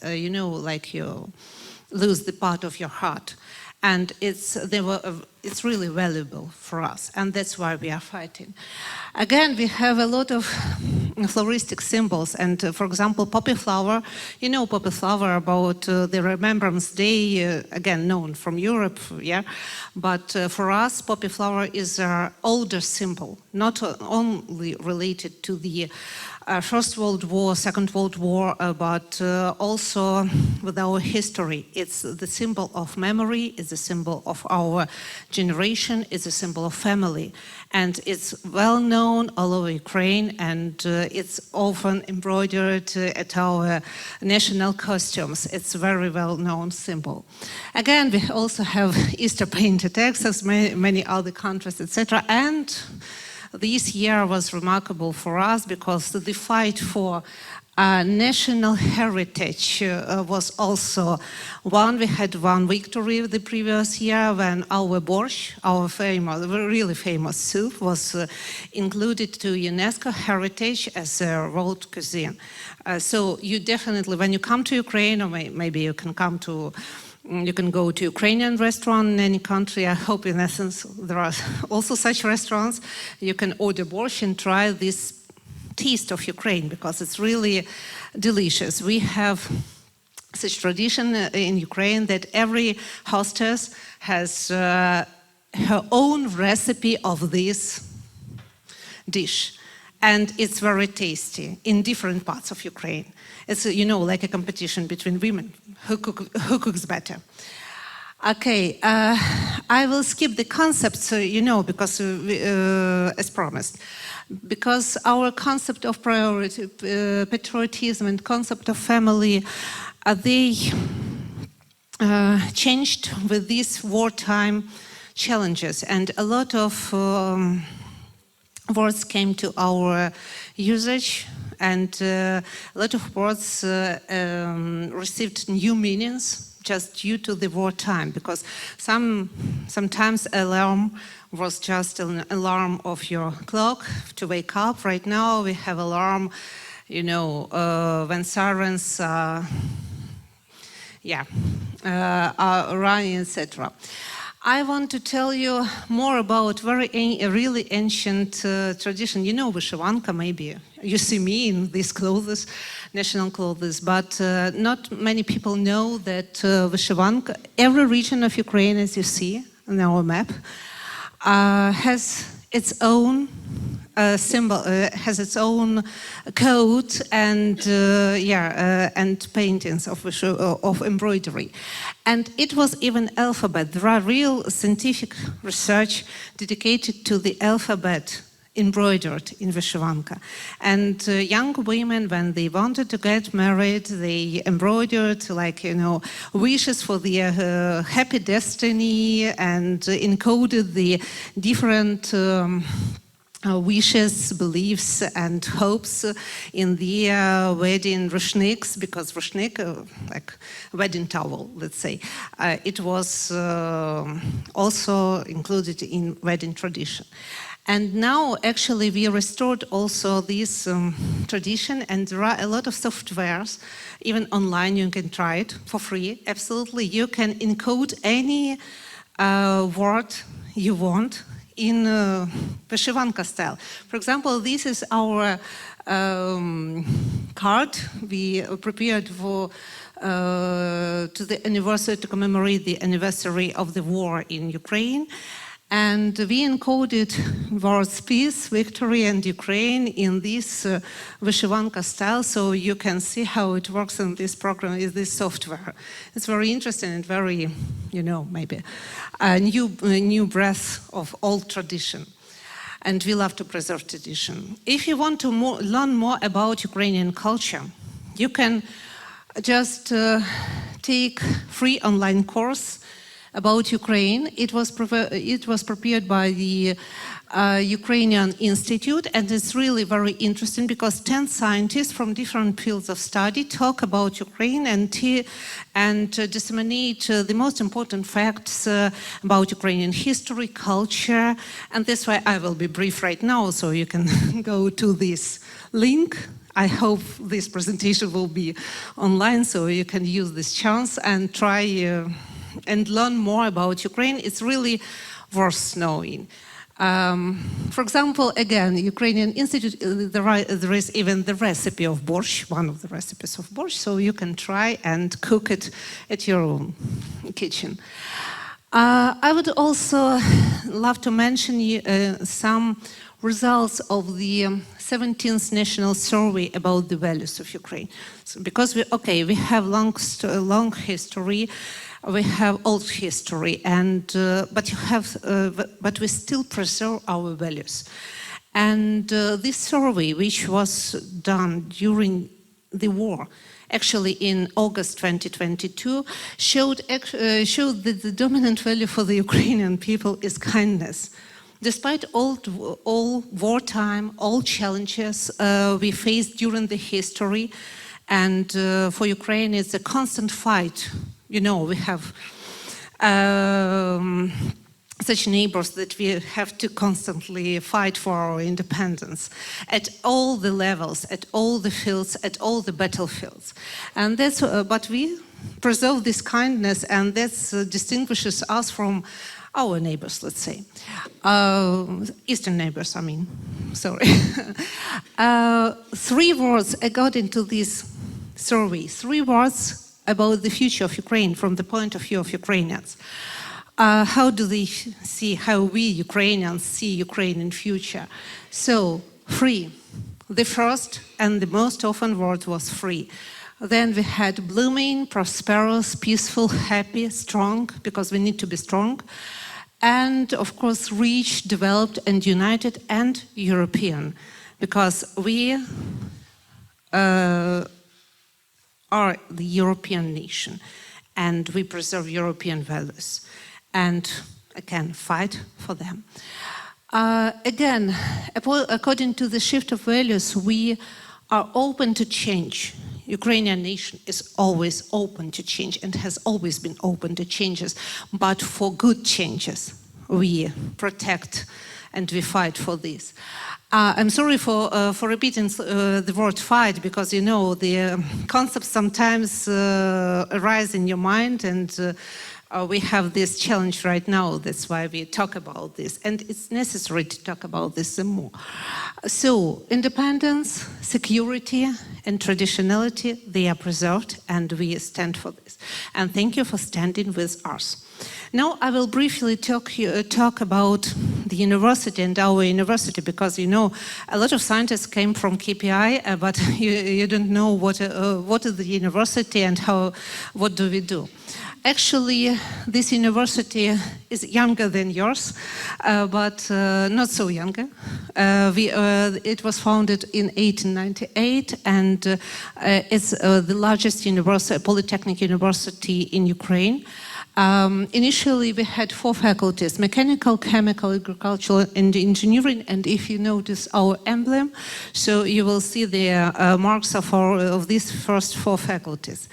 you know, like you lose the part of your heart. And it's really valuable for us, and that's why we are fighting. Again, we have a lot of floristic symbols, and for example, poppy flower. You know poppy flower about the Remembrance Day, again known from Europe, yeah. But for us, poppy flower is our older symbol, not only related to the First World War, Second World War, but also with our history. It's the symbol of memory, it's a symbol of our generation, it's a symbol of family. And it's well known all over Ukraine, and it's often embroidered at our national costumes. It's a very well known symbol. Again, we also have Easter painted eggs, as many other countries, etc. And this year was remarkable for us because the fight for national heritage was also one. We had one victory the previous year when our borscht, our famous, really famous soup, was included to UNESCO heritage as a world cuisine. So you definitely, when you come to Ukraine, or maybe you can come to you can go to Ukrainian restaurant in any country. I hope in Athens there are also such restaurants. You can order borscht and try this taste of Ukraine because it's really delicious. We have such tradition in Ukraine that every hostess has her own recipe of this dish. And it's very tasty in different parts of Ukraine. It's, you know, like a competition between women who cooks better. Okay, I will skip the concepts, you know, because as promised, because our concept of priority, patriotism and concept of family, they changed with these wartime challenges, and a lot of words came to our usage, and a lot of words received new meanings just due to the wartime, because sometimes alarm was just an alarm of your clock to wake up. Right now we have alarm, you know, when sirens are running, etc. I want to tell you more about a really ancient tradition. You know vyshyvanka, maybe. You see me in these clothes, national clothes, but not many people know that vyshyvanka, every region of Ukraine, as you see on our map, has its own symbol, has its own code and and paintings of embroidery. And it was even alphabet. There are real scientific research dedicated to the alphabet embroidered in vyshyvanka. And young women, when they wanted to get married, they embroidered, like, you know, wishes for their happy destiny, and encoded the different wishes, beliefs, and hopes in the wedding rushniks, because rushnik, like wedding towel, let's say, it was also included in wedding tradition. And now, actually, we restored also this tradition, and there are a lot of softwares, even online, you can try it for free, absolutely. You can encode any word you want in Vyshyvanka style. For example, this is our card we prepared for to the anniversary, to commemorate the anniversary of the war in Ukraine. And we encoded words peace, victory, and Ukraine in this Vyshyvanka style, so you can see how it works in this program, in this software. It's very interesting and very, you know, maybe a new breath of old tradition. And we love to preserve tradition. If you want to learn more about Ukrainian culture, you can just take free online course about Ukraine. It was prepared by the Ukrainian Institute, and it's really very interesting because 10 scientists from different fields of study talk about Ukraine and disseminate the most important facts about Ukrainian history, culture, and that's why I will be brief right now, so you can go to this link. I hope this presentation will be online, so you can use this chance and try and learn more about Ukraine. It's really worth knowing. For example, again, Ukrainian Institute, there is even the recipe of borscht, one of the recipes of borscht, so you can try and cook it at your own kitchen. I would also love to mention some results of the 17th National Survey about the values of Ukraine. So because we have long history, we have old history, and but we still preserve our values. And this survey, which was done during the war, actually in August 2022, showed that the dominant value for the Ukrainian people is kindness. Despite all wartime, all challenges we faced during the history, and for Ukraine it's a constant fight. You know, we have such neighbors that we have to constantly fight for our independence at all the levels, at all the fields, at all the battlefields. And that's, but we preserve this kindness, and that distinguishes us from our neighbors, let's say. Eastern neighbors, I mean, sorry. 3 words according to this survey, 3 words about the future of Ukraine from the point of view of Ukrainians. How do they see, how we Ukrainians see Ukraine in future? So, free. The first and the most often word was free. Then we had blooming, prosperous, peaceful, happy, strong, because we need to be strong. And of course, rich, developed, and united, and European, because we are the European nation, and we preserve European values, and again, fight for them. Again, according to the shift of values, we are open to change. Ukrainian nation is always open to change and has always been open to changes, but for good changes, we protect and we fight for this. I'm sorry for repeating the word fight, because you know the concepts sometimes arise in your mind, and we have this challenge right now. That's why we talk about this, and it's necessary to talk about this some more. So independence, security, and traditionality, they are preserved, and we stand for this. And thank you for standing with us. Now I will briefly talk about the university and our university, because you know a lot of scientists came from KPI, but you don't know what is the university and what do we do. Actually, this university is younger than yours, but not so younger. It was founded in 1898, and it's the largest polytechnic university in Ukraine. Initially, we had 4 faculties: mechanical, chemical, agricultural, and engineering. And if you notice our emblem, so you will see the marks of these first 4 faculties.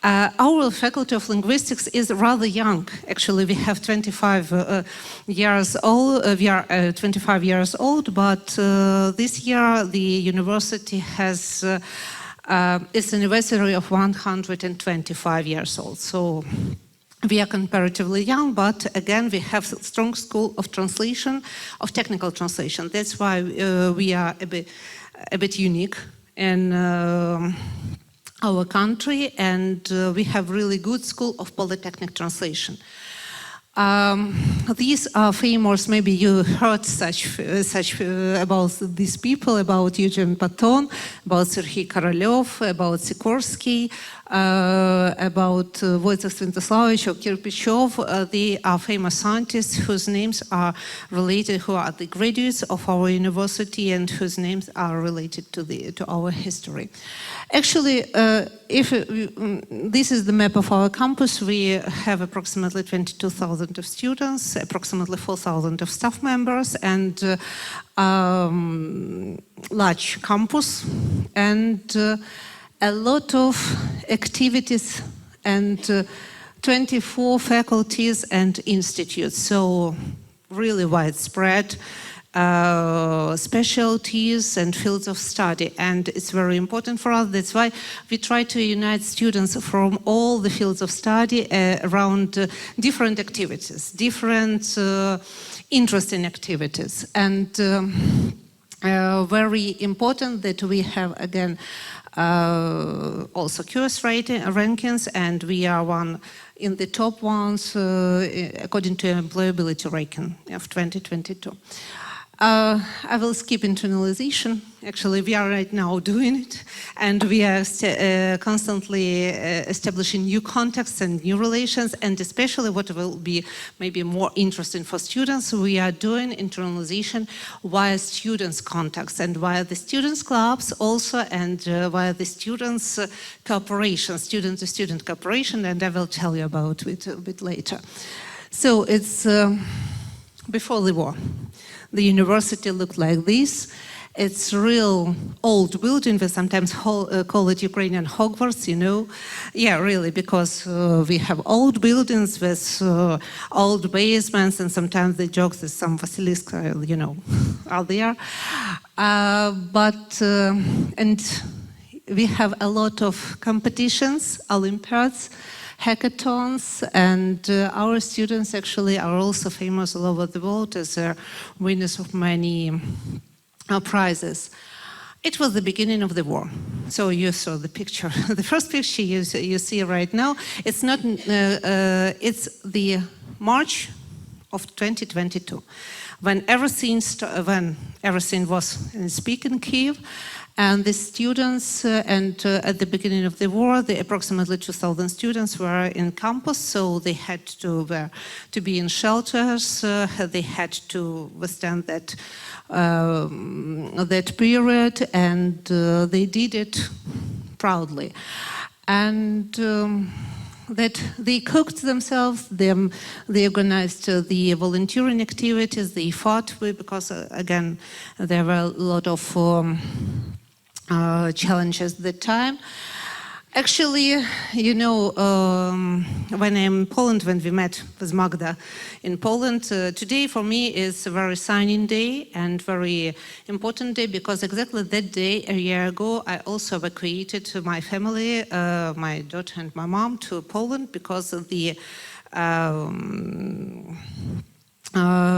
Our faculty of linguistics is rather young. Actually, we have 25 years old. We are 25 years old, but this year the university has its anniversary of 125 years old. So we are comparatively young, but again, we have a strong school of translation, of technical translation. That's why we are a bit unique in our country, and we have really good school of polytechnic translation. These are famous, maybe you heard such about these people, about Eugene Patton, about Serhiy Korolev, about Sikorsky, about Wojciech Sviatoslavich or Kirpichov. They are famous scientists whose names are related, who are the graduates of our university and whose names are related to our history. Actually, this is the map of our campus. We have approximately 22,000 of students, approximately 4,000 of staff members, and large campus, and a lot of activities, and 24 faculties and institutes. So really widespread specialties and fields of study, and it's very important for us. That's why we try to unite students from all the fields of study around different activities, different interesting activities, and very important that we have again also QS rankings, and we are one in the top ones according to employability ranking of 2022. I will skip internalization. Actually, we are right now doing it, and we are constantly establishing new contexts and new relations, and especially what will be maybe more interesting for students, we are doing internalization via students' contacts and via the students' clubs also, and via the students' cooperation, student-to-student cooperation, and I will tell you about it a bit later. So it's before the war. The university looked like this. It's real old building. We sometimes call it Ukrainian Hogwarts, you know. Yeah, really, because we have old buildings with old basements, and sometimes the jokes that some basilisk, you know, are there. And we have a lot of competitions, Olympiads, hackathons, and our students actually are also famous all over the world as winners of many prizes. It was the beginning of the war. So you saw the picture. The first picture you see right now, it's not, it's the March of 2022, when everything was in speak in Kiev. And the students, at the beginning of the war, the approximately 2,000 students were in campus, so they had to be in shelters. They had to withstand that period, and they did it proudly. And that they cooked themselves, they organized the volunteering activities, they fought because, again, there were a lot of challenges at the time. Actually, you know, when I'm in Poland, when we met with Magda in Poland, today for me is a very signing day and very important day, because exactly that day, a year ago, I also evacuated my family, my daughter and my mom, to Poland because of the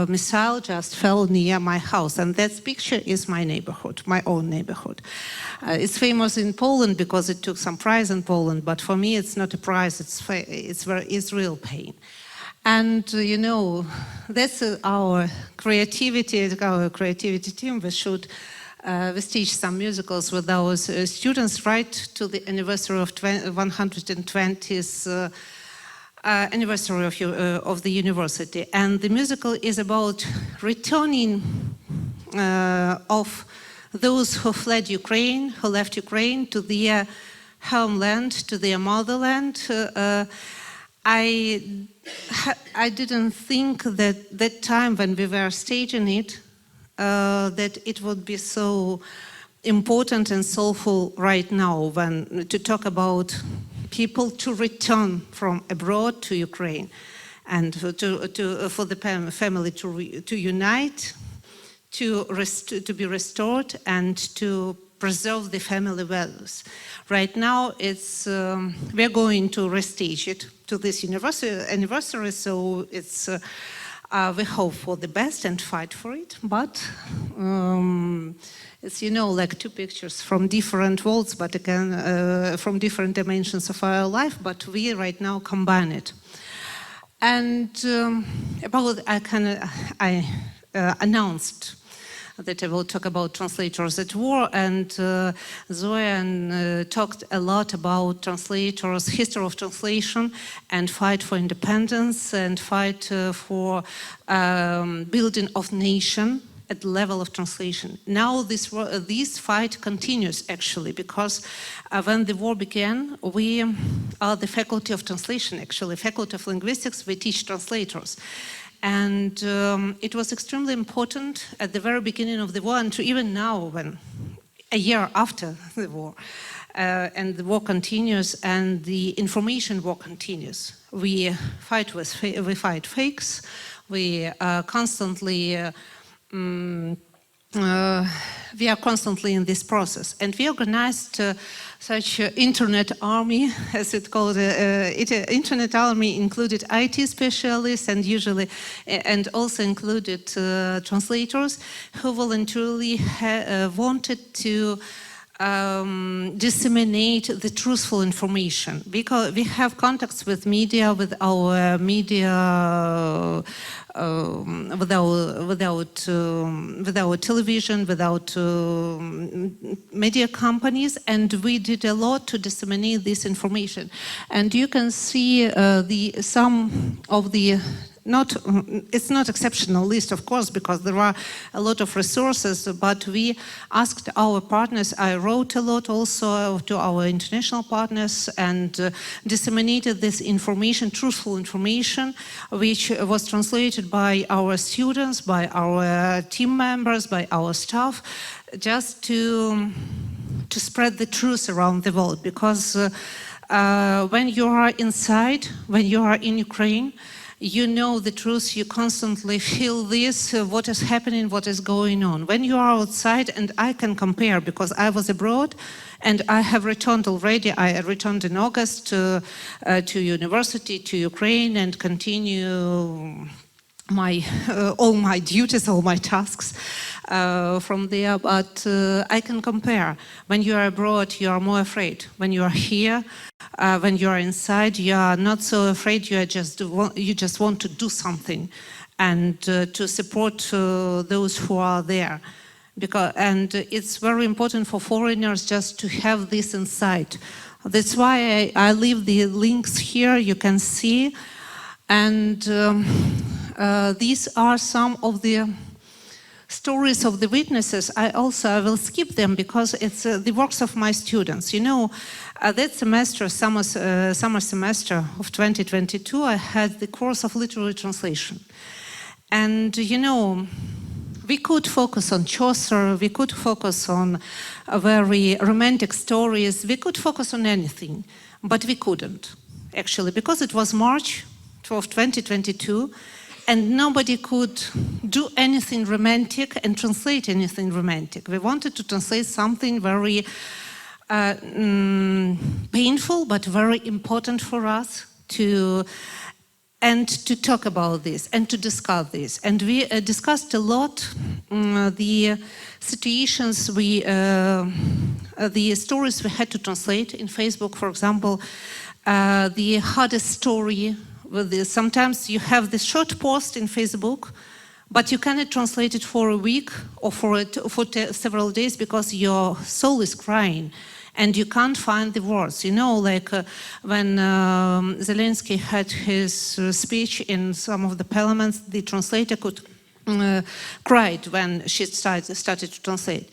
missile just fell near my house, and that picture is my neighborhood, my own neighborhood. It's famous in Poland because it took some prize in Poland, but for me it's not a prize, it's real pain. And you know, that's our creativity team. We should we teach some musicals with our students right to the anniversary of 120th anniversary of the university, and the musical is about returning of those who fled Ukraine, who left Ukraine, to their homeland, to their motherland, I didn't think that time when we were staging it, that it would be so important and soulful right now when to talk about people to return from abroad to Ukraine and for the family to unite, to be restored and to preserve the family values. Right now, we're going to restage it to this anniversary, so it's we hope for the best and fight for it. But it's like two pictures from different worlds, but again from different dimensions of our life. But we right now combine it. And I announced that I will talk about translators at war, and Zoe talked a lot about translators, history of translation, and fight for independence, and fight for building of nation at the level of translation. Now this fight continues actually, because when the war began, we are the faculty of translation, actually, faculty of linguistics, we teach translators. And it was extremely important at the very beginning of the war, and even now, when a year after the war, and the war continues, and the information war continues. We fight fakes. We constantly. We are constantly in this process, and we organized such internet army, as it called. Internet army included IT specialists and also included translators who voluntarily wanted to disseminate the truthful information, because we have contacts with media, with our media. Without television, without media companies, and we did a lot to disseminate this information. And you can see some of the it's not exceptional list, of course, because there are a lot of resources, but we asked our partners. I wrote a lot also to our international partners and disseminated this information, truthful information, which was translated by our students, by our team members, by our staff, just to spread the truth around the world. Because when you are inside, when you are in Ukraine, you know the truth, you constantly feel this, what is happening, what is going on. When you are outside, and I can compare, because I was abroad, and I have returned already. I returned in August to university, to Ukraine, and continue all my duties, all my tasks from there. But I can compare. When you are abroad, you are more afraid. When you are here, when you are inside, you are not so afraid. You just want to do something and to support those who are there. And it's very important for foreigners just to have this inside. That's why I leave the links here. You can see, and these are some of the stories of the witnesses. I will skip them because it's the works of my students. That semester, summer semester of 2022, I had the course of literary translation. And, we could focus on Chaucer, we could focus on very romantic stories, we could focus on anything, but we couldn't, actually, because it was March of 2022, and nobody could do anything romantic and translate anything romantic. We wanted to translate something very painful, but very important for us to talk about this and to discuss this. And we discussed a lot the situations the stories we had to translate in Facebook, for example, the hardest story. Sometimes you have this short post in Facebook, but you cannot translate it for a week or for several days because your soul is crying and you can't find the words. Like when Zelensky had his speech in some of the parliaments, the translator could cried when she started to translate.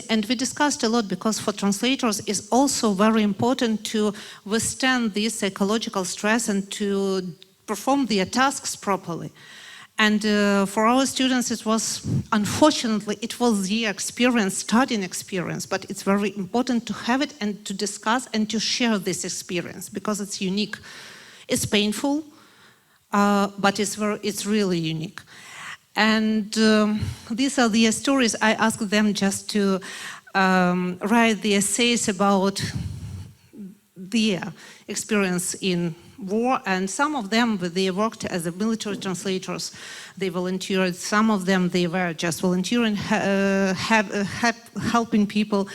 And we discussed a lot because for translators it's also very important to withstand this psychological stress and to perform their tasks properly. And for our students, it was, unfortunately, it was their experience, studying experience, but it's very important to have it and to discuss and to share this experience because it's unique. It's painful, but it's really unique. And these are the stories. I asked them just to write the essays about their experience in war, and some of them, they worked as military translators. They volunteered. Some of them, they were just volunteering, helping people.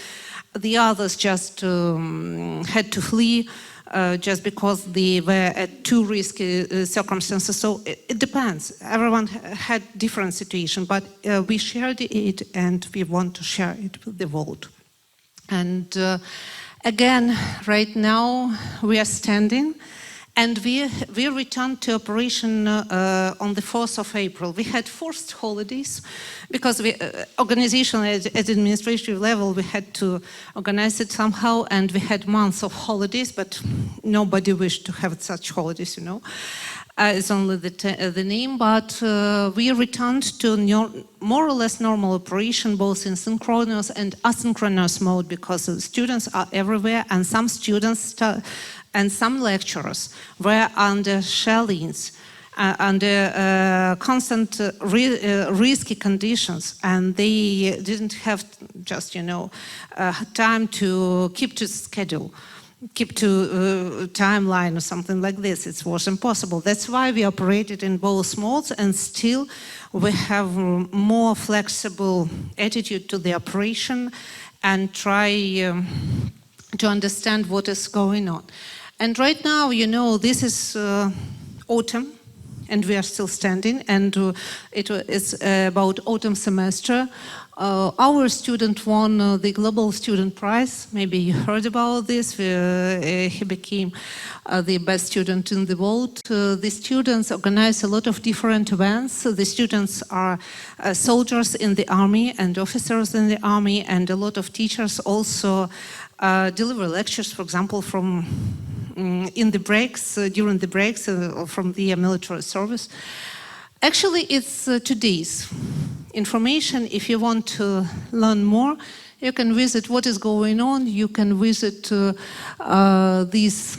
The others just had to flee just because they were at too risky circumstances. So it depends. Everyone had different situations, but we shared it and we want to share it with the world. And again, right now we are standing. And we returned to operation on the 4th of April. We had forced holidays because organization at administrative level, we had to organize it somehow, and we had months of holidays, but nobody wished to have such holidays, you know. It's only the name, but we returned to more or less normal operation, both in synchronous and asynchronous mode, because the students are everywhere, and some students and some lecturers were under shellings, under constant risky conditions, and they didn't have just, you know, time to keep to schedule, keep to timeline or something like this. It was impossible. That's why we operated in both modes, and still we have more flexible attitude to the operation and try to understand what is going on. And right now, you know, this is autumn, and we are still standing, and it is about autumn semester. Our student won the Global Student Prize. Maybe you heard about this. He became the best student in the world. The students organize a lot of different events. The students are soldiers in the army and officers in the army, and a lot of teachers also deliver lectures, for example, from in the breaks, during the breaks from the military service. Actually, it's 2 days. Information, if you want to learn more, you can visit what is going on. You can visit this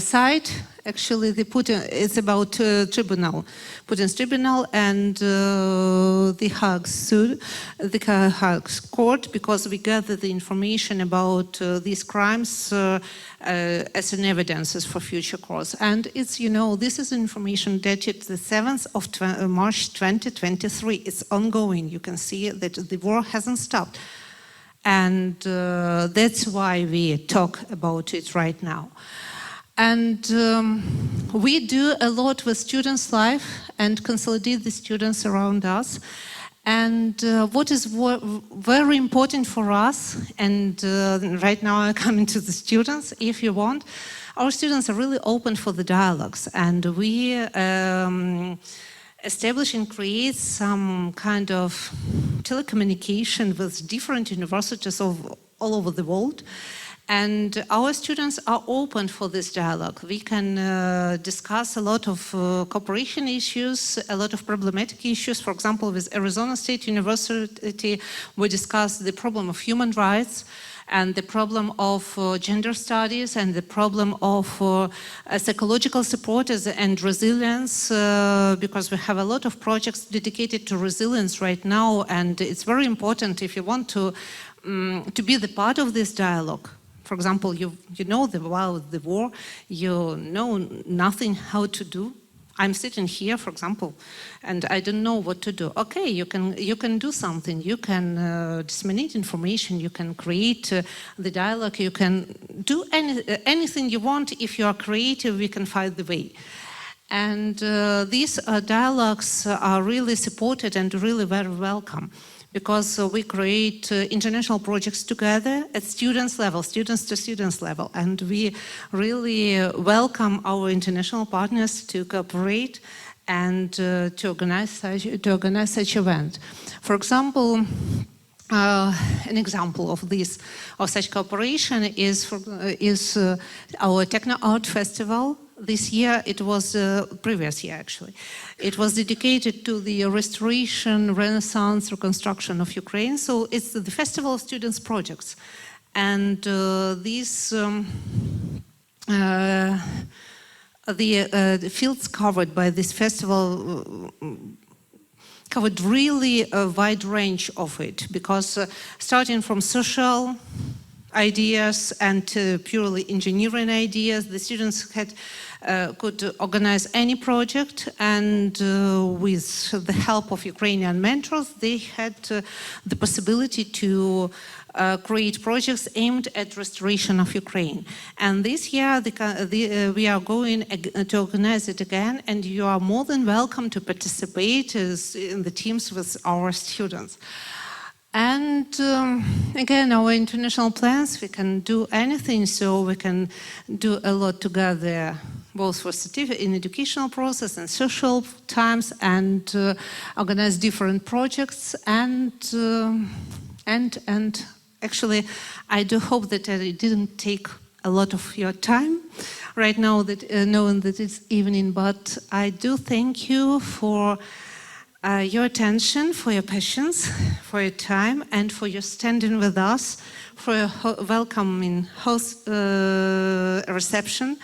site. Actually, they put it's about tribunal, Putin's tribunal, and the Hague's court, because we gather the information about these crimes as an evidences for future courts. And it's, you know, this is information dated the 7th of March 2023. It's ongoing. You can see that the war hasn't stopped. And that's why we talk about it right now. And we do a lot with students' life and consolidate the students around us. And what is very important for us, and right now I'm coming to the students, if you want, our students are really open for the dialogues, and we establish and create some kind of telecommunication with different universities all over the world. And our students are open for this dialogue. We can discuss a lot of cooperation issues, a lot of problematic issues. For example, with Arizona State University, we discussed the problem of human rights and the problem of gender studies and the problem of psychological support and resilience, because we have a lot of projects dedicated to resilience right now, and it's very important if you want to be the part of this dialogue. For example, you know about the war, you know nothing how to do. I'm sitting here, for example, and I don't know what to do. Okay, you can do something. You can disseminate information. You can create the dialogue. You can do anything you want. If you are creative, we can find the way. And these dialogues are really supported and really very welcome. because we create international projects together at students level, students to students level, and we really welcome our international partners to cooperate and to organize such event. For example, an example of such cooperation is our Techno Art Festival. This year, it was previous year actually. It was dedicated to the restoration, renaissance, reconstruction of Ukraine. So it's the Festival of Students projects, and these the fields covered by this festival covered really a wide range of it, because starting from social ideas and purely engineering ideas, the students could organize any project, and with the help of Ukrainian mentors, they had the possibility to create projects aimed at restoration of Ukraine. And this year we are going to organize it again, and you are more than welcome to participate in the teams with our students. And again, our international plans, we can do anything, so we can do a lot together, both for in educational process and social times, and organize different projects, and actually, I do hope that it didn't take a lot of your time right now, that knowing that it's evening, but I do thank you for your attention, for your patience, for your time, and for your standing with us, for your welcoming host reception,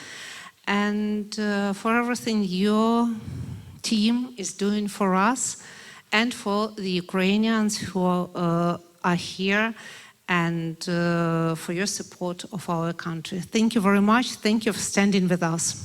and for everything your team is doing for us, and for the Ukrainians who are here, and for your support of our country. Thank you very much. Thank you for standing with us.